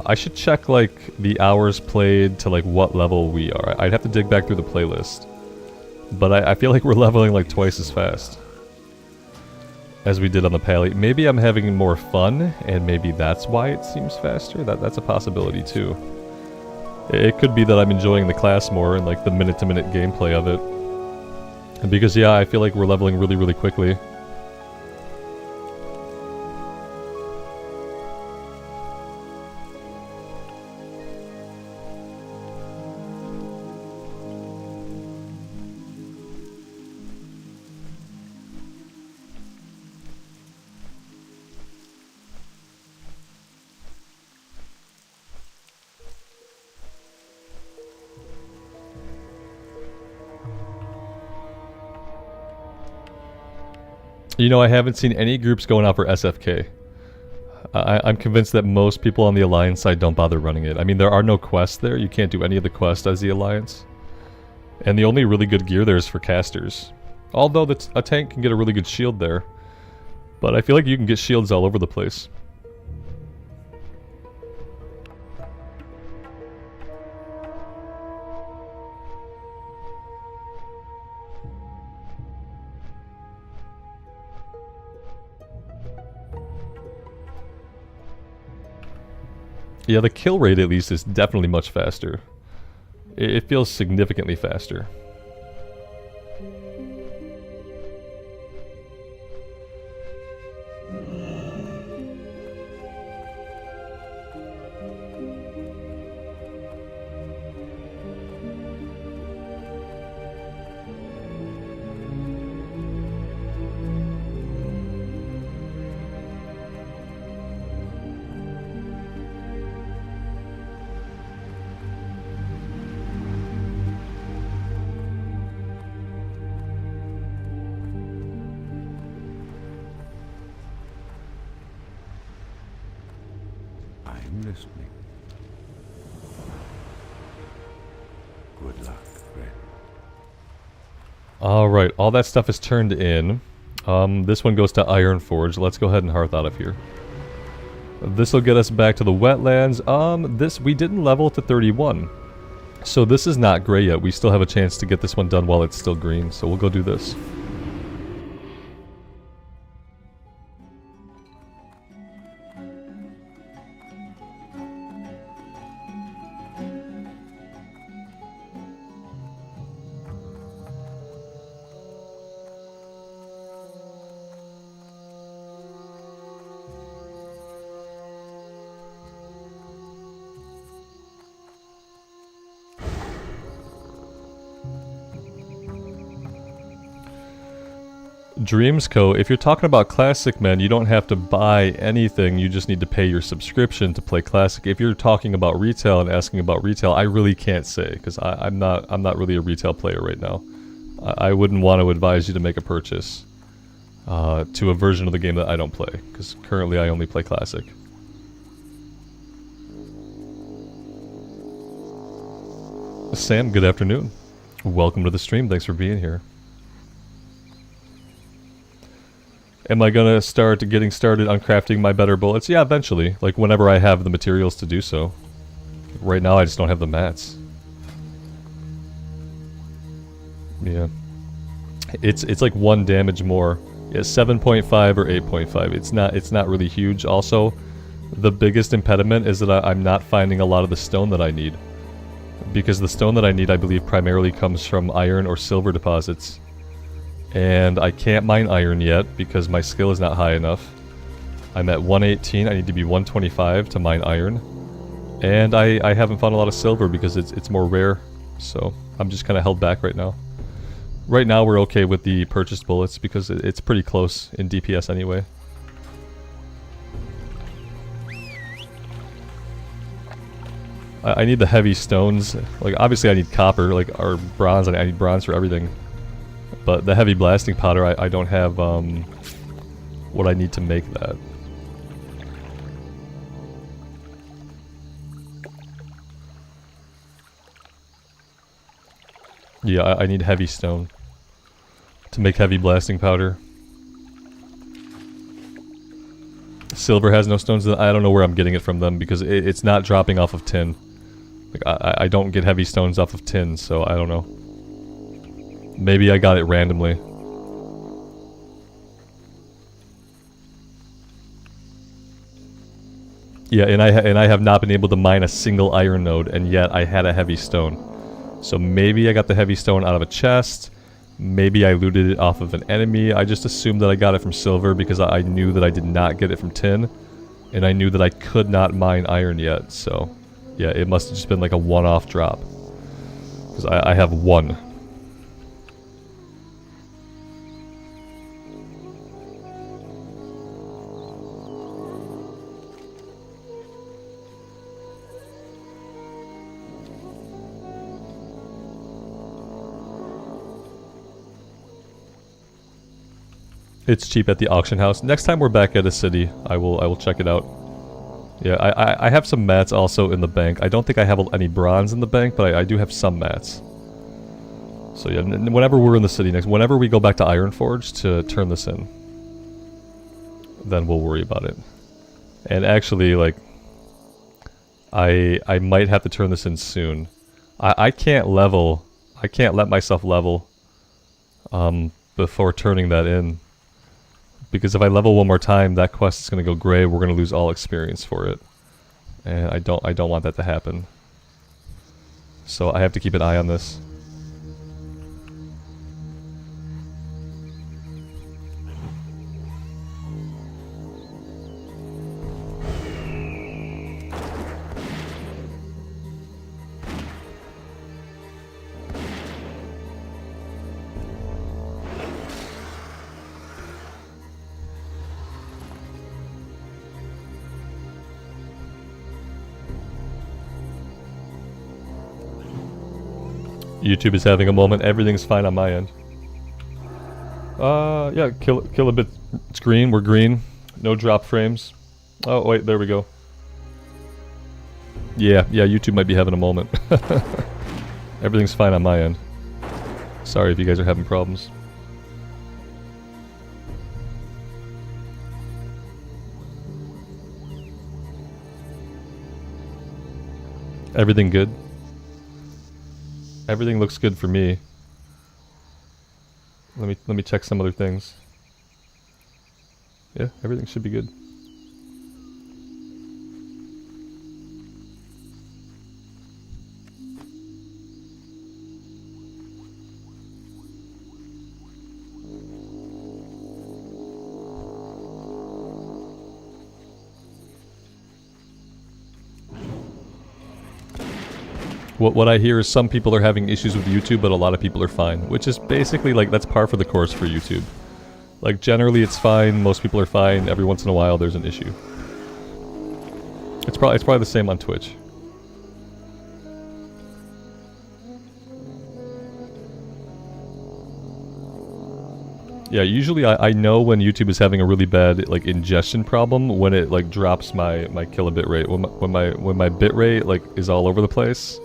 I should check, like, the hours played to, like, what level we are. I'd have to dig back through the playlist. But I feel like we're leveling, like, twice as fast as we did on the pally. Maybe I'm having more fun, and maybe that's why it seems faster. That's a possibility, too. It could be that I'm enjoying the class more and, like, the minute-to-minute gameplay of it. Because, yeah, I feel like we're leveling really, really quickly. You know, I haven't seen any groups going out for SFK. I'm convinced that most people on the Alliance side don't bother running it. I mean, there are no quests there. You can't do any of the quests as the Alliance. And the only really good gear there is for casters. Although a tank can get a really good shield there. But I feel like you can get shields all over the place. Yeah, the kill rate at least is definitely much faster. It feels significantly faster. I'm listening. Good luck, friend. Alright, all that stuff is turned in. This one goes to Ironforge. Let's go ahead and hearth out of here. This will get us back to the wetlands. We didn't level to 31. So this is not gray yet. We still have a chance to get this one done while it's still green. So we'll go do this. Dreamsco, if you're talking about Classic, man, you don't have to buy anything, you just need to pay your subscription to play Classic. If you're talking about retail and asking about retail, I really can't say, because I'm not really a retail player right now. I wouldn't want to advise you to make a purchase to a version of the game that I don't play, because currently I only play Classic. Sam, good afternoon. Welcome to the stream, thanks for being here. Am I gonna start getting started on crafting my better bullets? Yeah, eventually. Like, whenever I have the materials to do so. Right now, I just don't have the mats. Yeah. It's like 1 damage more. Yeah, 7.5 or 8.5. It's not really huge. Also, the biggest impediment is that I'm not finding a lot of the stone that I need. Because the stone that I need, I believe, primarily comes from iron or silver deposits. And I can't mine iron yet because my skill is not high enough. I'm at 118, I need to be 125 to mine iron. And I haven't found a lot of silver because it's more rare. So I'm just kind of held back right now. Right now we're okay with the purchased bullets because it's pretty close in DPS anyway. I need the heavy stones. Like, obviously I need copper, like, or bronze. I need bronze for everything. But the heavy blasting powder, I don't have what I need to make that. Yeah, I need heavy stone to make heavy blasting powder. Silver has no stones, then I don't know where I'm getting it from them, because it's not dropping off of tin. Like, I don't get heavy stones off of tin, so I don't know. Maybe I got it randomly. Yeah, and I have not been able to mine a single iron node, and yet I had a heavy stone. So maybe I got the heavy stone out of a chest. Maybe I looted it off of an enemy. I just assumed that I got it from silver because I knew that I did not get it from tin. And I knew that I could not mine iron yet, so... yeah, it must have just been like a one-off drop. Because I have one. It's cheap at the auction house. Next time we're back at a city, I will check it out. Yeah, I have some mats also in the bank. I don't think I have any bronze in the bank, but I do have some mats. So yeah, whenever we're in the city next, whenever we go back to Ironforge to turn this in, then we'll worry about it. And actually, like, I might have to turn this in soon. I can't level. I can't let myself level before turning that in. Because if I level one more time, that quest is going to go gray. We're going to lose all experience for it, and I don't want that to happen. So I have to keep an eye on this. YouTube is having a moment. Everything's fine on my end. Yeah, kill a bit. It's green. We're green. No drop frames. Oh, wait, there we go. Yeah, YouTube might be having a moment. Everything's fine on my end. Sorry if you guys are having problems. Everything good? Everything looks good for me. Let me check some other things. Yeah, everything should be good. What I hear is some people are having issues with YouTube, but a lot of people are fine. Which is basically, like, that's par for the course for YouTube. Like, generally it's fine, most people are fine, every once in a while there's an issue. It's probably the same on Twitch. Yeah, usually I know when YouTube is having a really bad, like, ingestion problem when it, like, drops my kilobit rate. When my bit rate, like, is all over the place.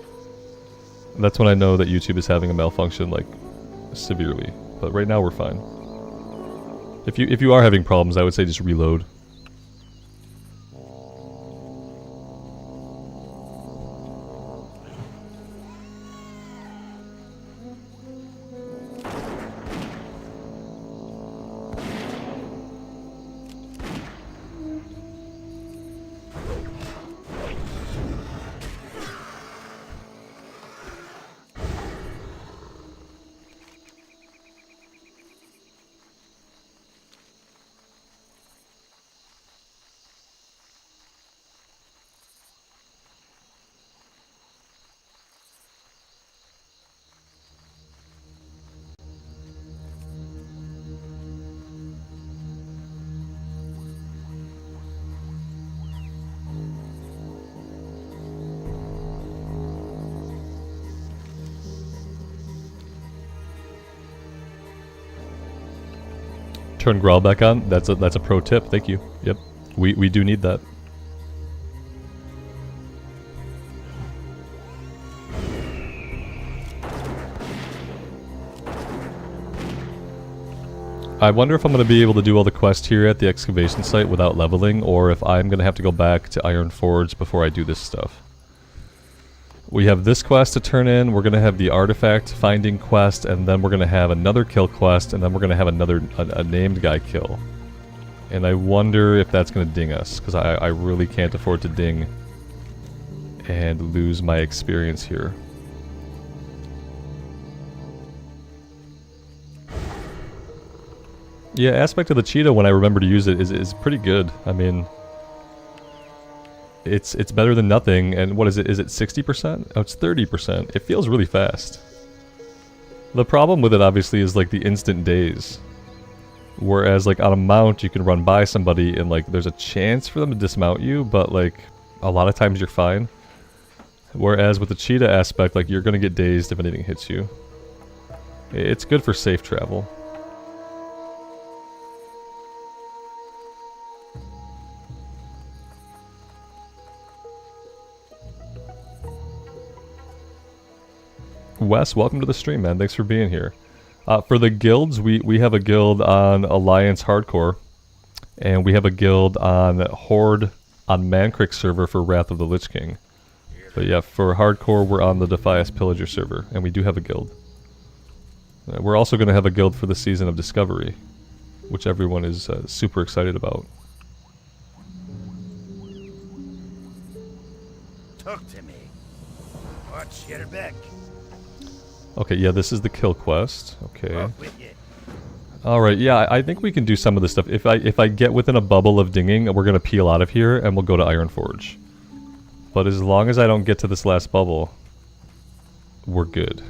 That's when I know that YouTube is having a malfunction, like, severely. But right now we're fine. If you are having problems, I would say just reload. Turn Growl back on. That's a pro tip. Thank you. Yep. We do need that. I wonder if I'm going to be able to do all the quests here at the excavation site without leveling, or if I'm going to have to go back to Iron Forge before I do this stuff. We have this quest to turn in, we're going to have the artifact finding quest, and then we're going to have another kill quest, and then we're going to have another a named guy kill. And I wonder if that's going to ding us, because I really can't afford to ding and lose my experience here. Yeah, aspect of the cheetah, when I remember to use it, is pretty good. I mean, it's better than nothing. And what is it? Is it 60%? Oh, it's 30%. It feels really fast. The problem with it, obviously, is like the instant daze. Whereas, like, on a mount, you can run by somebody and, like, there's a chance for them to dismount you, but, like, a lot of times you're fine. Whereas with the cheetah aspect, like, you're gonna get dazed if anything hits you. It's good for safe travel. Wes, welcome to the stream, man. Thanks for being here. For the guilds, we have a guild on Alliance Hardcore, and we have a guild on Horde on Mankrik server for Wrath of the Lich King. But yeah, for Hardcore, we're on the Defias Pillager server, and we do have a guild. We're also going to have a guild for the Season of Discovery, which everyone is super excited about. Talk to me. Watch your back. Okay, yeah, this is the kill quest. Okay. Off with you. Alright, yeah, I think we can do some of this stuff. If I get within a bubble of dinging, we're gonna peel out of here and we'll go to Iron Forge. But as long as I don't get to this last bubble, we're good.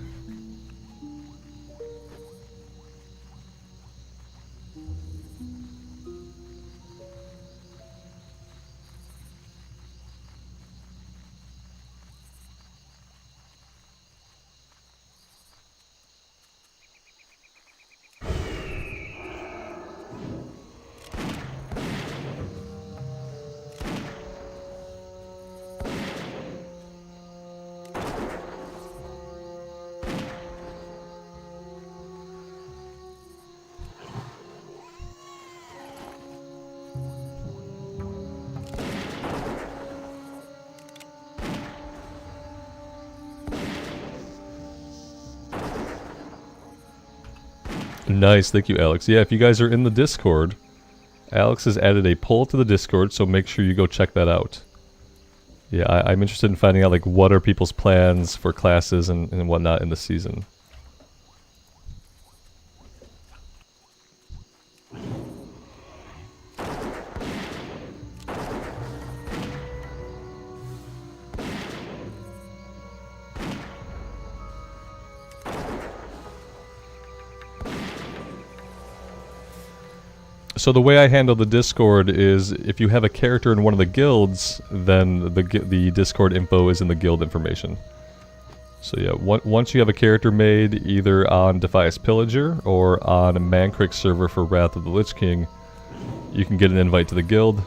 Nice, thank you, Alex. Yeah, if you guys are in the Discord, Alex has added a poll to the Discord, so make sure you go check that out. Yeah, I'm interested in finding out, like, what are people's plans for classes and whatnot in the season. So the way I handle the Discord is if you have a character in one of the guilds, then the Discord info is in the guild information. So yeah, once you have a character made either on Defias Pillager or on a Mankrik server for Wrath of the Lich King, you can get an invite to the guild.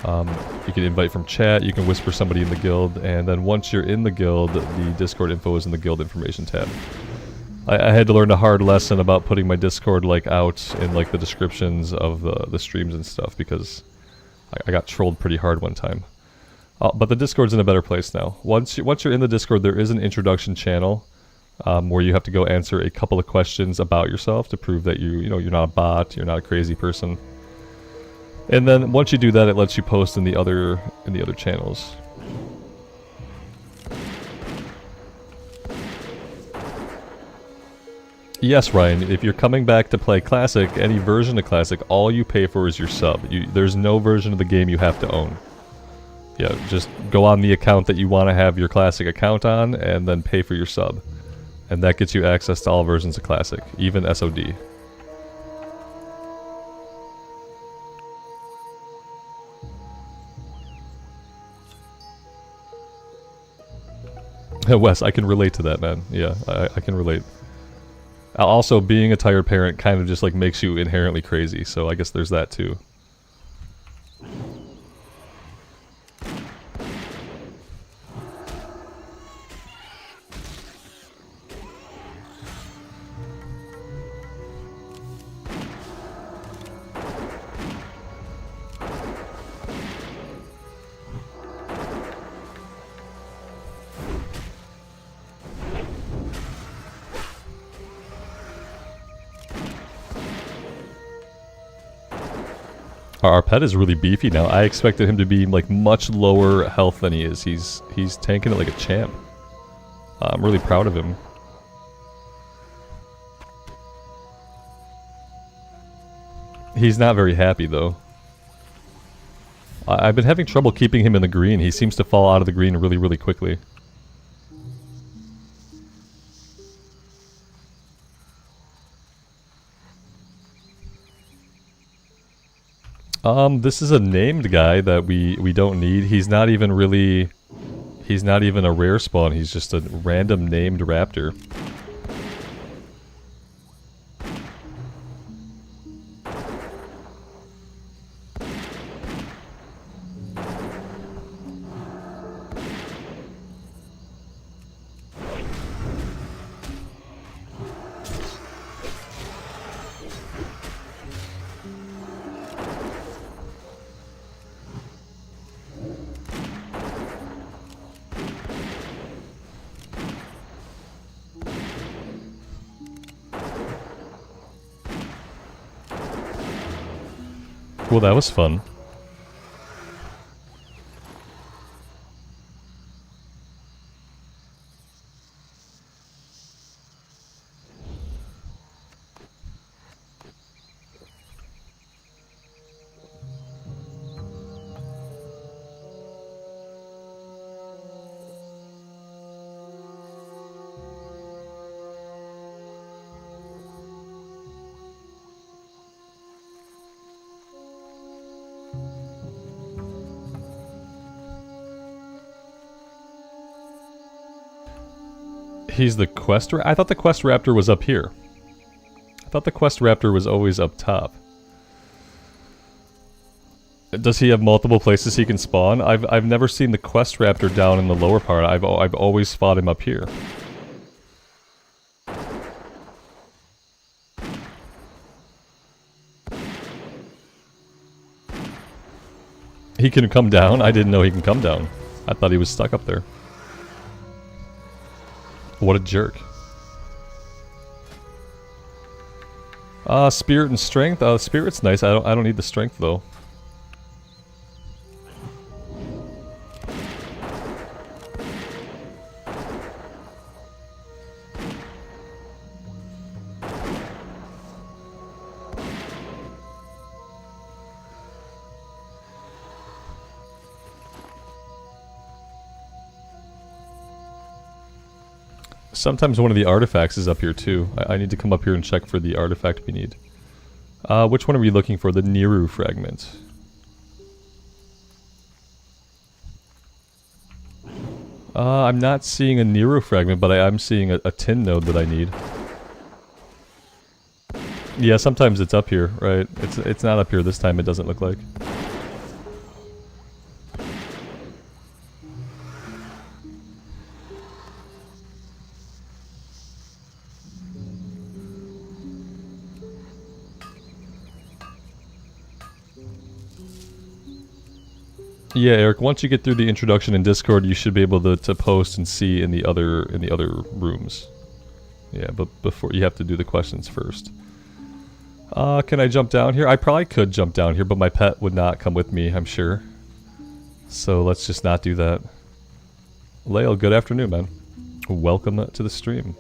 You can invite from chat, you can whisper somebody in the guild, and then once you're in the guild, the Discord info is in the guild information tab. I had to learn a hard lesson about putting my Discord like out in like the descriptions of the streams and stuff because I got trolled pretty hard one time. But the Discord's in a better place now. Once you're in the Discord, there is an introduction channel where you have to go answer a couple of questions about yourself to prove that you're not a bot, you're not a crazy person. And then once you do that, it lets you post in the other channels. Yes, Ryan, if you're coming back to play Classic, any version of Classic, all you pay for is your sub. There's no version of the game you have to own. Yeah, just go on the account that you want to have your Classic account on, and then pay for your sub. And that gets you access to all versions of Classic, even SOD. Wes, I can relate to that, man. Yeah, I can relate. Also, being a tired parent kind of just like makes you inherently crazy, so I guess there's that too. Our pet is really beefy now. I expected him to be like much lower health than he is. He's tanking it like a champ. I'm really proud of him. He's not very happy though. I've been having trouble keeping him in the green. He seems to fall out of the green really, really quickly. This is a named guy that we don't need. He's not even really... He's not even a rare spawn. He's just a random named raptor. Well, that was fun. He's the quest I thought the quest raptor was up here. I thought the quest raptor was always up top. Does he have multiple places he can spawn? I've never seen the quest raptor down in the lower part. I've always fought him up here. He can come down? I didn't know he can come down. I thought he was stuck up there. What a jerk. Spirit and strength. Spirit's nice. I don't need the strength though. Sometimes one of the artifacts is up here too. I need to come up here and check for the artifact we need. Which one are we looking for? The Niru fragment. I'm not seeing a Niru fragment, but I'm seeing a tin node that I need. Yeah, sometimes it's up here, right? It's not up here this time, it doesn't look like. Yeah, Eric, once you get through the introduction in Discord, you should be able to post and see in the other rooms. Yeah, but before you have to do the questions first. Can I jump down here? I probably could jump down here, but my pet would not come with me, I'm sure. So let's just not do that. Lael, good afternoon, man. Welcome to the stream.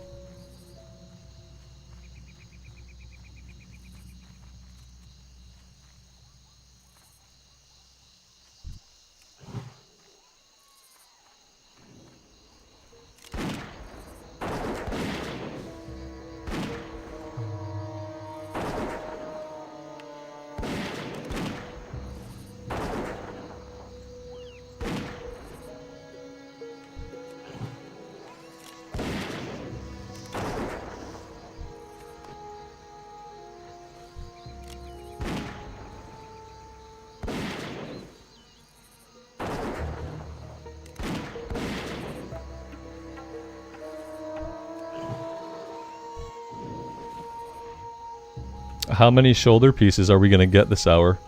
How many shoulder pieces are we gonna get this hour?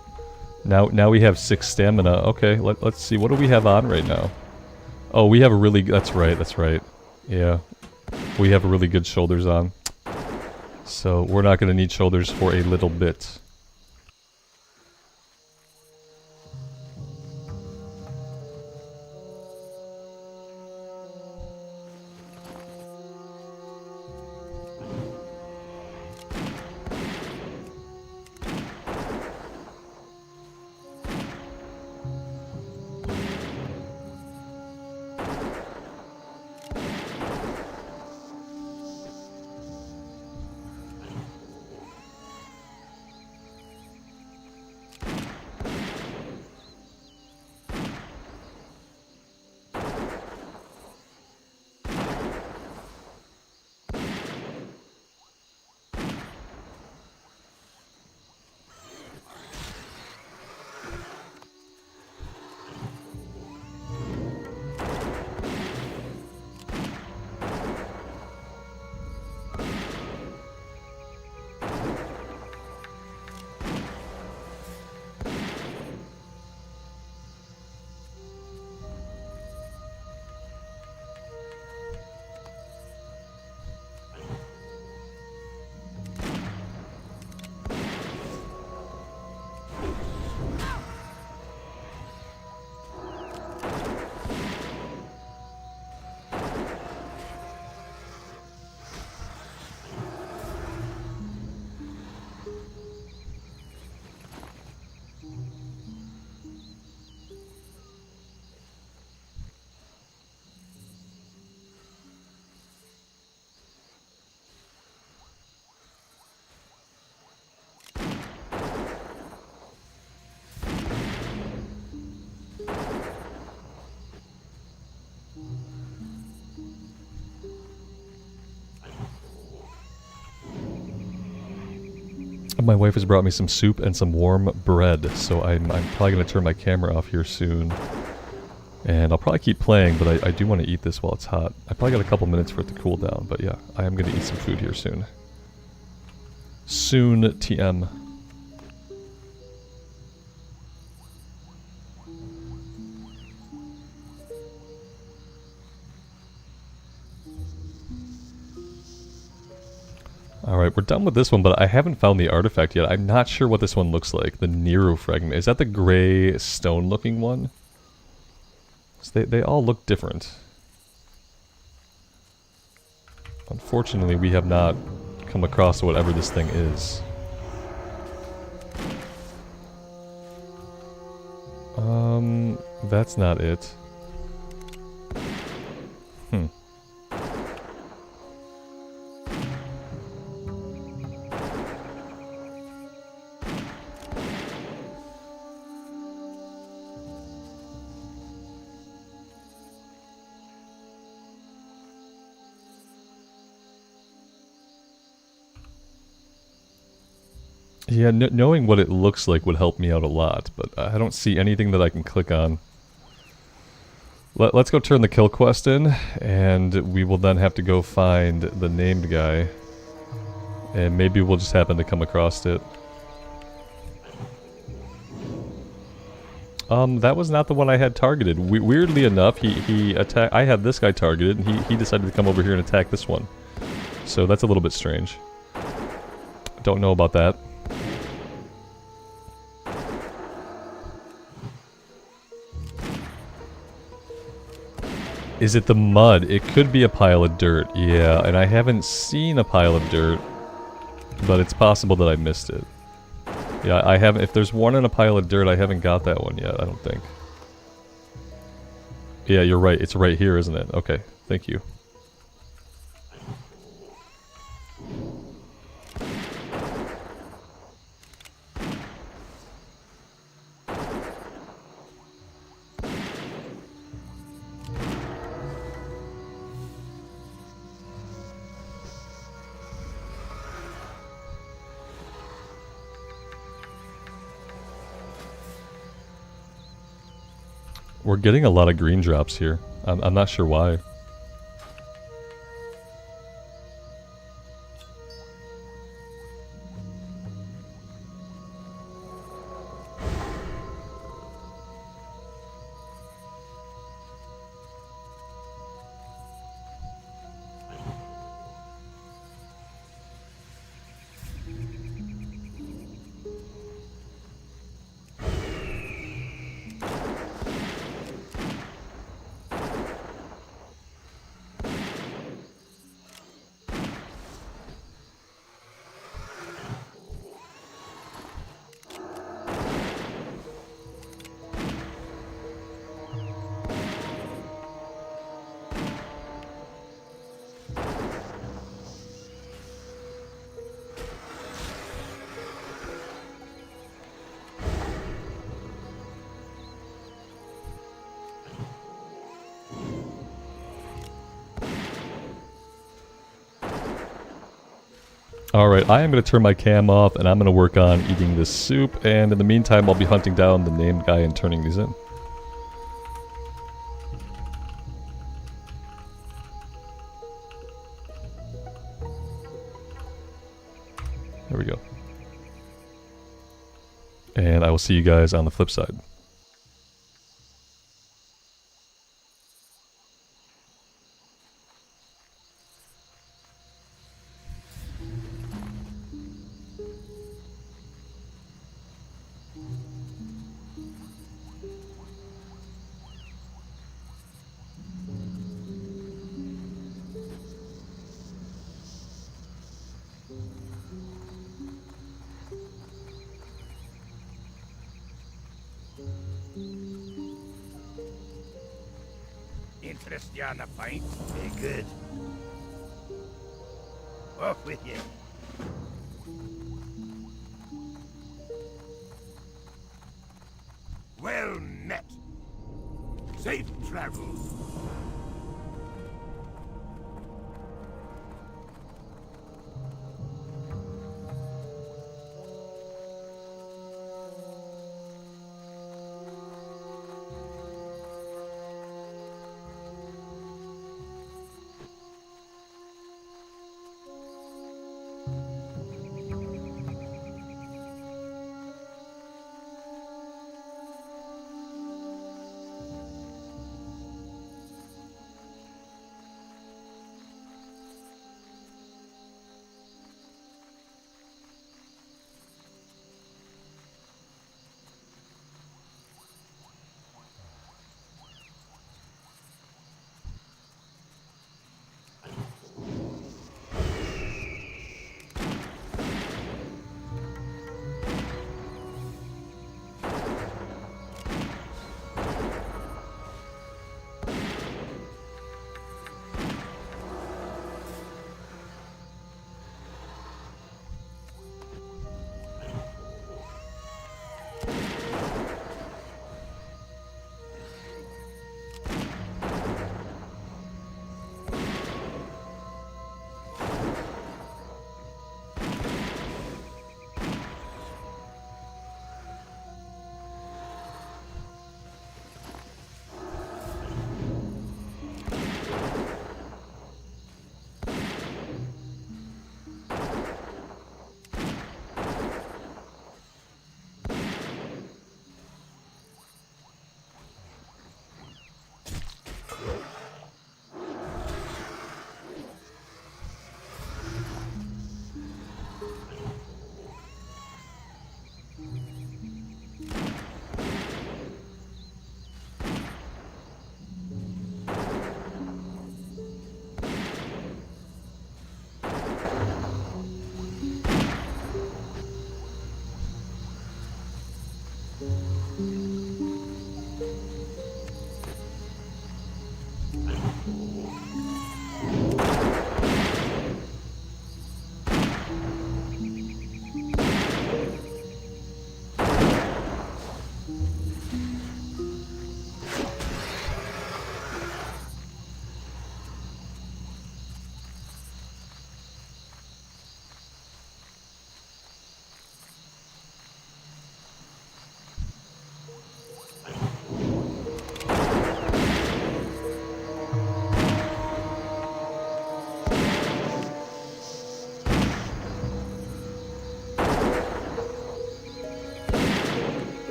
Now we have 6 stamina. Okay, let's see. What do we have on right now? Oh, we have a really... That's right. Yeah. We have really good shoulders on. So we're not gonna need shoulders for a little bit. my wife has brought me some soup and some warm bread, so I'm probably going to turn my camera off here soon. And I'll probably keep playing, but I do want to eat this while it's hot. I probably got a couple minutes for it to cool down, but yeah, I am going to eat some food here soon. Soon, TM. Alright, we're done with this one, but I haven't found the artifact yet. I'm not sure what this one looks like. The Nero fragment. Is that the gray stone-looking one? So they all look different. Unfortunately, we have not come across whatever this thing is. That's not it. Yeah, knowing what it looks like would help me out a lot, but I don't see anything that I can click on. Let's go turn the kill quest in, and we will then have to go find the named guy. And maybe we'll just happen to come across it. That was not the one I had targeted. Weirdly enough, he attacked. I had this guy targeted, and he decided to come over here and attack this one. So that's a little bit strange. Don't know about that. Is it the mud? It could be a pile of dirt, yeah, and I haven't seen a pile of dirt, but it's possible that I missed it. Yeah, I haven't, if there's one in a pile of dirt, I haven't got that one yet, I don't think. Yeah, you're right, it's right here, isn't it? Okay, thank you. We're getting a lot of green drops here. I'm not sure why. Alright, I am going to turn my cam off and I'm going to work on eating this soup, and in the meantime I'll be hunting down the named guy and turning these in. There we go. And I will see you guys on the flip side. Interest you on a pint? Very good. Off with you. Well met. Safe travels.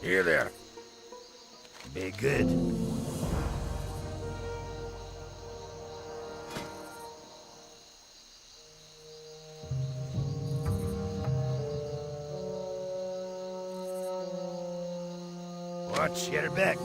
Here there. Be good. Watch your back.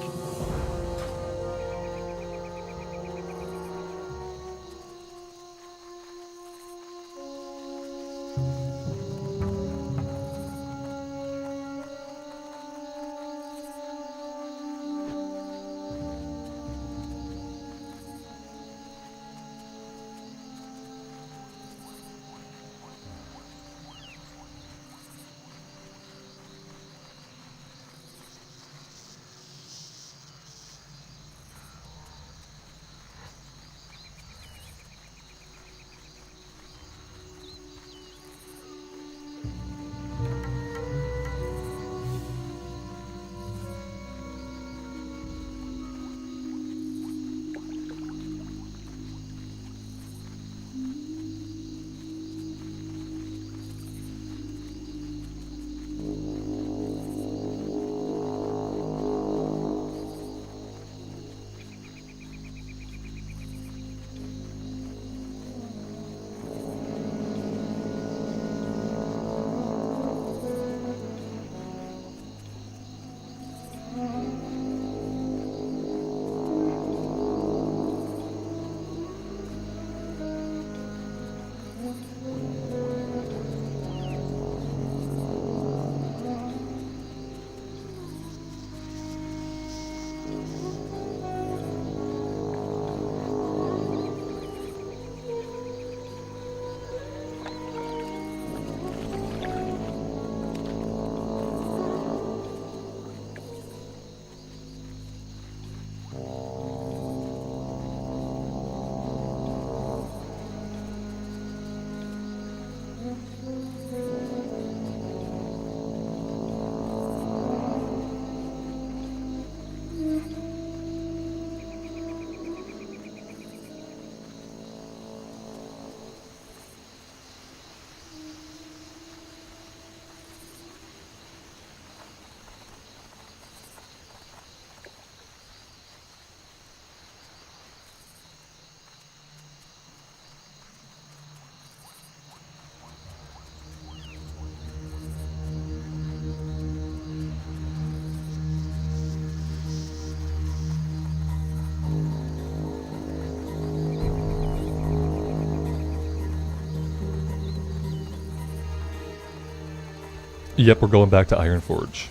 Yep, we're going back to Ironforge.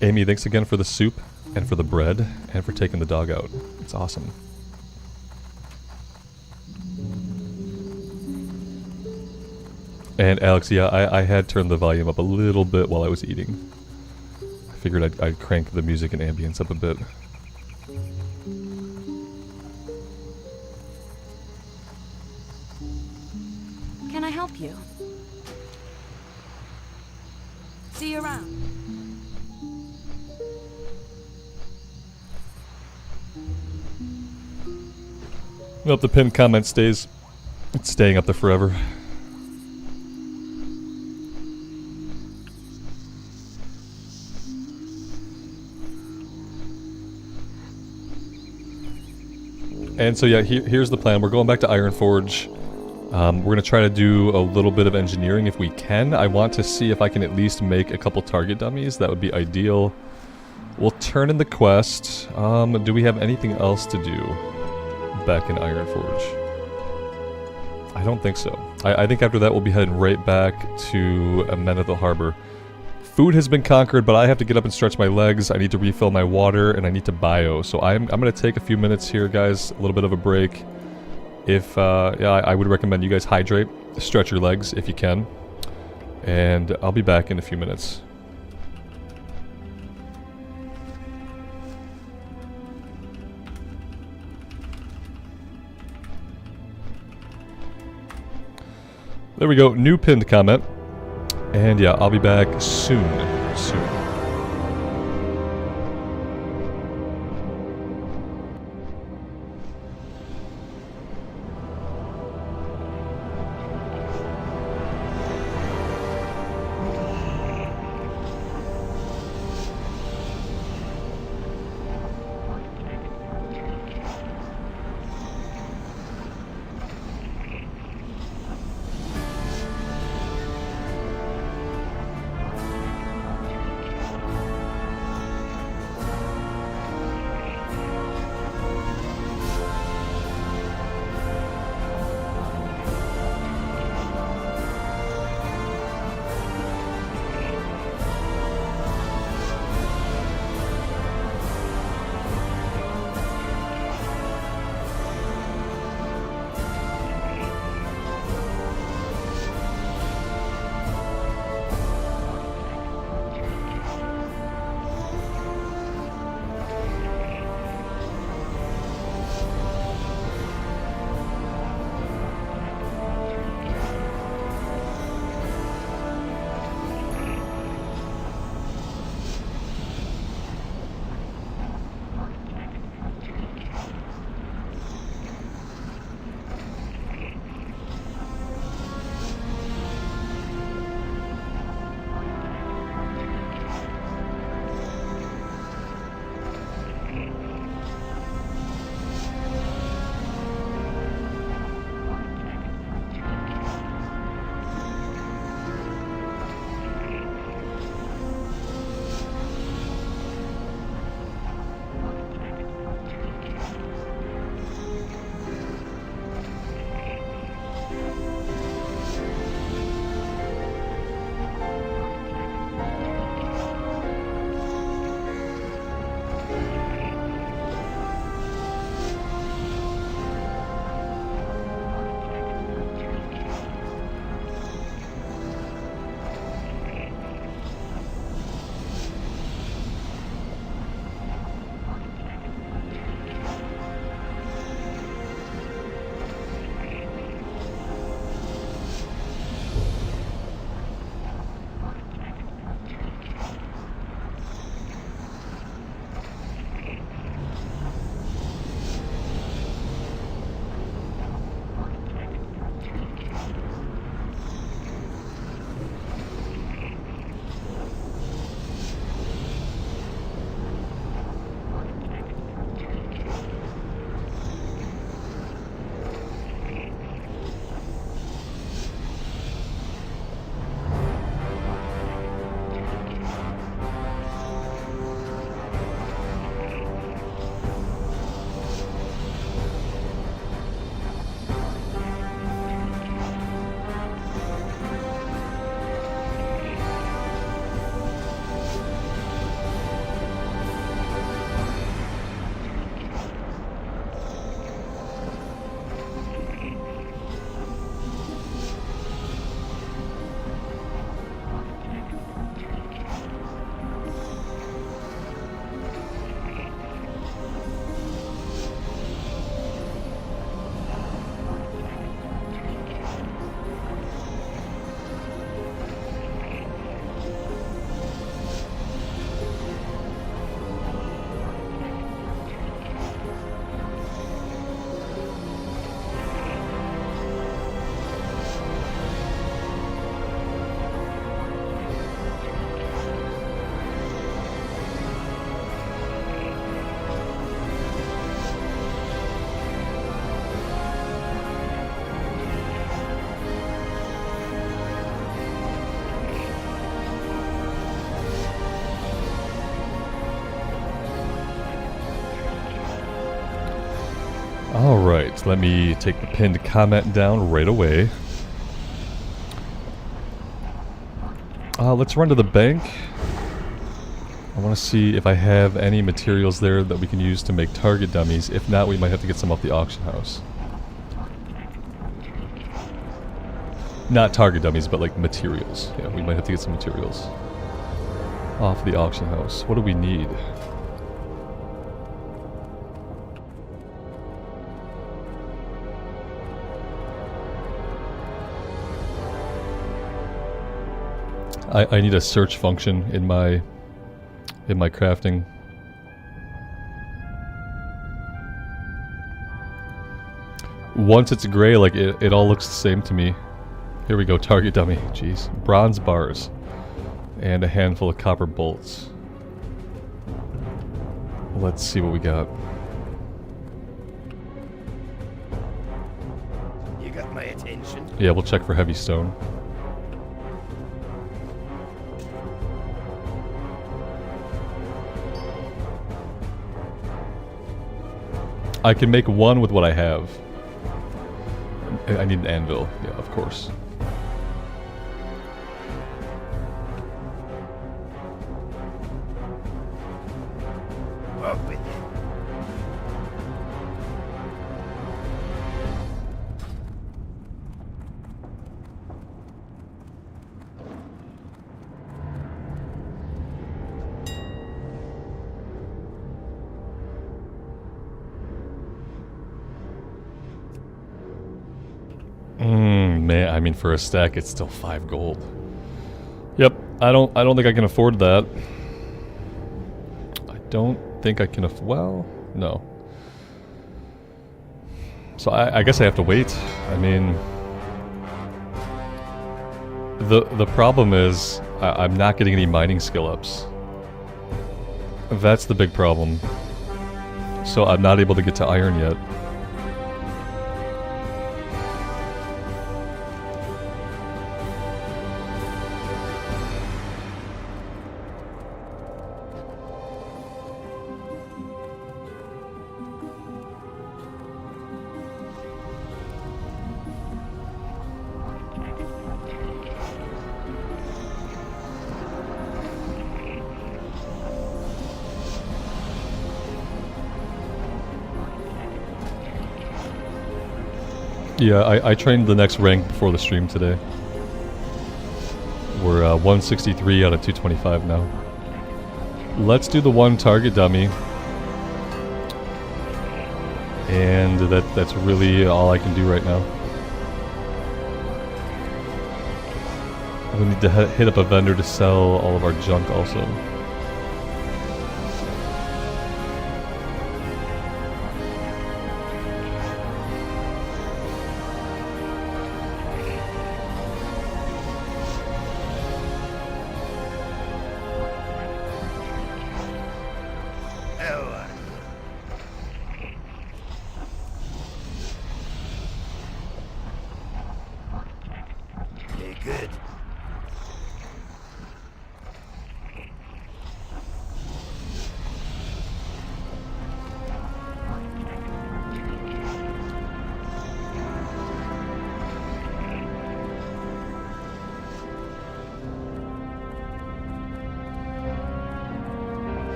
Amy, thanks again for the soup, and for the bread, and for taking the dog out. It's awesome. And Alex, yeah, I had turned the volume up a little bit while I was eating. I figured I'd crank the music and ambience up a bit. Can I help you? See you around. Nope, the pinned comment stays. It's staying up there forever. And so yeah, here's the plan. We're going back to Ironforge. We're going to try to do a little bit of engineering if we can. I want to see if I can at least make a couple target dummies. That would be ideal. We'll turn in the quest. Do we have anything else to do back in Ironforge? I don't think so. I think after that we'll be heading right back to Amenethil Harbor. Food has been conquered, but I have to get up and stretch my legs. I need to refill my water, and I need to bio. So I'm going to take a few minutes here, guys. A little bit of a break. If, yeah, I would recommend you guys hydrate, stretch your legs if you can. And I'll be back in a few minutes. There we go, new pinned comment. And yeah, I'll be back soon. Alright, let me take the pinned comment down right away. Let's run to the bank. I want to see if I have any materials there that we can use to make target dummies. If not, we might have to get some off the auction house. Not target dummies, but like materials. Yeah, we might have to get some materials off the auction house. What do we need? I need a search function in my crafting. Once it's gray, like it all looks the same to me. Here we go, target dummy. Jeez. Bronze bars. And a handful of copper bolts. Let's see what we got. You got my attention. Yeah, we'll check for heavy stone. I can make one with what I have. I need an anvil, yeah, of course. Up with it. Man, I mean for a stack it's still 5 gold. Yep, I don't think I can afford that. I don't think I can well, no. So I guess I have to wait. I mean, the problem is I'm not getting any mining skill ups. That's the big problem. So I'm not able to get to iron yet. Yeah, I trained the next rank before the stream today. We're 163 out of 225 now. Let's do the one target dummy. And that's really all I can do right now. We need to hit up a vendor to sell all of our junk also. Good.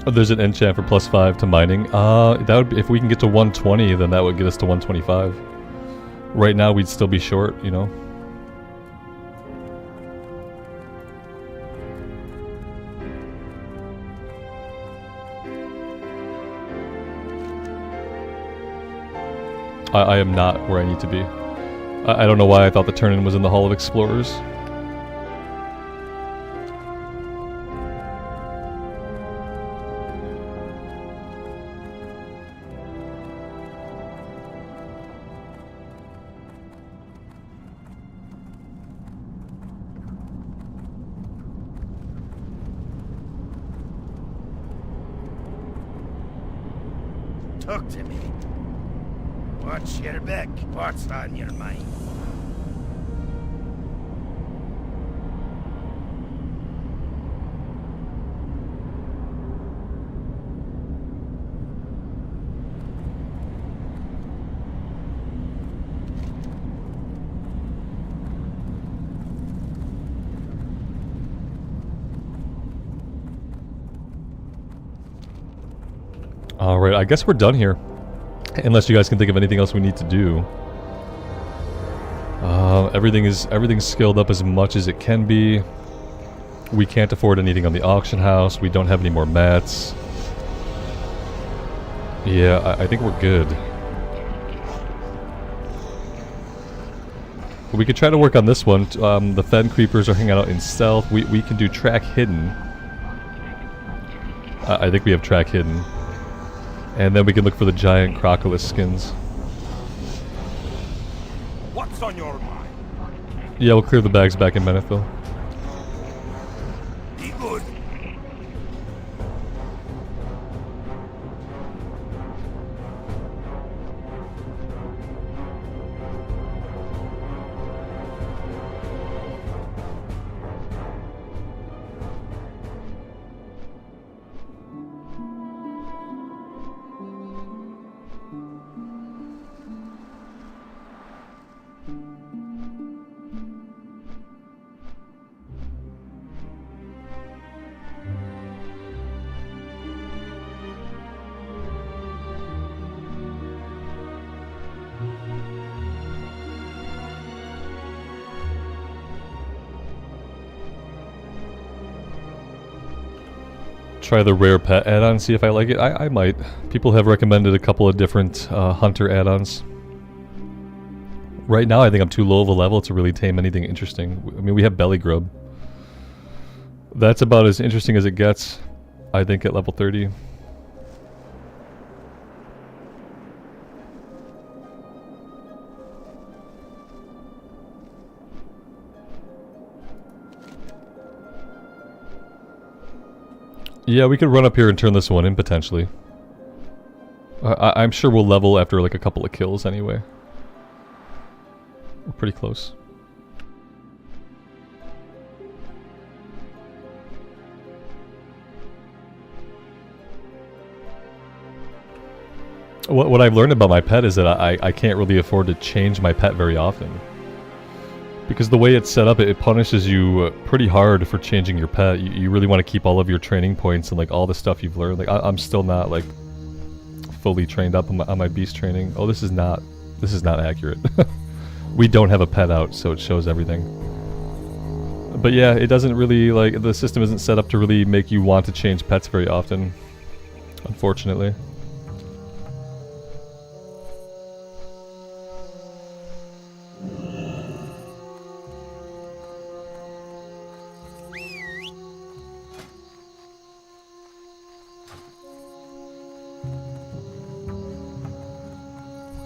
Oh, there's an enchant for +5 to mining. That would be, if we can get to 120, then that would get us to 125. Right now, we'd still be short, you know. I am not where I need to be. I don't know why I thought the turn-in was in the Hall of Explorers. Talk to me. Watch your back. What's on your mind? Alright, I guess we're done here. Unless you guys can think of anything else we need to do. Everything's scaled up as much as it can be. We can't afford anything on the auction house. We don't have any more mats. Yeah, I think we're good. We could try to work on this one. The Fen Creepers are hanging out in stealth. We can do track hidden. I think we have track hidden. And then we can look for the giant Crocodile skins. What's on your mind? Yeah, we'll clear the bags back in Menethil. Be good. Try the rare pet add-on, see if I like it. I might. People have recommended a couple of different hunter add-ons. Right now I think I'm too low of a level to really tame anything interesting. I mean, we have belly grub. That's about as interesting as it gets, I think, at level 30. Yeah, we could run up here and turn this one in, potentially. I'm sure we'll level after like a couple of kills anyway. We're pretty close. What I've learned about my pet is that I can't really afford to change my pet very often. Because the way it's set up, it punishes you pretty hard for changing your pet. You really want to keep all of your training points and like all the stuff you've learned. Like I'm still not like fully trained up on my beast training. Oh, this is not accurate. We don't have a pet out, so it shows everything. But yeah, it doesn't really, like, the system isn't set up to really make you want to change pets very often, unfortunately.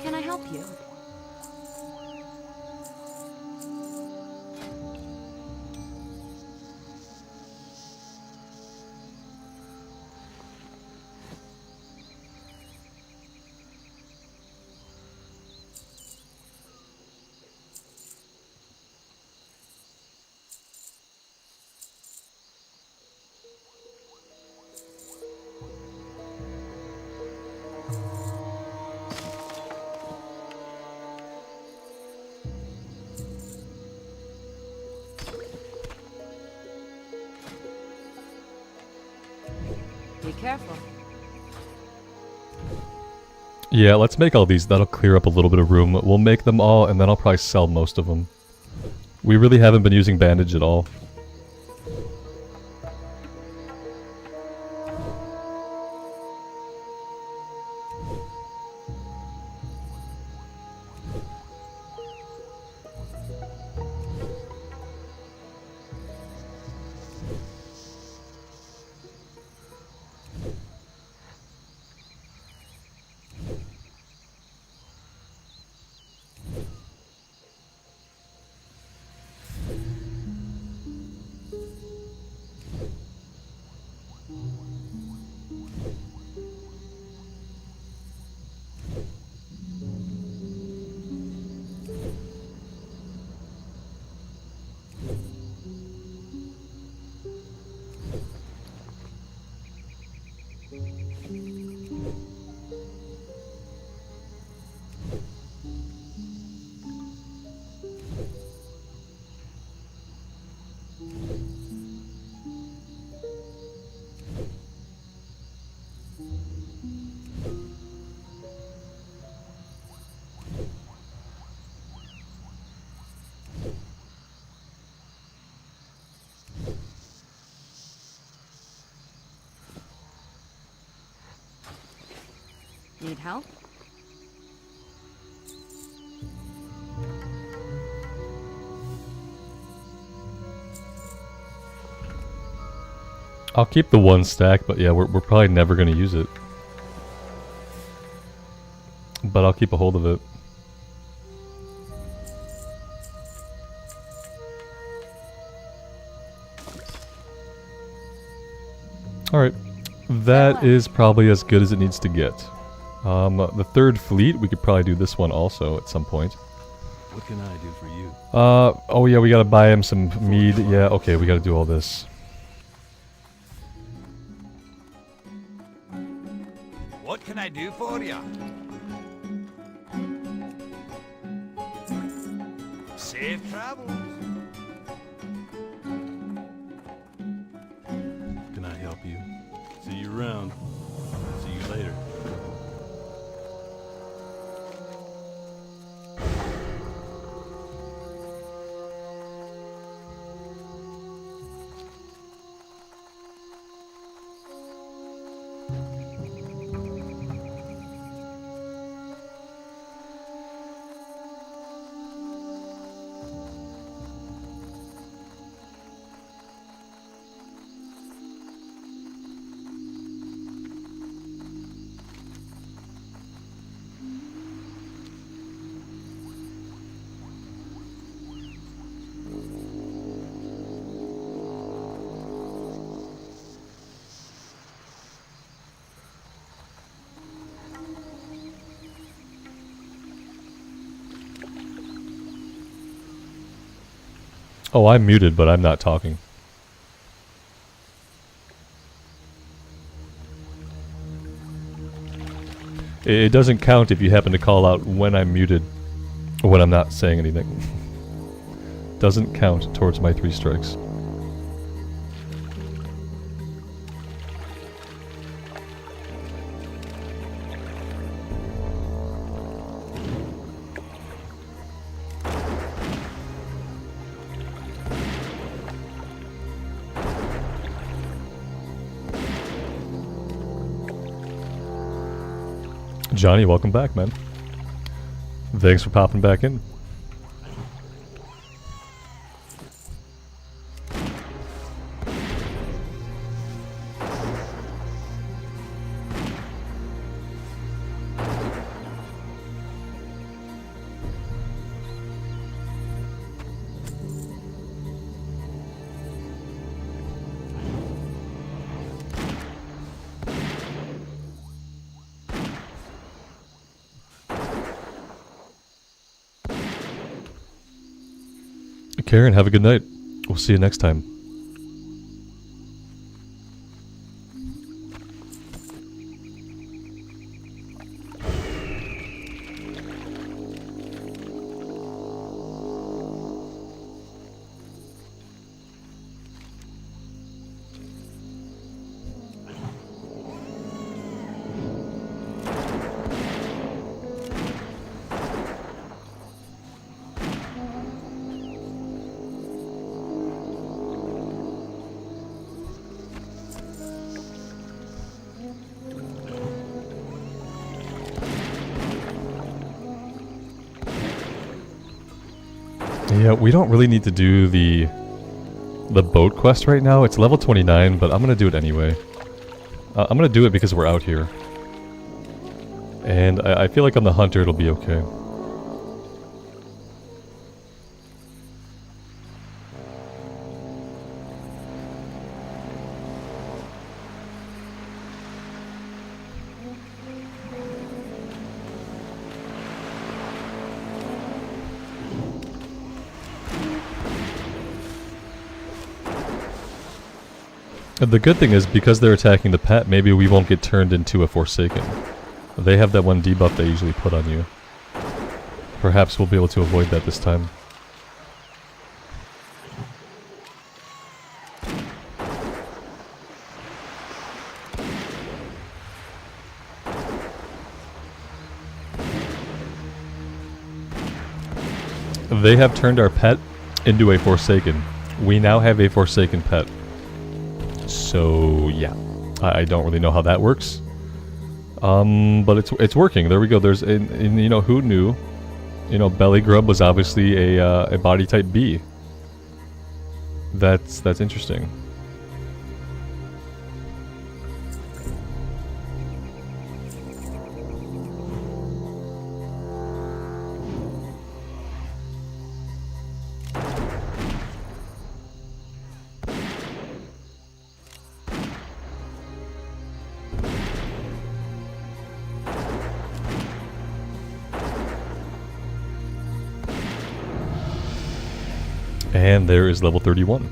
Can I help you? Be careful. Yeah, let's make all these. That'll clear up a little bit of room. We'll make them all, and then I'll probably sell most of them. We really haven't been using bandage at all. Need help? I'll keep the one stack, but yeah, we're probably never going to use it. But I'll keep a hold of it. Alright, that is probably as good as it needs to get. The third fleet, we could probably do this one also at some point. What can I do for you? Oh yeah, we gotta buy him some mead. Yeah, okay, we gotta do all this. What can I do for you? Safe travels. Can I help you? See you around. See you later. Oh, I'm muted, but I'm not talking. It doesn't count if you happen to call out when I'm muted, or when I'm not saying anything. Doesn't count towards my 3 strikes. Johnny, welcome back, man. Thanks for popping back in. Karen, have a good night. We'll see you next time. Yeah, we don't really need to do the boat quest right now. It's level 29, but I'm gonna do it anyway. I'm gonna do it because we're out here. And I feel like on the hunter it'll be okay. The good thing is, because they're attacking the pet, maybe we won't get turned into a Forsaken. They have that one debuff they usually put on you. Perhaps we'll be able to avoid that this time. They have turned our pet into a Forsaken. We now have a Forsaken pet. So, yeah. I don't really know how that works. But it's working. There we go. There's and you know, who knew? You know, belly grub was obviously a body type B. That's interesting. And there is level 31.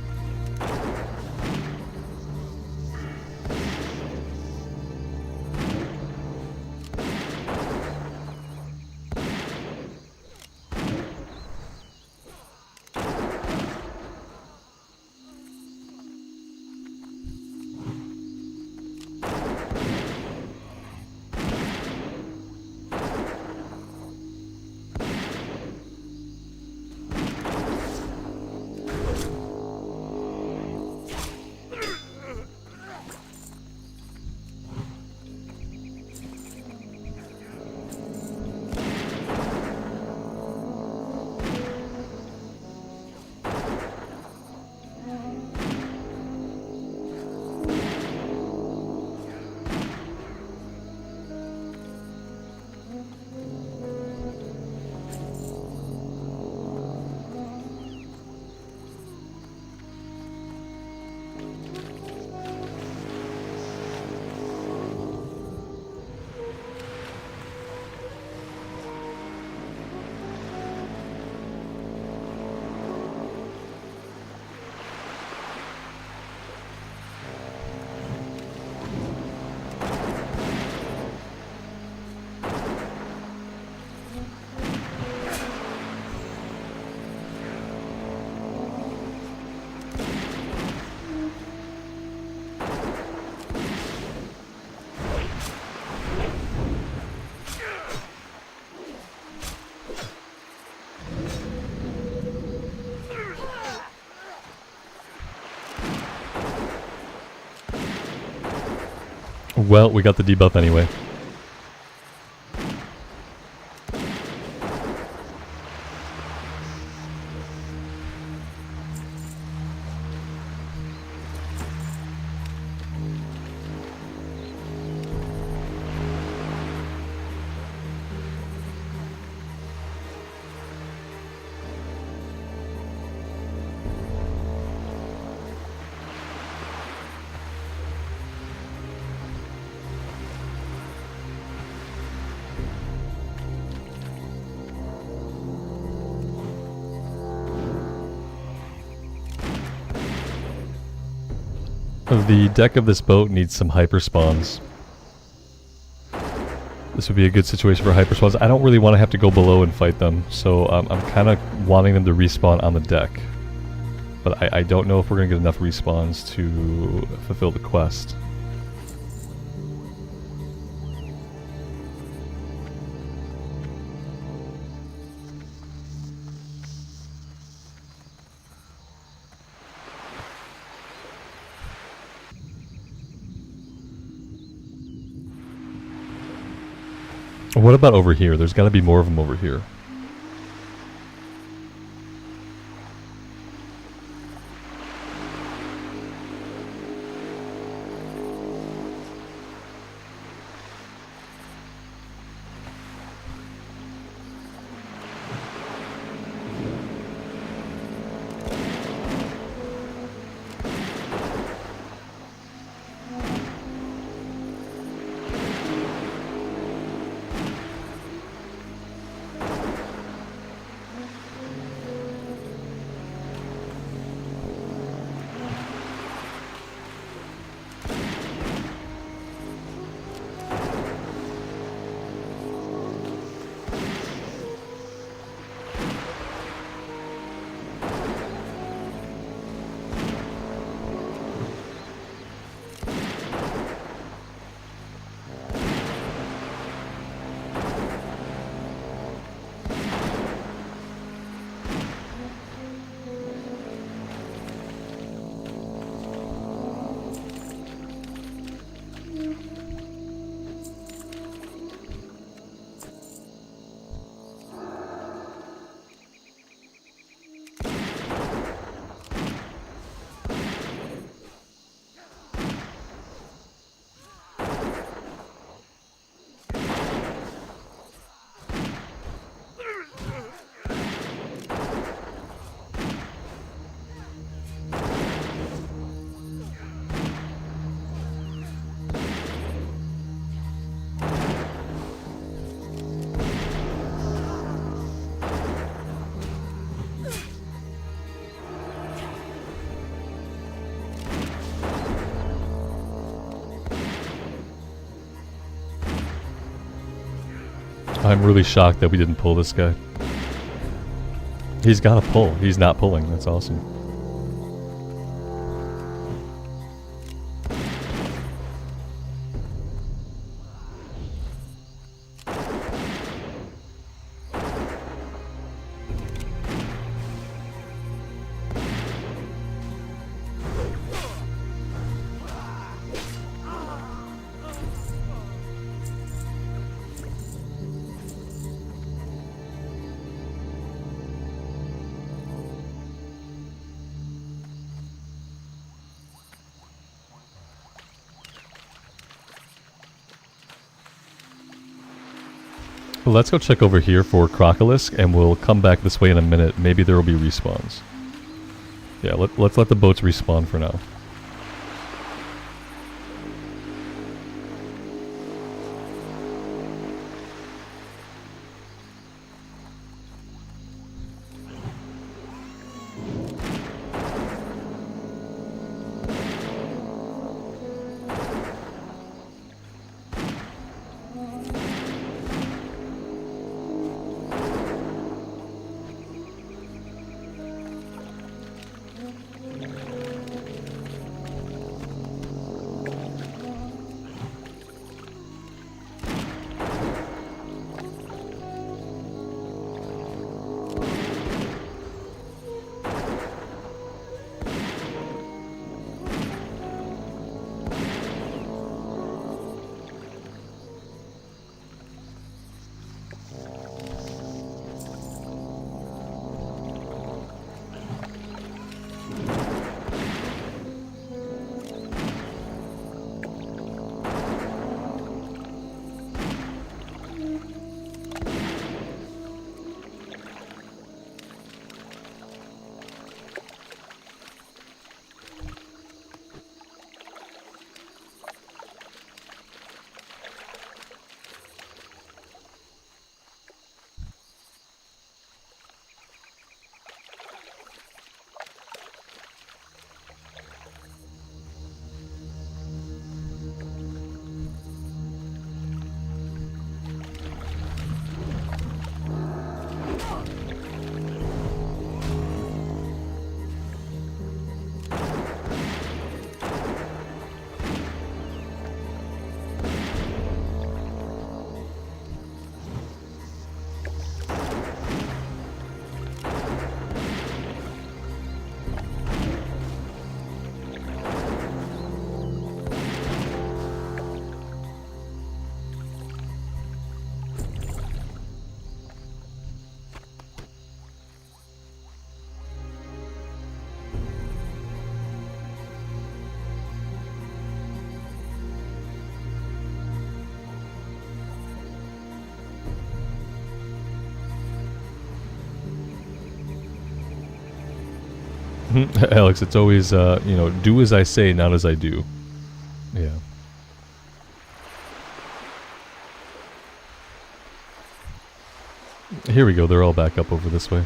Well, we got the debuff anyway. The deck of this boat needs some hyper spawns. This would be a good situation for hyper spawns. I don't really want to have to go below and fight them, so I'm kind of wanting them to respawn on the deck. But I don't know if we're going to get enough respawns to fulfill the quest. What about over here? There's got to be more of them over here. I'm really shocked that we didn't pull this guy. He's got to pull. He's not pulling. That's awesome. Well, let's go check over here for Crocolisk, and we'll come back this way in a minute. Maybe there will be respawns. Yeah, let's let the boats respawn for now. Alex, it's always, you know, do as I say, not as I do. Yeah. Here we go, they're all back up over this way.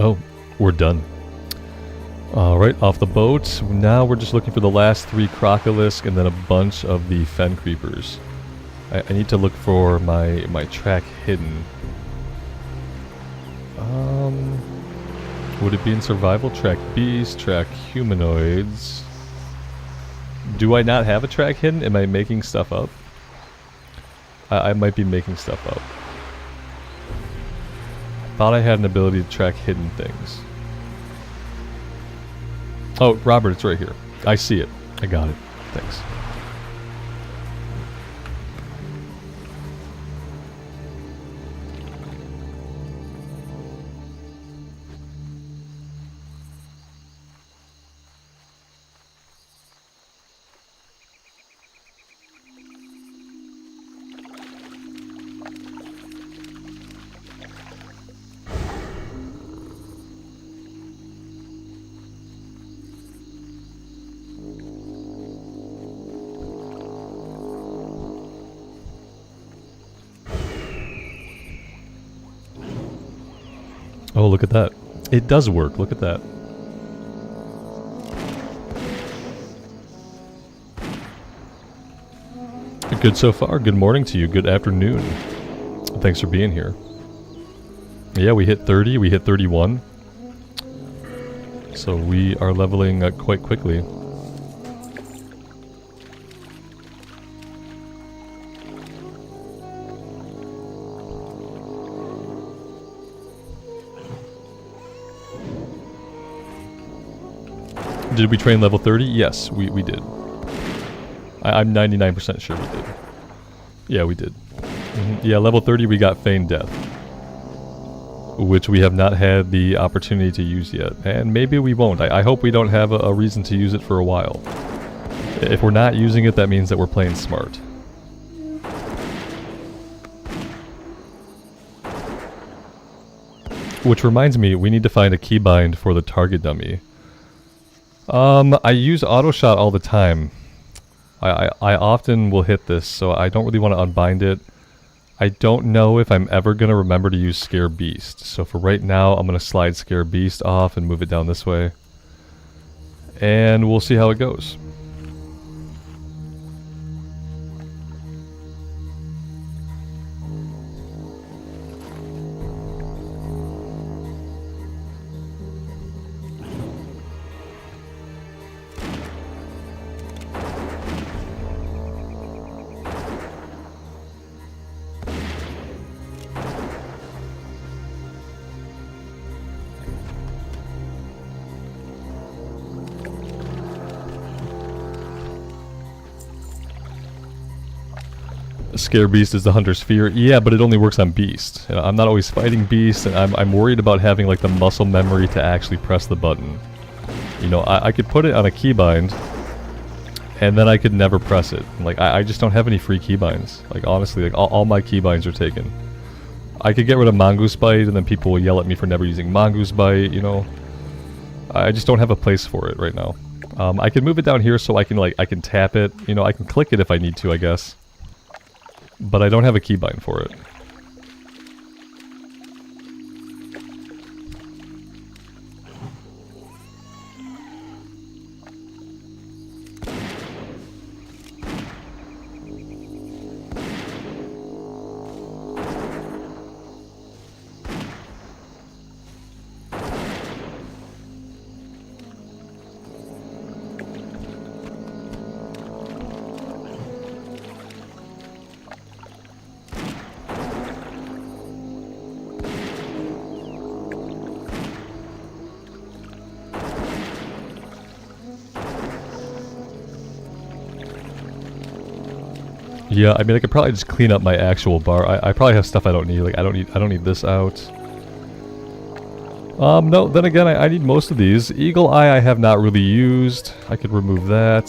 Oh, we're done. Alright, off the boat. Now we're just looking for the last 3 crocolisk and then a bunch of the fen creepers. I need to look for my track hidden. Would it be in survival? Track beast, track humanoids. Do I not have a track hidden? Am I making stuff up? I might be making stuff up. Thought I had an ability to track hidden things. Oh, Robert, it's right here. I see it. I got it. Thanks. Oh, look at that. It does work. Look at that. Good so far. Good morning to you. Good afternoon. Thanks for being here. Yeah, we hit 30. We hit 31. So we are leveling quite quickly. Did we train level 30? Yes, we did. I'm 99% sure we did. Yeah, we did. Yeah, level 30 we got Feigned Death, which we have not had the opportunity to use yet. And maybe we won't. I hope we don't have a reason to use it for a while. If we're not using it, that means that we're playing smart. Which reminds me, we need to find a keybind for the target dummy. I use auto shot all the time. I often will hit this, so I don't really want to unbind it. I don't know if I'm ever going to remember to use Scare Beast. So for right now, I'm going to slide Scare Beast off and move it down this way. And we'll see how it goes. Scare Beast is the Hunter's Fear. Yeah, but it only works on Beast. You know, I'm not always fighting Beast, and I'm worried about having like the muscle memory to actually press the button. You know, I could put it on a keybind, and then I could never press it. Like, I just don't have any free keybinds. Like, honestly, like all my keybinds are taken. I could get rid of Mongoose Bite, and then people will yell at me for never using Mongoose Bite, you know. I just don't have a place for it right now. I can move it down here so I can tap it. You know, I can click it if I need to, I guess. But I don't have a keybind for it. Yeah, I mean, I could probably just clean up my actual bar. I probably have stuff I don't need. Like, I don't need this out. No, then again, I need most of these. Eagle Eye I have not really used. I could remove that.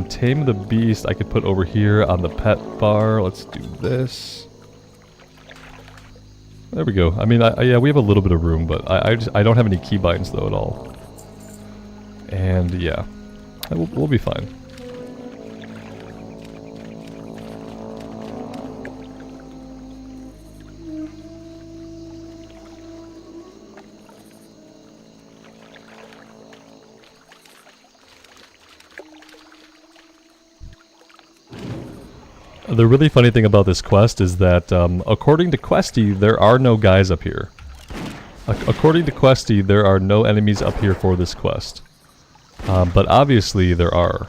Tame the Beast I could put over here on the pet bar. Let's do this. There we go. I mean, yeah, we have a little bit of room, but I don't have any keybinds though at all. And yeah, we'll be fine. The really funny thing about this quest is that, according to Questie, there are no guys up here. According to Questie, there are no enemies up here for this quest. But obviously there are.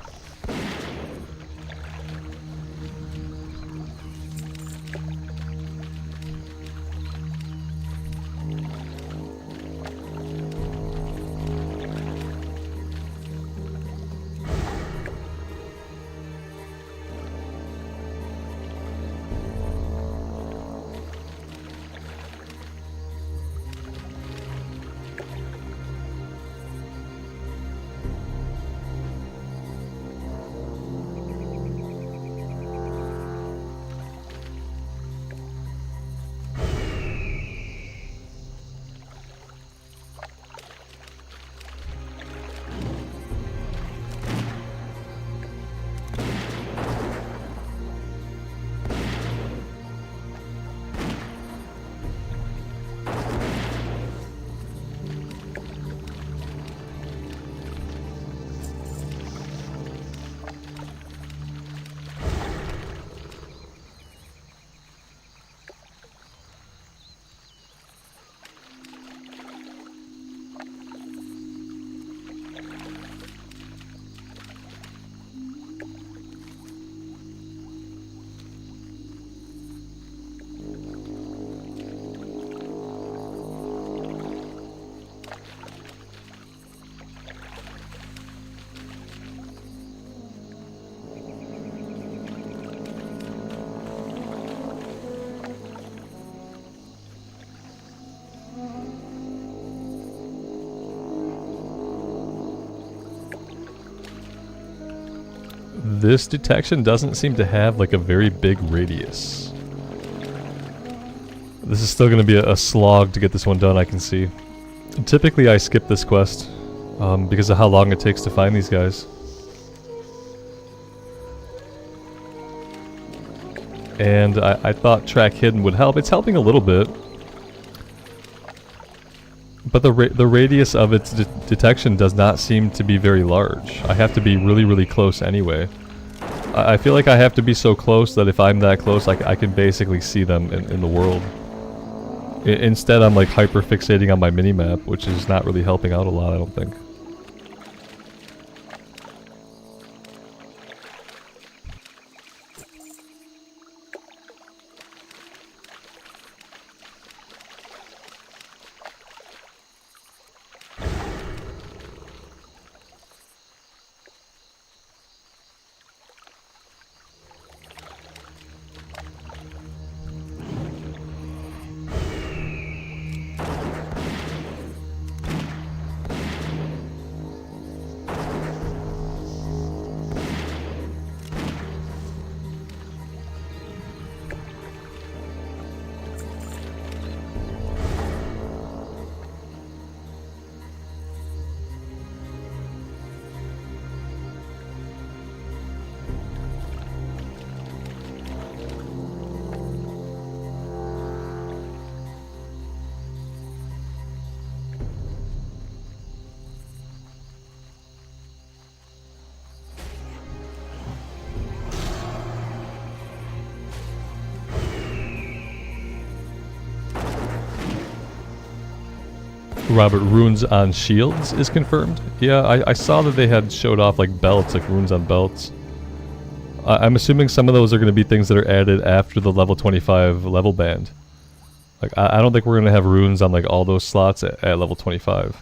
This detection doesn't seem to have like a very big radius. This is still going to be a slog to get this one done, I can see. Typically I skip this quest because of how long it takes to find these guys. And I thought track hidden would help. It's helping a little bit. But the radius of its detection does not seem to be very large. I have to be really, really close anyway. I feel like I have to be so close that if I'm that close, I can basically see them in the world. Instead, I'm like hyper fixating on my minimap, which is not really helping out a lot, I don't think. Robert, runes on shields is confirmed. Yeah, I saw that they had showed off like belts, like runes on belts. I'm assuming some of those are going to be things that are added after the level 25 level band. Like, I don't think we're going to have runes on like all those slots at level 25.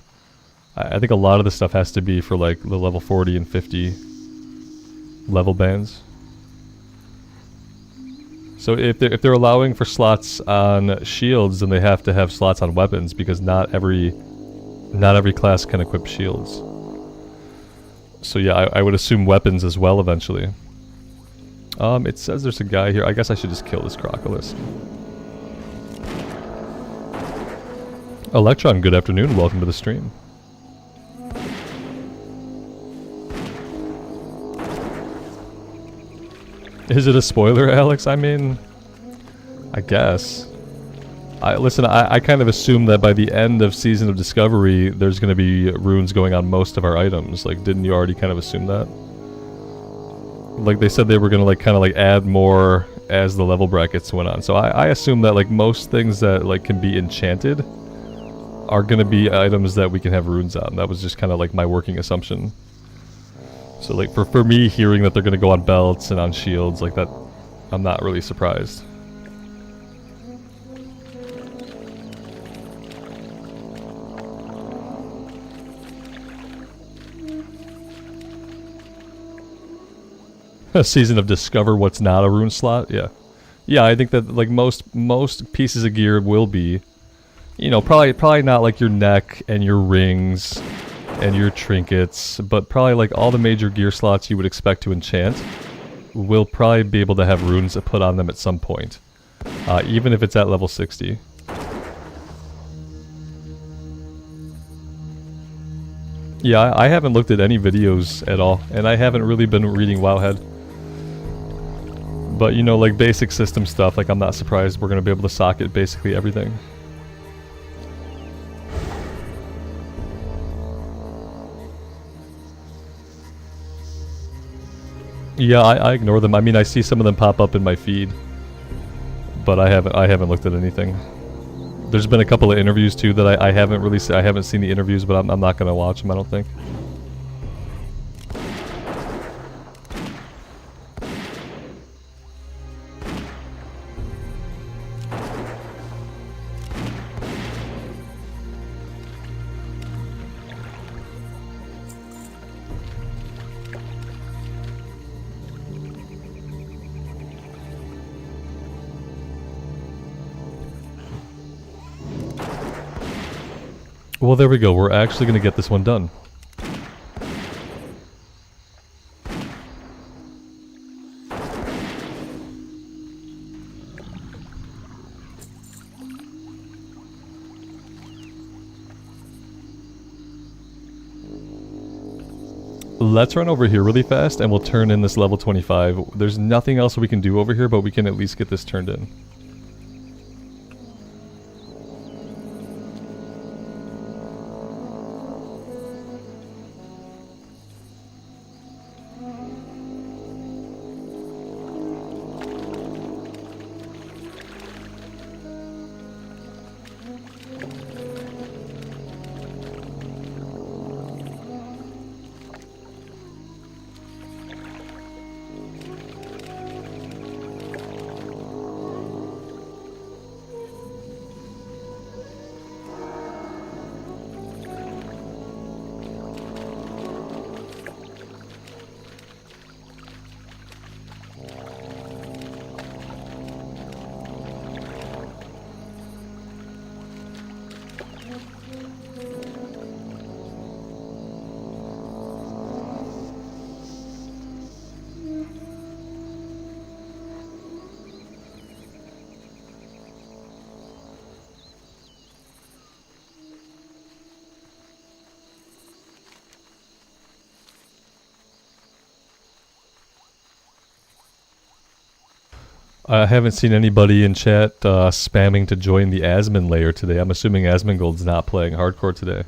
I think a lot of the stuff has to be for like the level 40 and 50 level bands. So if they're allowing for slots on shields, then they have to have slots on weapons, because not every class can equip shields. So yeah, I would assume weapons as well eventually. It says there's a guy here. I guess I should just kill this Crocolisk. Electron, good afternoon. Welcome to the stream. Is it a spoiler, Alex? I mean, I guess. Listen, I kind of assume that by the end of Season of Discovery, there's going to be runes going on most of our items. Like, didn't you already kind of assume that? Like, they said they were going to, like, kind of, like, add more as the level brackets went on. So I assume that like most things that like can be enchanted are gonna be items that we can have runes on. That was just kind of like my working assumption. So like for me, hearing that they're gonna go on belts and on shields like that, I'm not really surprised. A season of discover what's not a rune slot. Yeah, I think that like most pieces of gear will be, you know, probably not like your neck and your rings and your trinkets, but probably like all the major gear slots you would expect to enchant will probably be able to have runes put on them at some point, even if it's at level 60. Yeah, I haven't looked at any videos at all, and I haven't really been reading Wowhead. But, you know, like basic system stuff, like I'm not surprised we're going to be able to socket basically everything. Yeah, I ignore them. I mean, I see some of them pop up in my feed, but I haven't looked at anything. There's been a couple of interviews too that I haven't really I haven't seen the interviews, but I'm not going to watch them, I don't think. Well, there we go. We're actually going to get this one done. Let's run over here really fast and we'll turn in this level 25. There's nothing else we can do over here, but we can at least get this turned in. I haven't seen anybody in chat spamming to join the Asmon layer today. I'm assuming Asmongold's not playing hardcore today.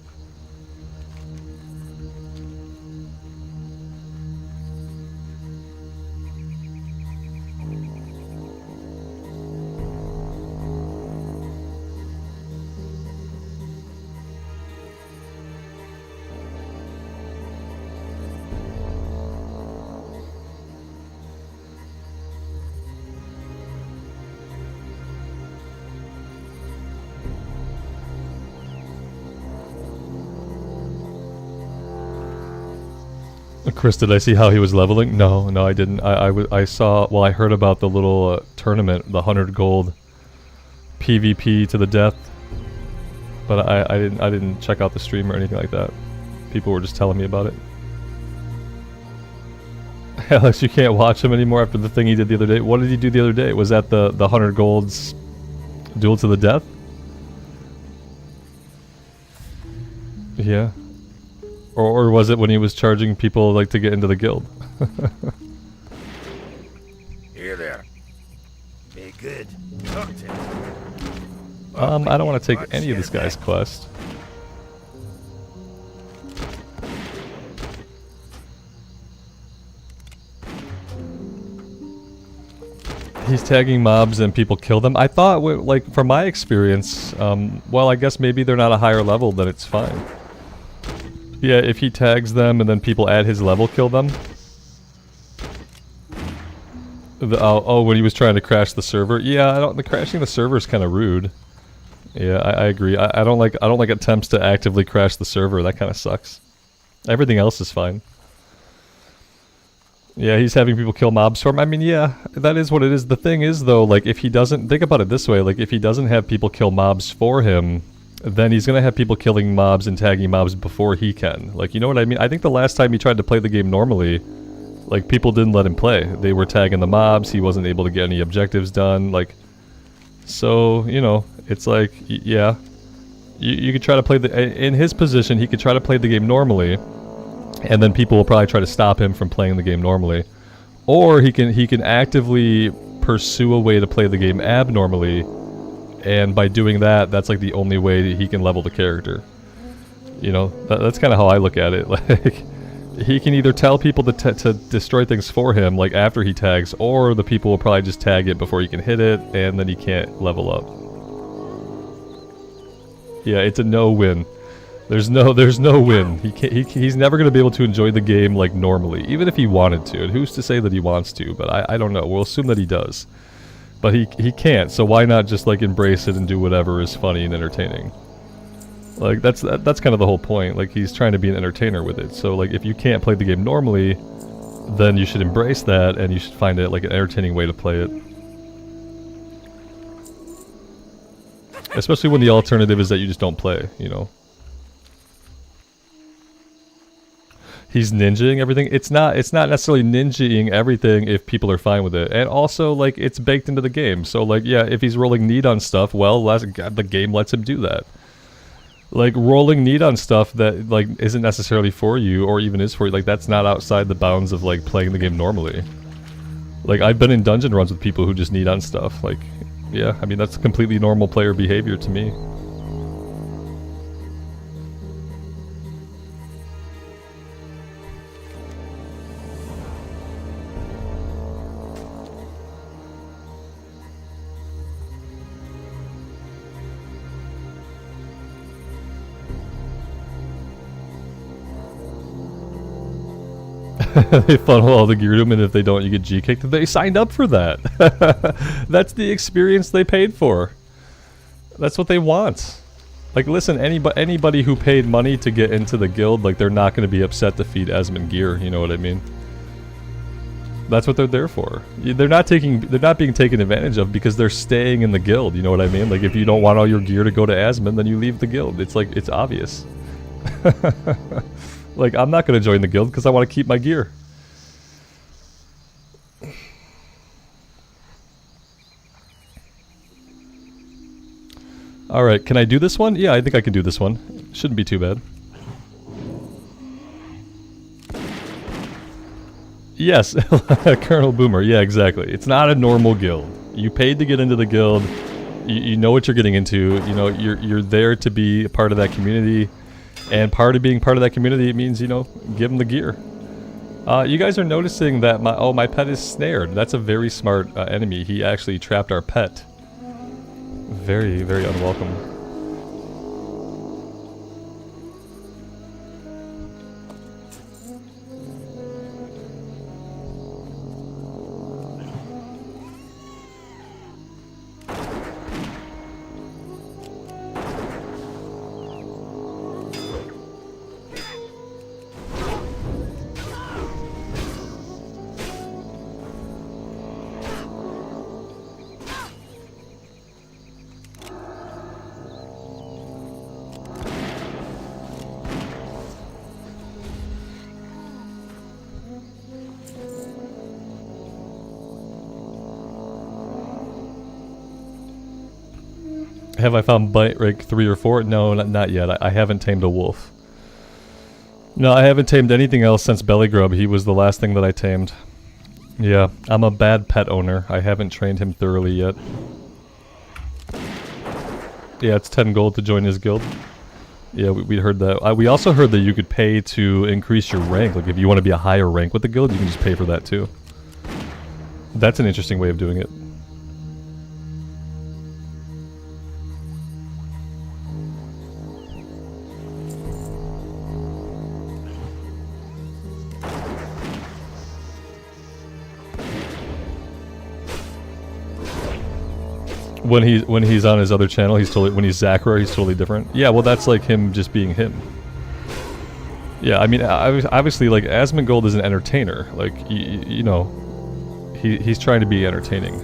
Chris, did I see how he was leveling? No, I didn't. I saw, well, I heard about the little tournament, the 100 gold PvP to the death, but I didn't check out the stream or anything like that. People were just telling me about it. Alex, you can't watch him anymore after the thing he did the other day. What did he do the other day? Was that the 100 golds duel to the death? Yeah. Or was it when he was charging people like to get into the guild? Here there. Be good. Talk to me. I don't want to take any of this guy's quest. He's tagging mobs and people kill them. I thought, like, from my experience, well, I guess maybe they're not a higher level, then it's fine. Yeah, if he tags them and then people at his level kill them. Oh, when he was trying to crash the server. Yeah, the crashing the server is kind of rude. Yeah, I agree. I don't like attempts to actively crash the server. That kind of sucks. Everything else is fine. Yeah, he's having people kill mobs for him. I mean, yeah, that is what it is. The thing is, though, like, if he doesn't... Think about it this way. Like, if he doesn't have people kill mobs for him, then he's going to have people killing mobs and tagging mobs before he can. Like, you know what I mean? I think the last time he tried to play the game normally... Like, people didn't let him play. They were tagging the mobs, he wasn't able to get any objectives done, like... So, you know, it's like, yeah... You could try to play the... In his position, he could try to play the game normally, and then people will probably try to stop him from playing the game normally. Or he can actively pursue a way to play the game abnormally, and by doing that, that's like the only way that he can level the character. You know, that's kind of how I look at it, like... He can either tell people to destroy things for him, like after he tags, or the people will probably just tag it before he can hit it, and then he can't level up. Yeah, it's a no-win. There's no win. He's never going to be able to enjoy the game like normally, even if he wanted to. And who's to say that he wants to? But I don't know. We'll assume that he does. But he can't, so why not just like embrace it and do whatever is funny and entertaining? Like, that's kind of the whole point. Like, he's trying to be an entertainer with it. So, like, if you can't play the game normally, then you should embrace that, and you should find it, like, an entertaining way to play it. Especially when the alternative is that you just don't play, you know? He's ninjaing everything. It's not necessarily ninjaing everything if people are fine with it. And also, like, it's baked into the game. So, like, yeah, if he's rolling need on stuff, well, the game lets him do that. Like, rolling need on stuff that, like, isn't necessarily for you, or even is for you, like, that's not outside the bounds of, like, playing the game normally. Like, I've been in dungeon runs with people who just need on stuff, like, yeah, I mean, that's completely normal player behavior to me. They funnel all the gear to them, and if they don't, you get G-kicked. They signed up for that. That's the experience they paid for. That's what they want. Like, listen, anybody who paid money to get into the guild, like, they're not going to be upset to feed Esmond gear, you know what I mean? That's what they're there for. They're not being taken advantage of because they're staying in the guild, you know what I mean? Like, if you don't want all your gear to go to Asmund, then you leave the guild. It's like, it's obvious. Like, I'm not going to join the guild because I want to keep my gear. Alright, can I do this one? Yeah, I think I can do this one. Shouldn't be too bad. Yes, Colonel Boomer. Yeah, exactly. It's not a normal guild. You paid to get into the guild. You know what you're getting into. You know, you're there to be a part of that community. And part of being part of that community, it means, you know, give them the gear. You guys are noticing that my pet is snared. That's a very smart enemy. He actually trapped our pet. Very, very unwelcome. Have I found bite rank 3 or 4? No, not yet. I haven't tamed a wolf. No, I haven't tamed anything else since Bellygrub. He was the last thing that I tamed. Yeah, I'm a bad pet owner. I haven't trained him thoroughly yet. Yeah, it's 10 gold to join his guild. Yeah, we heard that. We also heard that you could pay to increase your rank. Like, if you want to be a higher rank with the guild, you can just pay for that too. That's an interesting way of doing it. When he's on his other channel, he's totally, when he's Zakra, he's totally different. Yeah, well, that's like him just being him. Yeah, I mean, obviously, like, Asmongold is an entertainer. Like, you know, he's trying to be entertaining.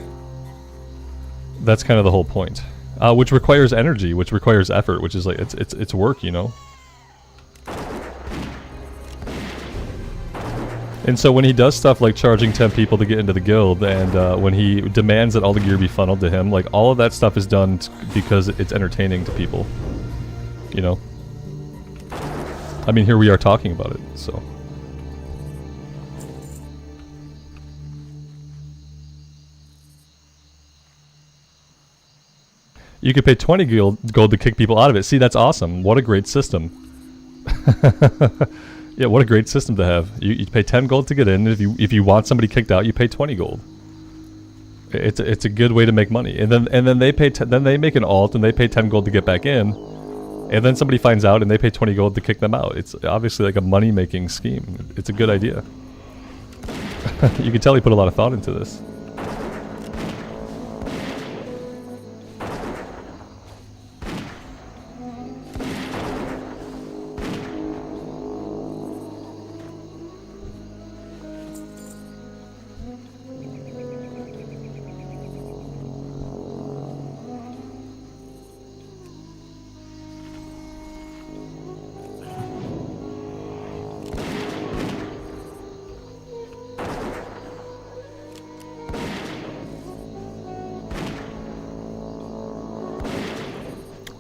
That's kind of the whole point. Which requires energy, which requires effort, which is like, it's work, you know? And so when he does stuff like charging 10 people to get into the guild, and when he demands that all the gear be funneled to him, like, all of that stuff is done because it's entertaining to people. You know? I mean, here we are talking about it, so... You could pay 20 gold to kick people out of it. See, that's awesome. What a great system. Yeah, what a great system to have. You pay 10 gold to get in. If you want somebody kicked out, you pay 20 gold. It's a good way to make money. And then they pay then they make an alt and they pay 10 gold to get back in. And then somebody finds out and they pay 20 gold to kick them out. It's obviously like a money-making scheme. It's a good idea. You can tell he put a lot of thought into this.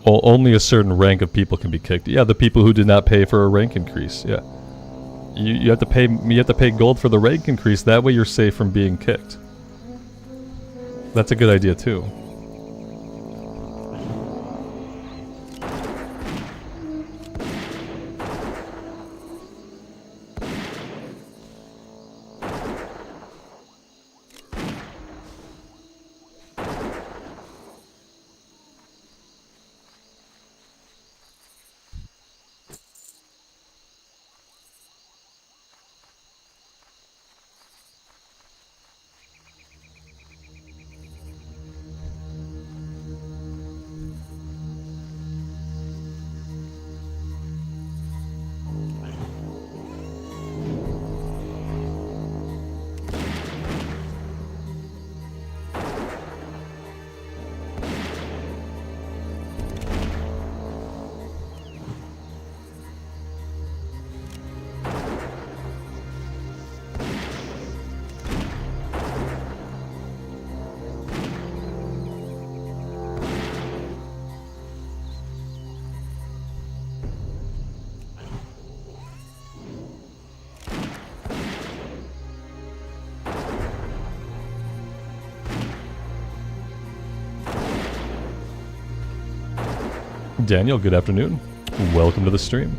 Well, only a certain rank of people can be kicked. Yeah, the people who did not pay for a rank increase. Yeah, you have to pay. You have to pay gold for the rank increase. That way, you're safe from being kicked. That's a good idea too. Daniel, good afternoon. Welcome to the stream.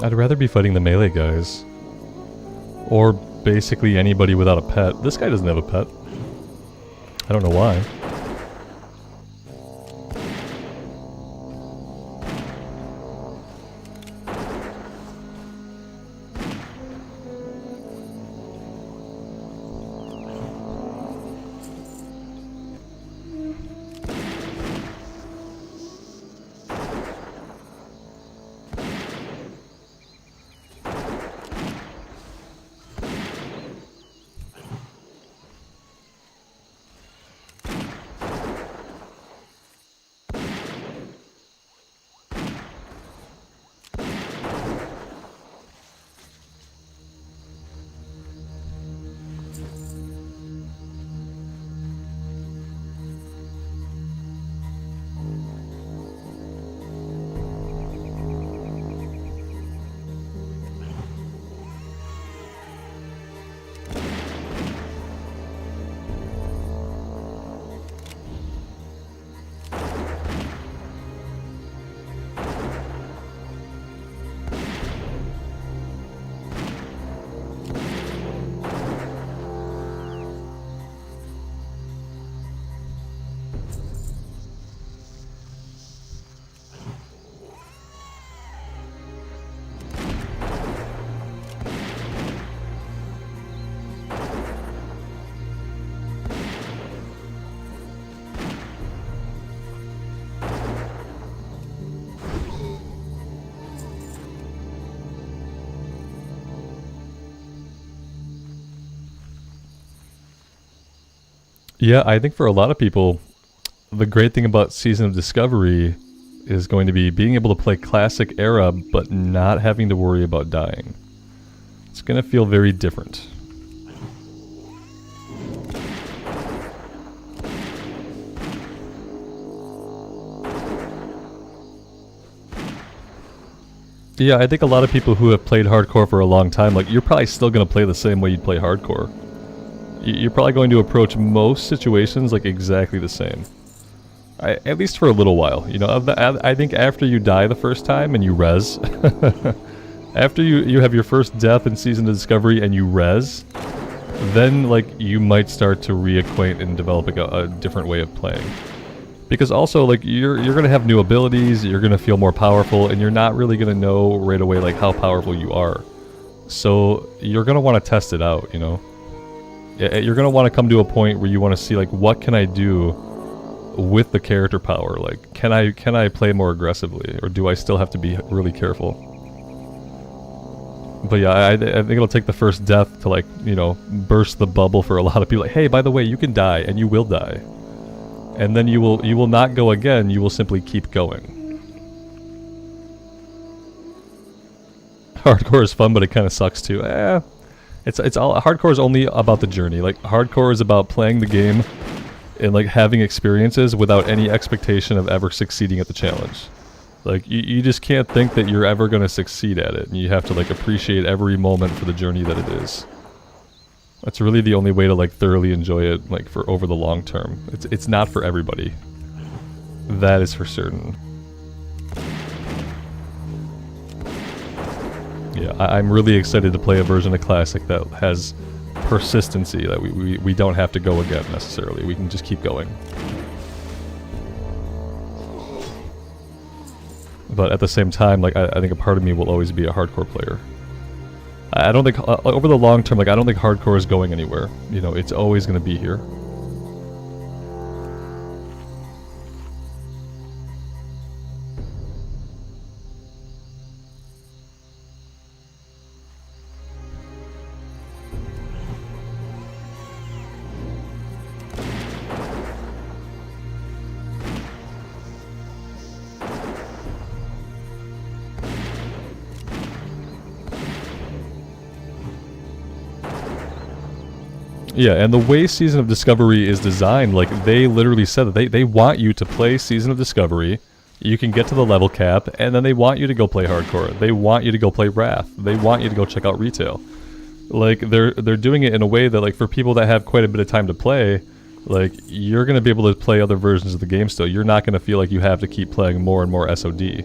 I'd rather be fighting the melee guys. Or basically anybody without a pet. This guy doesn't have a pet. I don't know why. Yeah, I think for a lot of people, the great thing about Season of Discovery is going to be being able to play Classic Era, but not having to worry about dying. It's going to feel very different. Yeah, I think a lot of people who have played hardcore for a long time, like, you're probably still going to play the same way you'd play hardcore. You're probably going to approach most situations like exactly the same. At least for a little while. You know, I think after you die the first time and you res, after you have your first death in Season of Discovery and you res, then like you might start to reacquaint and develop a different way of playing. Because also, like, you're going to have new abilities, you're going to feel more powerful, and you're not really going to know right away, like, how powerful you are. So, you're going to want to test it out, you know? You're going to want to come to a point where you want to see, like, what can I do with the character power? Like, can I play more aggressively, or do I still have to be really careful? But yeah, I think it'll take the first death to, like, you know, burst the bubble for a lot of people. Like, hey, by the way, you can die, and you will die. And then you will not go again, you will simply keep going. Hardcore is fun, but it kind of sucks too. It's all hardcore is only about the journey. Like, hardcore is about playing the game and like having experiences without any expectation of ever succeeding at the challenge. Like, you just can't think that you're ever going to succeed at it, and you have to like appreciate every moment for the journey that it is. That's really the only way to like thoroughly enjoy it, like, for over the long term. It's not for everybody. That is for certain. Yeah, I'm really excited to play a version of Classic that has persistency, that we don't have to go again necessarily. We can just keep going. But at the same time, like, I think a part of me will always be a hardcore player. I don't think, over the long term, like, I don't think hardcore is going anywhere. You know, it's always going to be here. Yeah, and the way Season of Discovery is designed, like, they literally said that they want you to play Season of Discovery, you can get to the level cap, and then they want you to go play hardcore. They want you to go play Wrath. They want you to go check out retail. Like, they're doing it in a way that, like, for people that have quite a bit of time to play, like, you're going to be able to play other versions of the game still. You're not going to feel like you have to keep playing more and more SOD.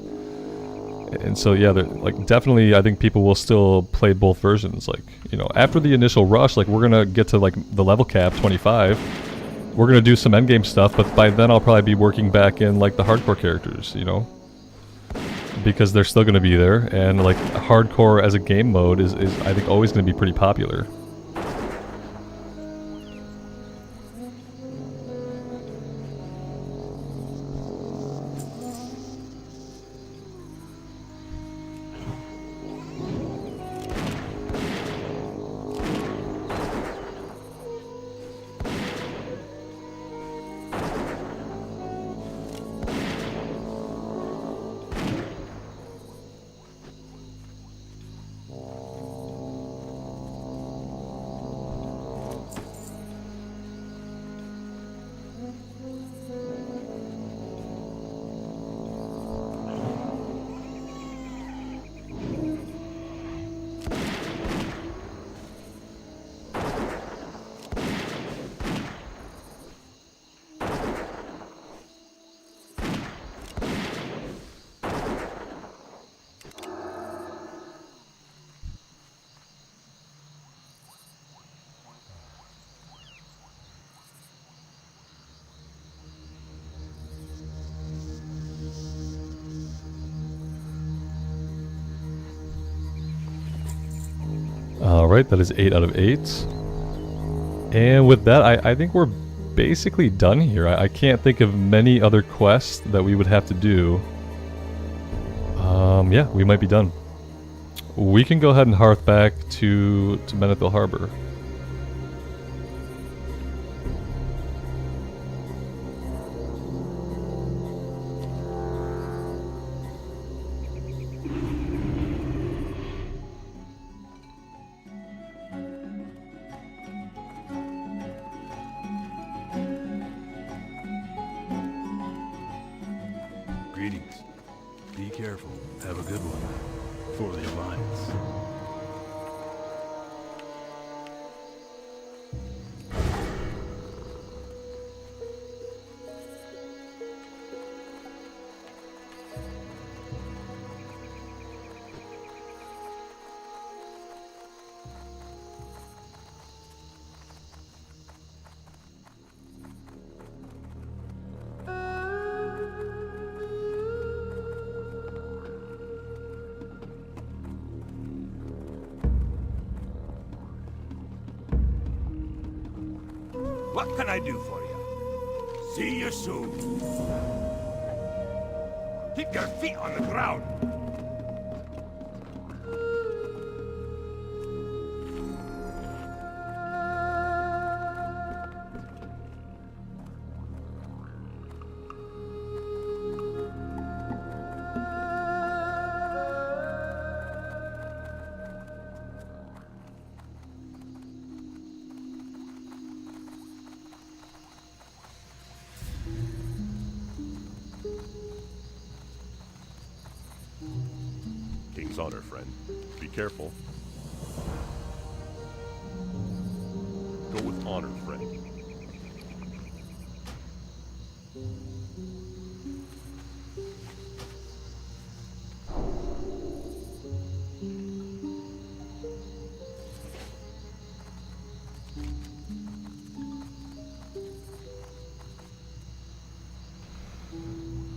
And so, yeah, like, definitely, I think people will still play both versions. Like, you know, after the initial rush, like, we're gonna get to, like, the level cap, 25. We're gonna do some endgame stuff, but by then I'll probably be working back in, like, the hardcore characters, you know? Because they're still gonna be there, and, like, hardcore as a game mode is I think, always gonna be pretty popular. Alright, that is 8 out of 8. And with that, I think we're basically done here. I can't think of many other quests that we would have to do. Yeah, we might be done. We can go ahead and hearth back to Menethil Harbor. careful. Have a good one. For the Alliance. What can I do for you? See you soon. Keep your feet on the ground. King's honor, friend. Be careful. Go with honor, friend.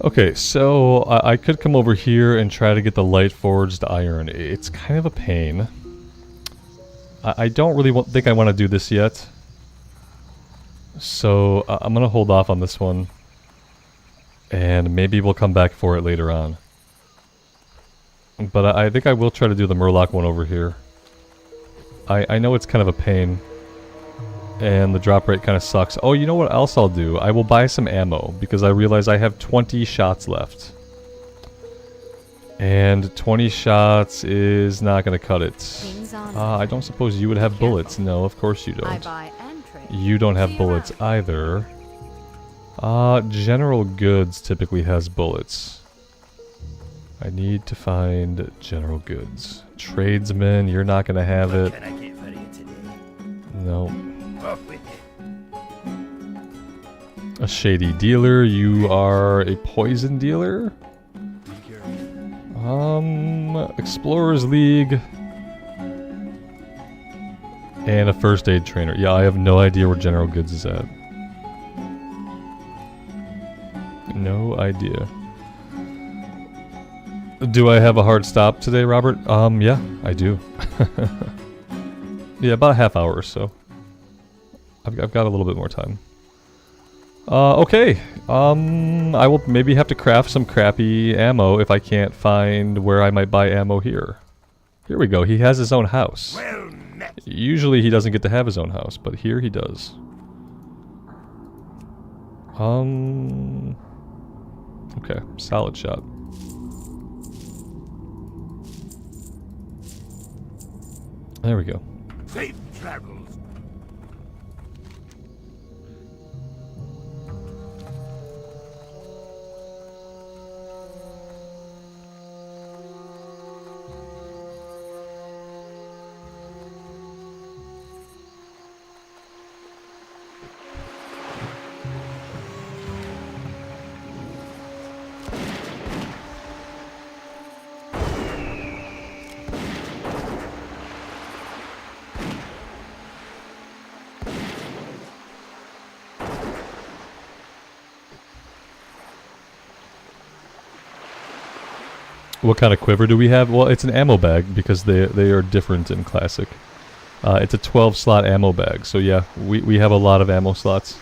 Okay, so I could come over here and try to get the light forged iron. It's kind of a pain. I don't really think I want to do this yet. So I'm going to hold off on this one. And maybe we'll come back for it later on. But I think I will try to do the Murloc one over here. I know it's kind of a pain. And the drop rate kind of sucks. Oh, you know what else I'll do? I will buy some ammo, because I realize I have 20 shots left. And 20 shots is not going to cut it. I don't suppose you would have bullets. No, of course you don't. You don't have bullets either. General Goods typically has bullets. I need to find General Goods. Tradesman, you're not going to have it. What can I get for you today? No. Off with it. A shady dealer. You are a poison dealer? Be careful. Explorers League. And a first aid trainer. Yeah, I have no idea where General Goods is at. No idea. Do I have a hard stop today, Robert? Yeah, I do. Yeah, about a half hour or so. I've got a little bit more time. Okay. I will maybe have to craft some crappy ammo if I can't find where I might buy ammo here. Here we go. He has his own house. Well met. Usually he doesn't get to have his own house, but here he does. Okay, solid shot. There we go. Safe travels. What kind of quiver do we have? Well, it's an ammo bag because they are different in Classic. It's a 12-slot ammo bag, so yeah, we have a lot of ammo slots.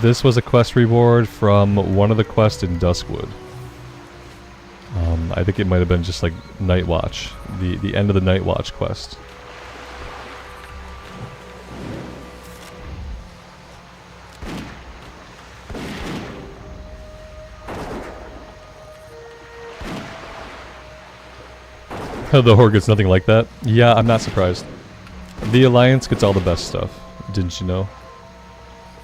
This was a quest reward from one of the quests in Duskwood. I think it might have been just like Night Watch, the end of the Night Watch quest. The Horde gets nothing like that. Yeah, I'm not surprised. The Alliance gets all the best stuff. Didn't you know?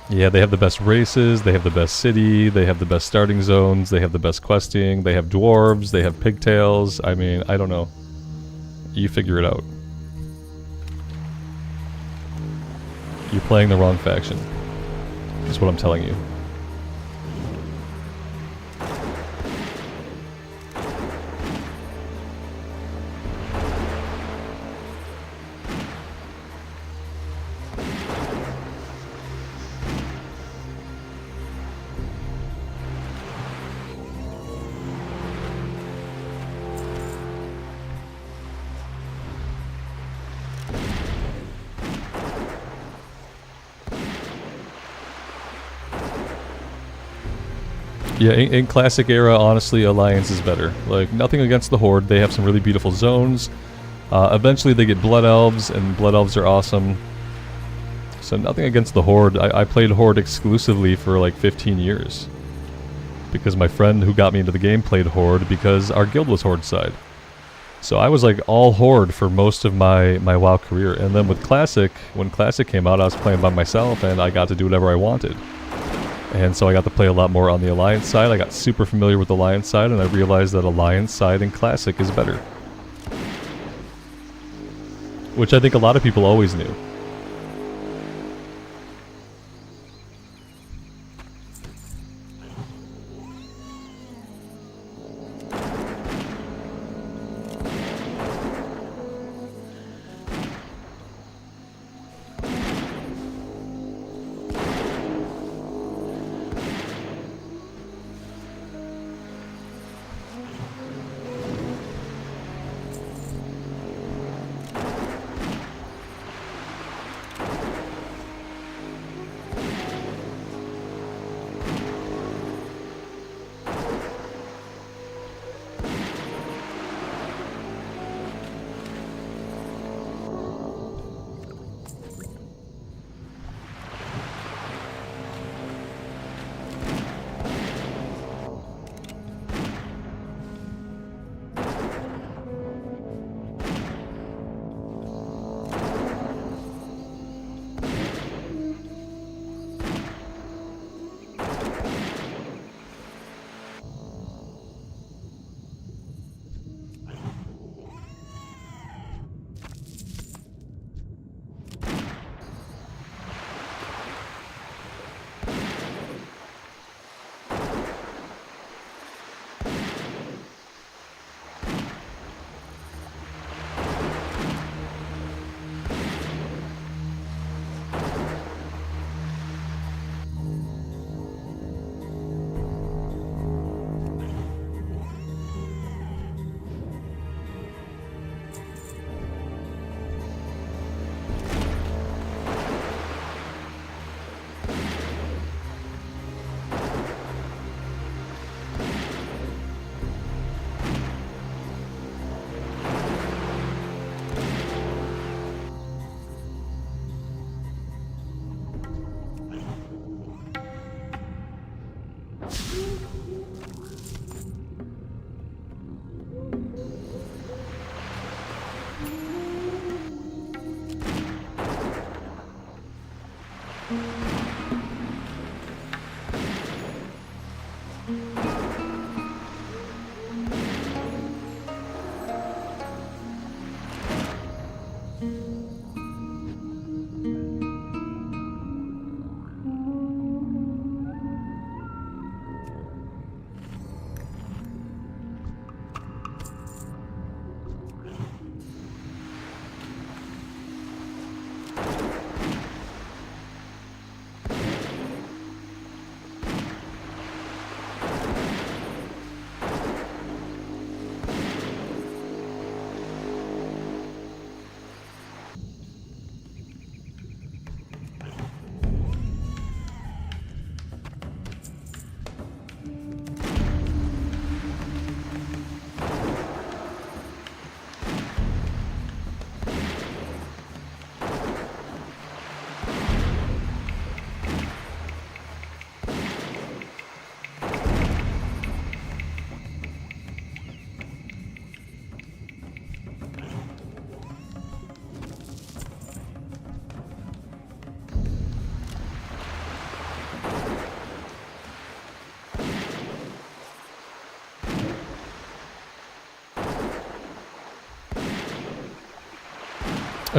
Yeah, they have the best races, they have the best city, they have the best starting zones, they have the best questing, they have dwarves, they have pigtails. I mean, I don't know. You figure it out. You're playing the wrong faction. That's what I'm telling you. Yeah, in Classic era, honestly, Alliance is better. Like, nothing against the Horde. They have some really beautiful zones. Eventually they get Blood Elves, and Blood Elves are awesome. So nothing against the Horde. I played Horde exclusively for like 15 years. Because my friend who got me into the game played Horde because our guild was Horde side. So I was like all Horde for most of my WoW career. And then with Classic, when Classic came out, I was playing by myself and I got to do whatever I wanted. And so I got to play a lot more on the Alliance side. I got super familiar with the Alliance side, and I realized that Alliance side in Classic is better. Which I think a lot of people always knew.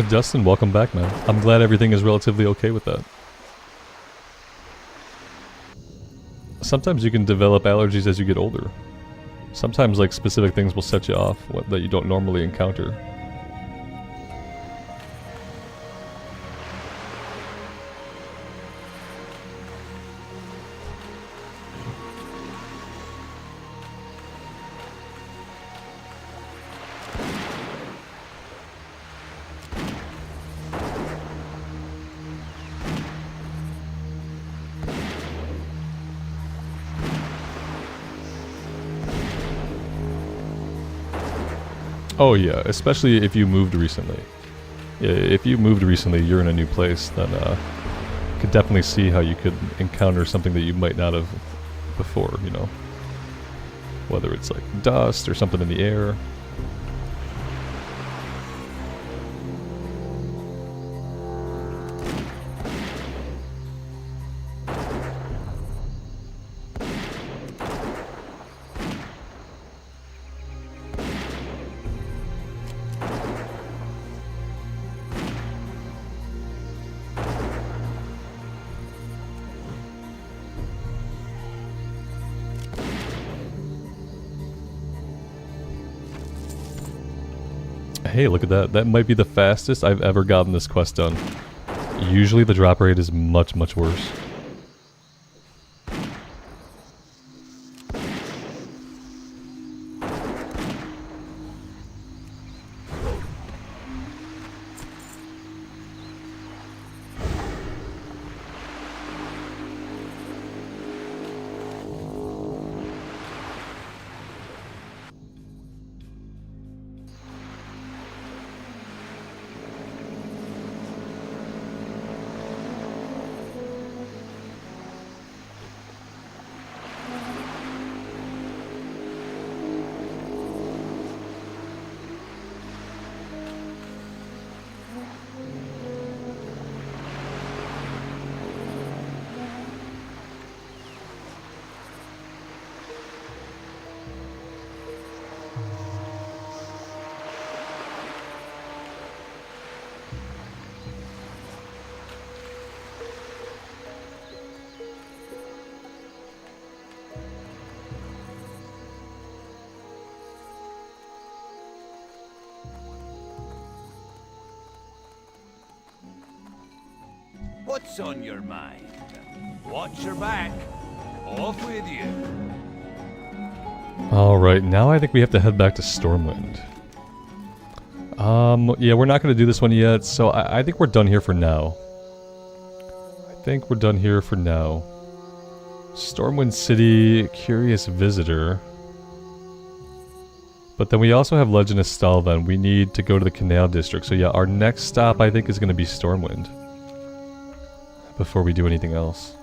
Dustin, welcome back, man. I'm glad everything is relatively okay with that. Sometimes you can develop allergies as you get older. Sometimes like specific things will set you off that you don't normally encounter. Oh yeah, especially if you moved recently. Yeah, if you moved recently, you're in a new place, then could definitely see how you could encounter something that you might not have before, you know. Whether it's like dust or something in the air. Hey, look at that. That might be the fastest I've ever gotten this quest done. Usually the drop rate is much, much worse. What's on your mind? Watch your back. Off with you. Alright, now I think we have to head back to Stormwind. Yeah, we're not going to do this one yet, so I think we're done here for now. Stormwind City, Curious Visitor. But then we also have Legend of Stalvan. We need to go to the Canal District. So yeah, our next stop I think is going to be Stormwind. Before we do anything else.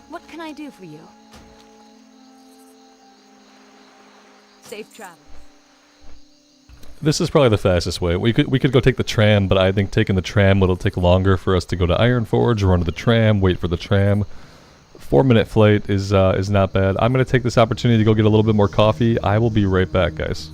What can I do for you? Safe travel. This is probably the fastest way. We could go take the tram, but I think taking the tram it'll take longer for us to go to Ironforge, run to the tram, wait for the tram. 4-minute flight is not bad. I'm gonna take this opportunity to go get a little bit more coffee. I will be right back, guys.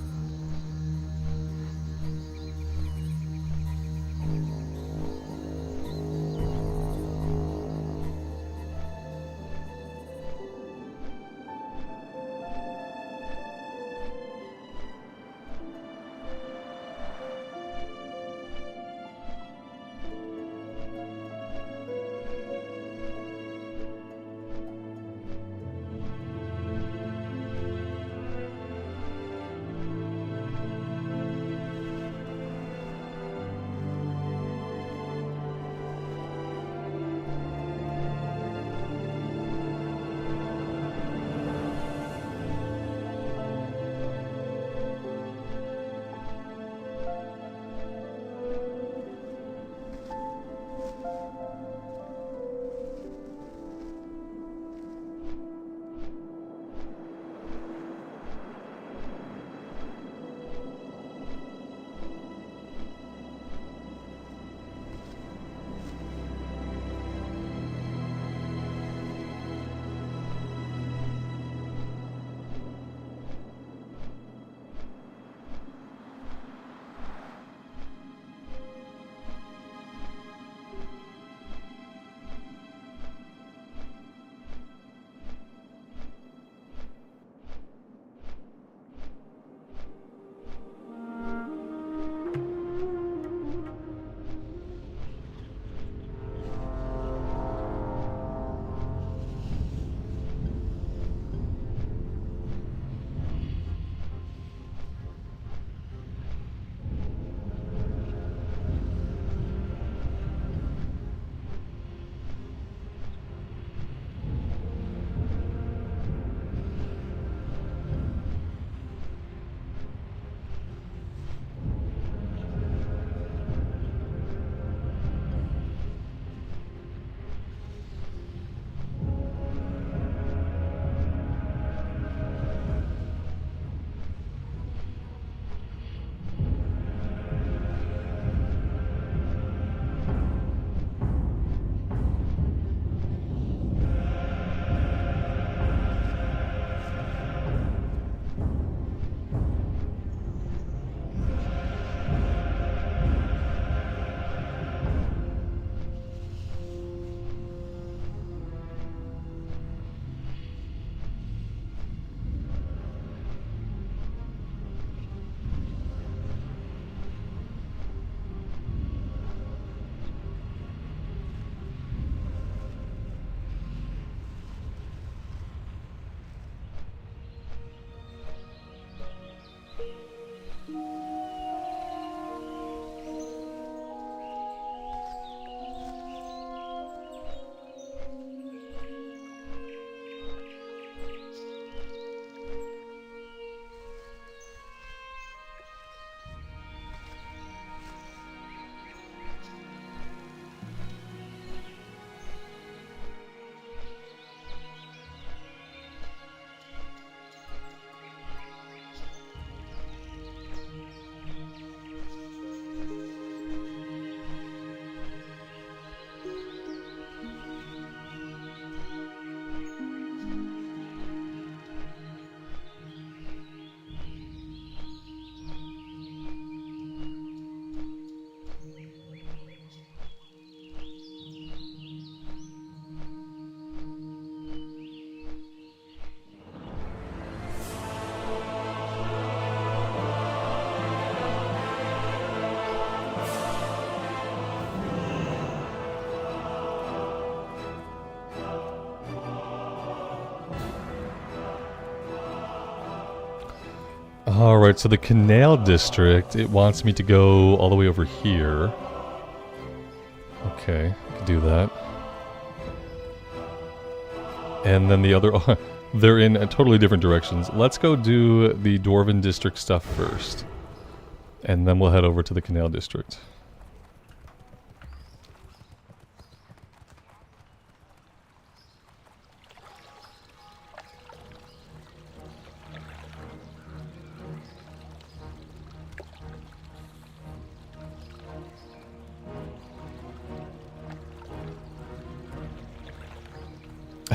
Alright, so the Canal District, it wants me to go all the way over here. Okay, I can do that. And then the other... they're in totally different directions. Let's go do the Dwarven District stuff first. And then we'll head over to the Canal District.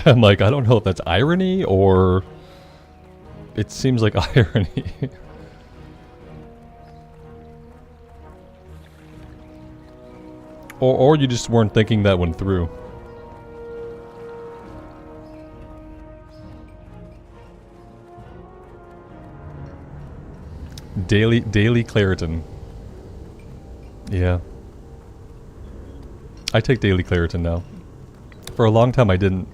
I'm like, I don't know if that's irony or... It seems like irony. or you just weren't thinking that one through. Daily Claritin. Yeah. I take Daily Claritin now. For a long time I didn't.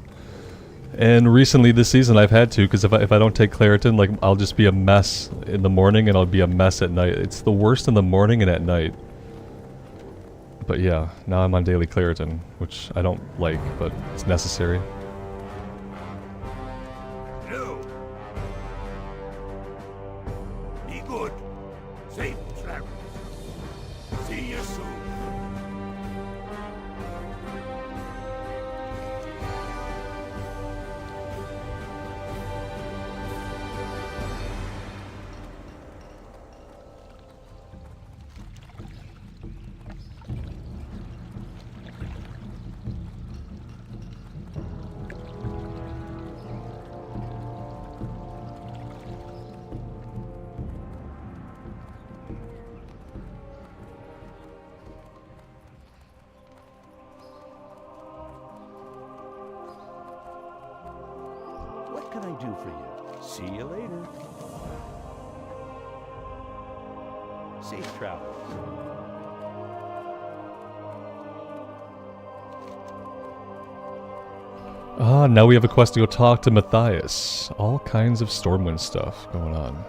And recently this season I've had to, because if I don't take Claritin, like, I'll just be a mess in the morning and I'll be a mess at night. It's the worst in the morning and at night. But yeah, now I'm on Daily Claritin, which I don't like, but it's necessary. No. Be good. Safe travels. See you soon. What can I do for you? See you later. Safe travels. Ah, now we have a quest to go talk to Matthias. All kinds of Stormwind stuff going on.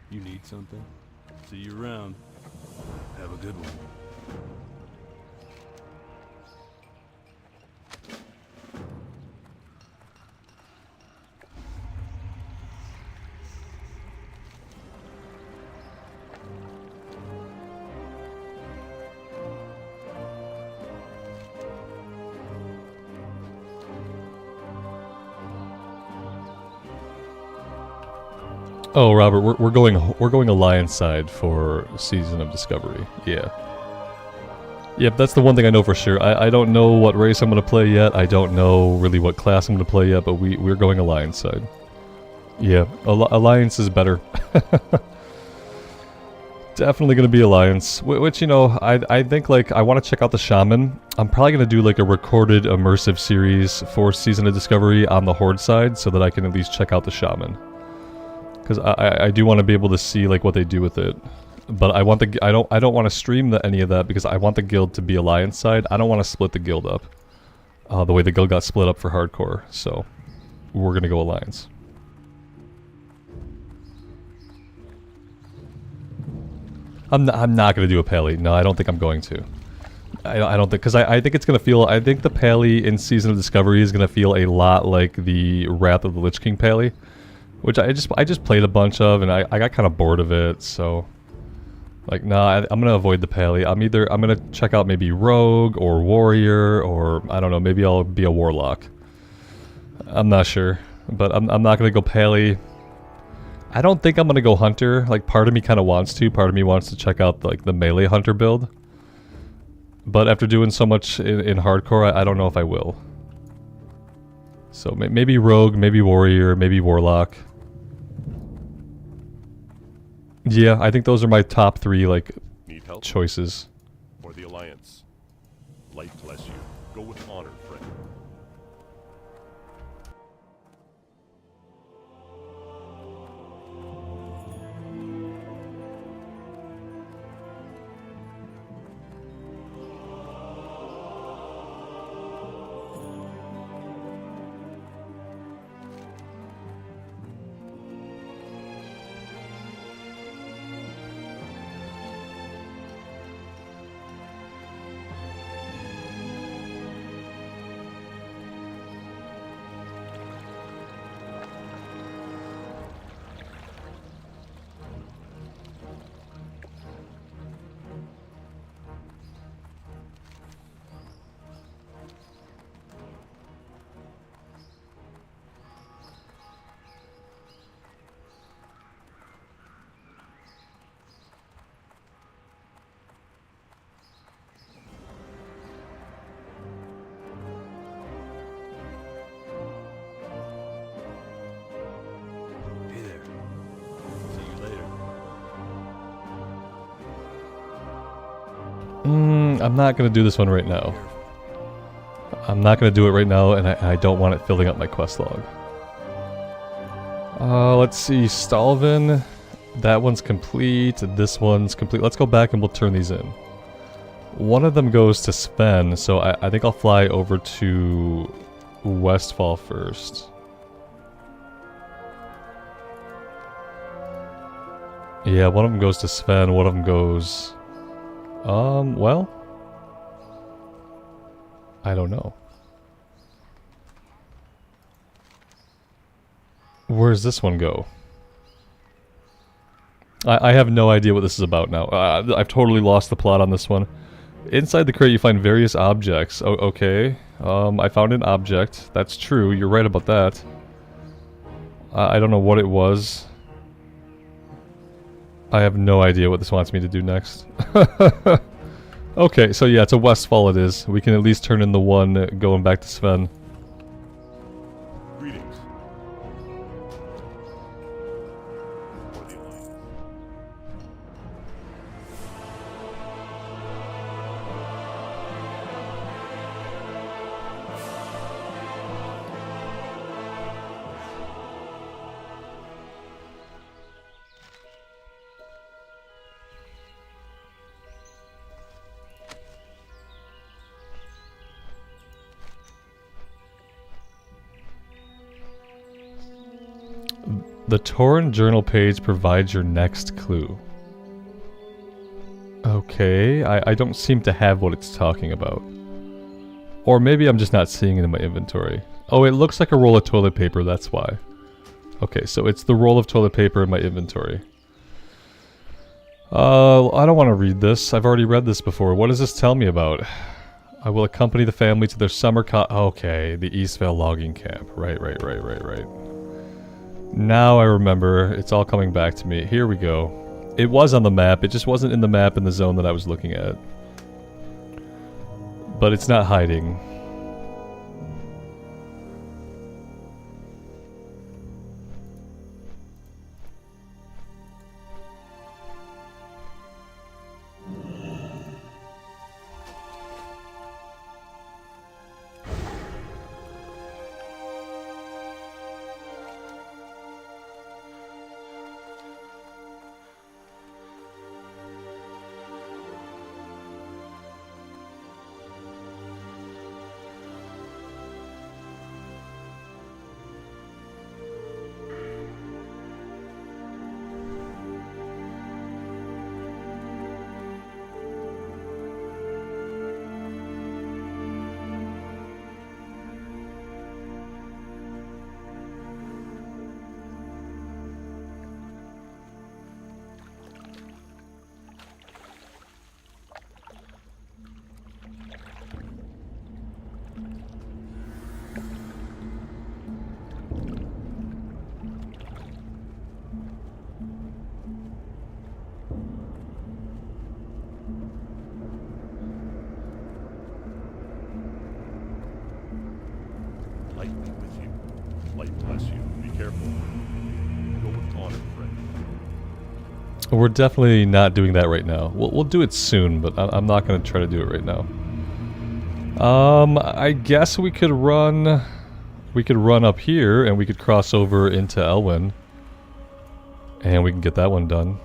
You need something? See you around. Have a good one. Oh, Robert, we're going Alliance side for Season of Discovery. Yeah. Yep, that's the one thing I know for sure. I don't know what race I'm gonna play yet. I don't know really what class I'm gonna play yet, but we're going Alliance side. Yeah, Alliance is better. Definitely gonna be Alliance. Which, you know, I think, like, I want to check out the Shaman. I'm probably gonna do like a recorded immersive series for Season of Discovery on the Horde side, so that I can at least check out the Shaman. Because I do want to be able to see like what they do with it, but I want I don't want to stream any of that because I want the guild to be Alliance side. I don't want to split the guild up, the way the guild got split up for hardcore. So we're gonna go Alliance. I'm not gonna do a Pally. No, I don't think I'm going to. I don't think, because I think it's gonna feel. I think the Pally in Season of Discovery is gonna feel a lot like the Wrath of the Lich King Pally. Which I just played a bunch of, and I got kind of bored of it, so... Like, nah, I'm gonna avoid the Pally. I'm gonna check out maybe Rogue, or Warrior, or, I don't know, maybe I'll be a Warlock. I'm not sure, but I'm not gonna go Pally. I don't think I'm gonna go hunter. Like, part of me kind of wants to. Part of me wants to check out like the melee hunter build. But after doing so much in hardcore, I don't know if I will. So maybe rogue, maybe warrior, maybe warlock. Yeah, I think those are my top 3 like Need help? choices. For the Alliance. Light bless you. Go with honor, friend. Hey there. See you later. I'm not gonna do this one right now. I'm not gonna do it right now, and I don't want it filling up my quest log. Let's see, Stalvin. That one's complete. This one's complete. Let's go back and we'll turn these in. One of them goes to Sven, so I think I'll fly over to Westfall first. Yeah, one of them goes to Sven, one of them goes... well... I don't know. Where's this one go? I have no idea what this is about now. I've totally lost the plot on this one. Inside the crate you find various objects. Oh, okay. I found an object. That's true. You're right about that. I don't know what it was. I have no idea what this wants me to do next. Okay, so yeah, it's a Westfall it is. We can at least turn in the one going back to Sven. Greetings. For the Alliance. The torn journal page provides your next clue. Okay, I don't seem to have what it's talking about. Or maybe I'm just not seeing it in my inventory. Oh, it looks like a roll of toilet paper, that's why. Okay, so it's the roll of toilet paper in my inventory. I don't want to read this. I've already read this before. What does this tell me about? I will accompany the family to their summer okay, the Eastvale logging camp. Right. Now I remember. It's all coming back to me. Here we go. It was on the map. It just wasn't in the map in the zone that I was looking at. But it's not hiding. We're definitely not doing that right now. We'll do it soon, but I'm not going to try to do it right now. I guess we could run... We could run up here, and we could cross over into Elwyn. And we can get that one done.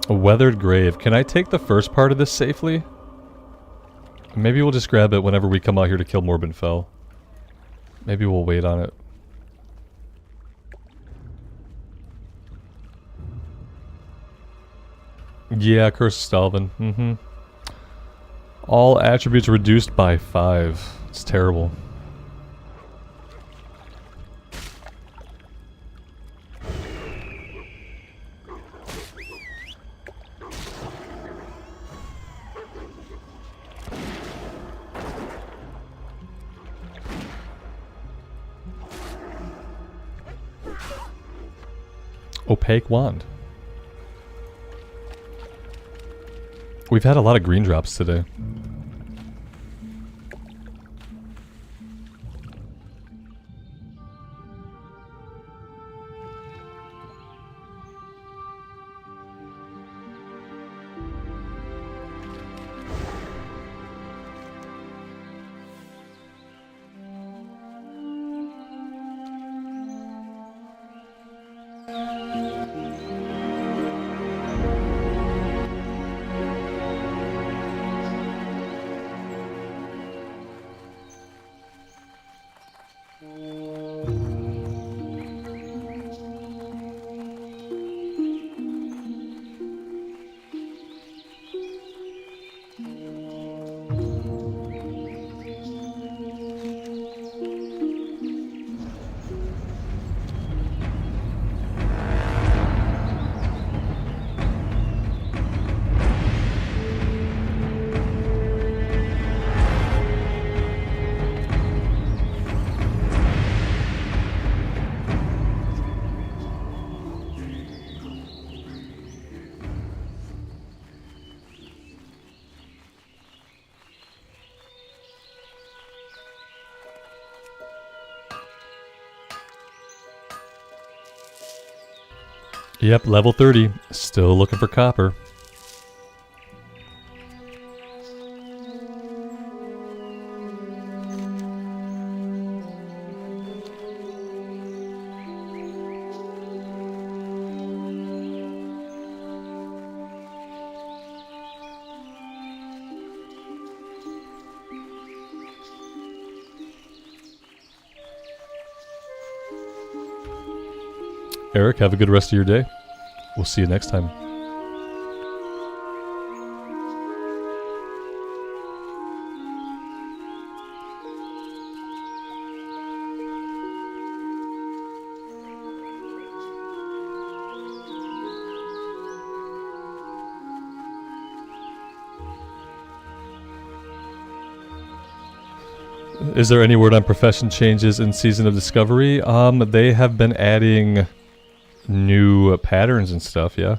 A weathered grave. Can I take the first part of this safely? Maybe we'll just grab it whenever we come out here to kill Morbin Fell. Maybe we'll wait on it. Yeah, Curse of Stalvin. Mm-hmm. All attributes reduced by 5. It's terrible. Opaque wand. We've had a lot of green drops today. Yep, level 30. Still looking for copper. Eric, have a good rest of your day. We'll see you next time. Is there any word on profession changes in Season of Discovery? They have been adding new patterns and stuff, yeah.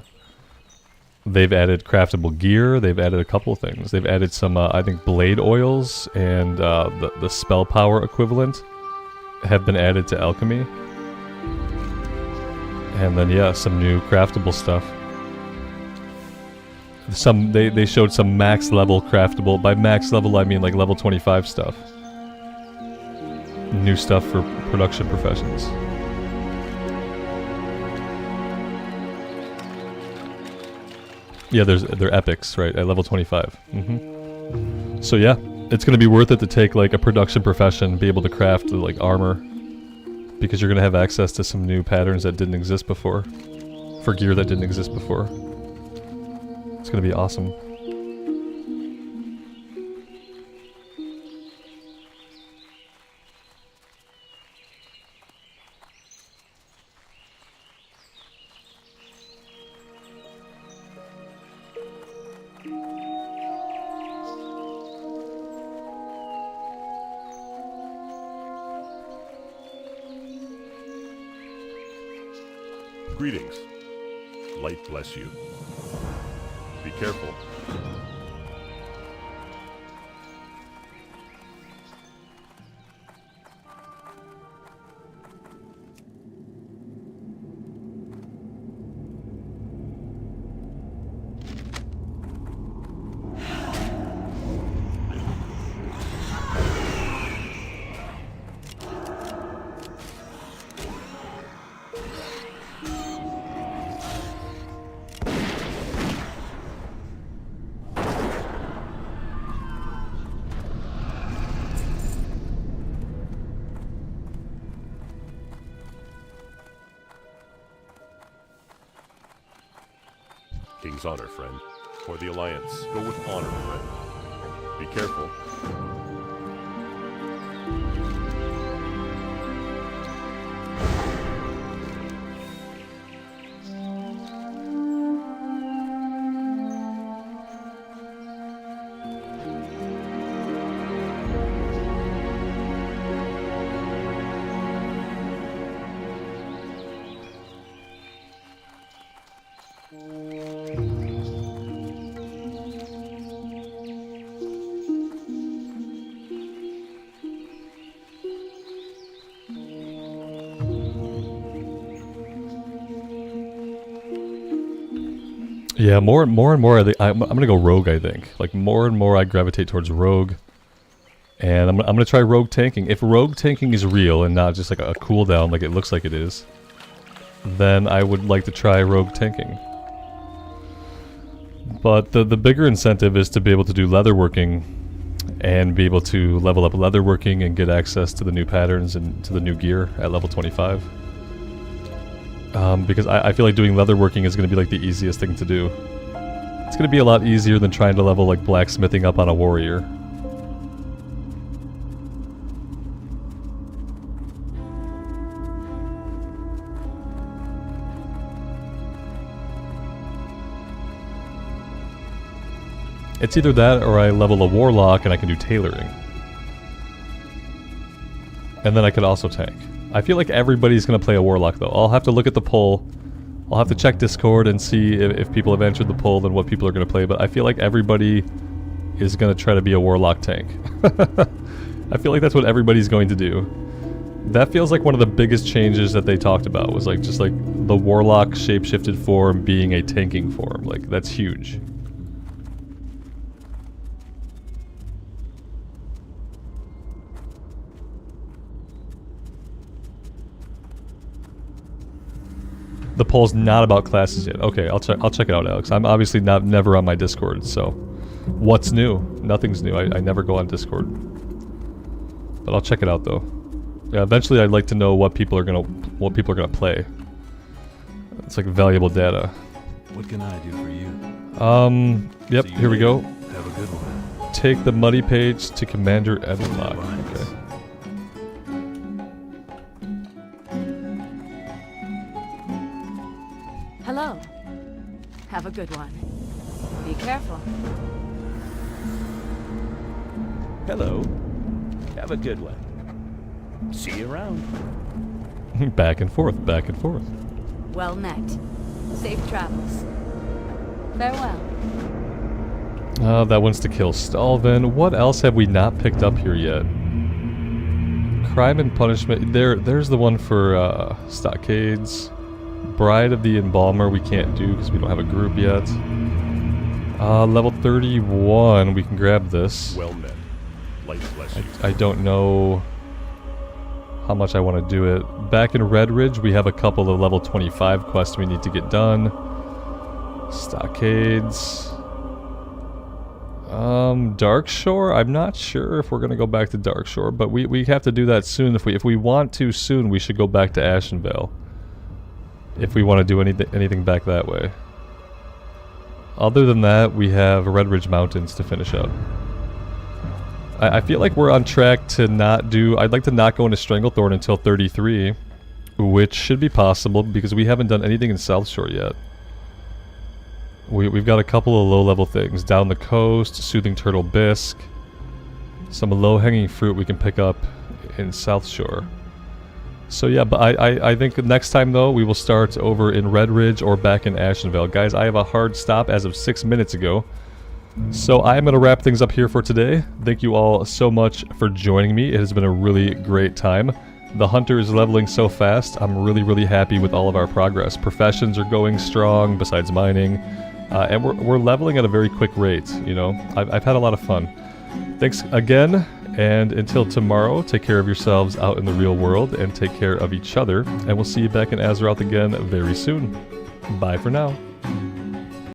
They've added craftable gear, they've added a couple of things. They've added some, I think, blade oils and the spell power equivalent have been added to alchemy. And then, yeah, some new craftable stuff. They showed some max level craftable. By max level, I mean like level 25 stuff. New stuff for production professions. Yeah, they're epics, right, at level 25. So yeah, it's going to be worth it to take like a production profession, be able to craft like armor, because you're going to have access to some new patterns that didn't exist before, for gear that didn't exist before. It's going to be awesome. Greetings. Light bless you. Be careful. King's honor, friend. For the Alliance, go with honor, friend. Be careful. Yeah, more and more, I'm gonna go rogue. I think like more and more I gravitate towards rogue, and I'm gonna try rogue tanking. If rogue tanking is real and not just like a cooldown like it looks like it is, then I would like to try rogue tanking. But the bigger incentive is to be able to do leatherworking and be able to level up leatherworking and get access to the new patterns and to the new gear at level 25. Because I feel like doing leatherworking is going to be like the easiest thing to do. It's going to be a lot easier than trying to level like blacksmithing up on a warrior. It's either that or I level a warlock and I can do tailoring. And then I could also tank. I feel like everybody's going to play a warlock though. I'll have to look at the poll. I'll have to check Discord and see if people have answered the poll and what people are going to play, but I feel like everybody is going to try to be a warlock tank. I feel like that's what everybody's going to do. That feels like one of the biggest changes that they talked about was like just like the warlock shapeshifted form being a tanking form. Like that's huge. The poll's not about classes yet. Okay, I'll check it out, Alex. I'm obviously never on my Discord, so what's new? Nothing's new. I never go on Discord. But I'll check it out though. Yeah, eventually I'd like to know what people are gonna play. It's like valuable data. What can I do for you? Yep, here we go. Have a good one. Take the muddy page to Commander Edlock. Okay. Hello. Have a good one. Be careful. Hello. Have a good one. See you around. Back and forth, back and forth. Well met. Safe travels. Farewell. That one's to kill Stalvin. What else have we not picked up here yet? Crime and Punishment. There's the one for Stockades. Bride of the Embalmer we can't do because we don't have a group yet. Level 31, we can grab this. Well met. Light bless you. I don't know how much I want to do it. Back in Redridge, we have a couple of level 25 quests we need to get done. Stockades. Darkshore? I'm not sure if we're going to go back to Darkshore, but we have to do that soon. If we want to soon, we should go back to Ashenvale. If we want to do anything back that way. Other than that, we have Redridge Mountains to finish up. I feel like we're on track to not do... I'd like to not go into Stranglethorn until 33, which should be possible because we haven't done anything in South Shore yet. We've got a couple of low-level things. Down the coast, Soothing Turtle Bisque. Some low-hanging fruit we can pick up in South Shore. So yeah, but I think next time though, we will start over in Redridge or back in Ashenvale. Guys, I have a hard stop as of 6 minutes ago. So I'm going to wrap things up here for today. Thank you all so much for joining me. It has been a really great time. The Hunter is leveling so fast. I'm really happy with all of our progress. Professions are going strong besides mining. And we're leveling at a very quick rate, you know. I've had a lot of fun. Thanks again. And until tomorrow, take care of yourselves out in the real world and take care of each other. And we'll see you back in Azeroth again very soon. Bye for now.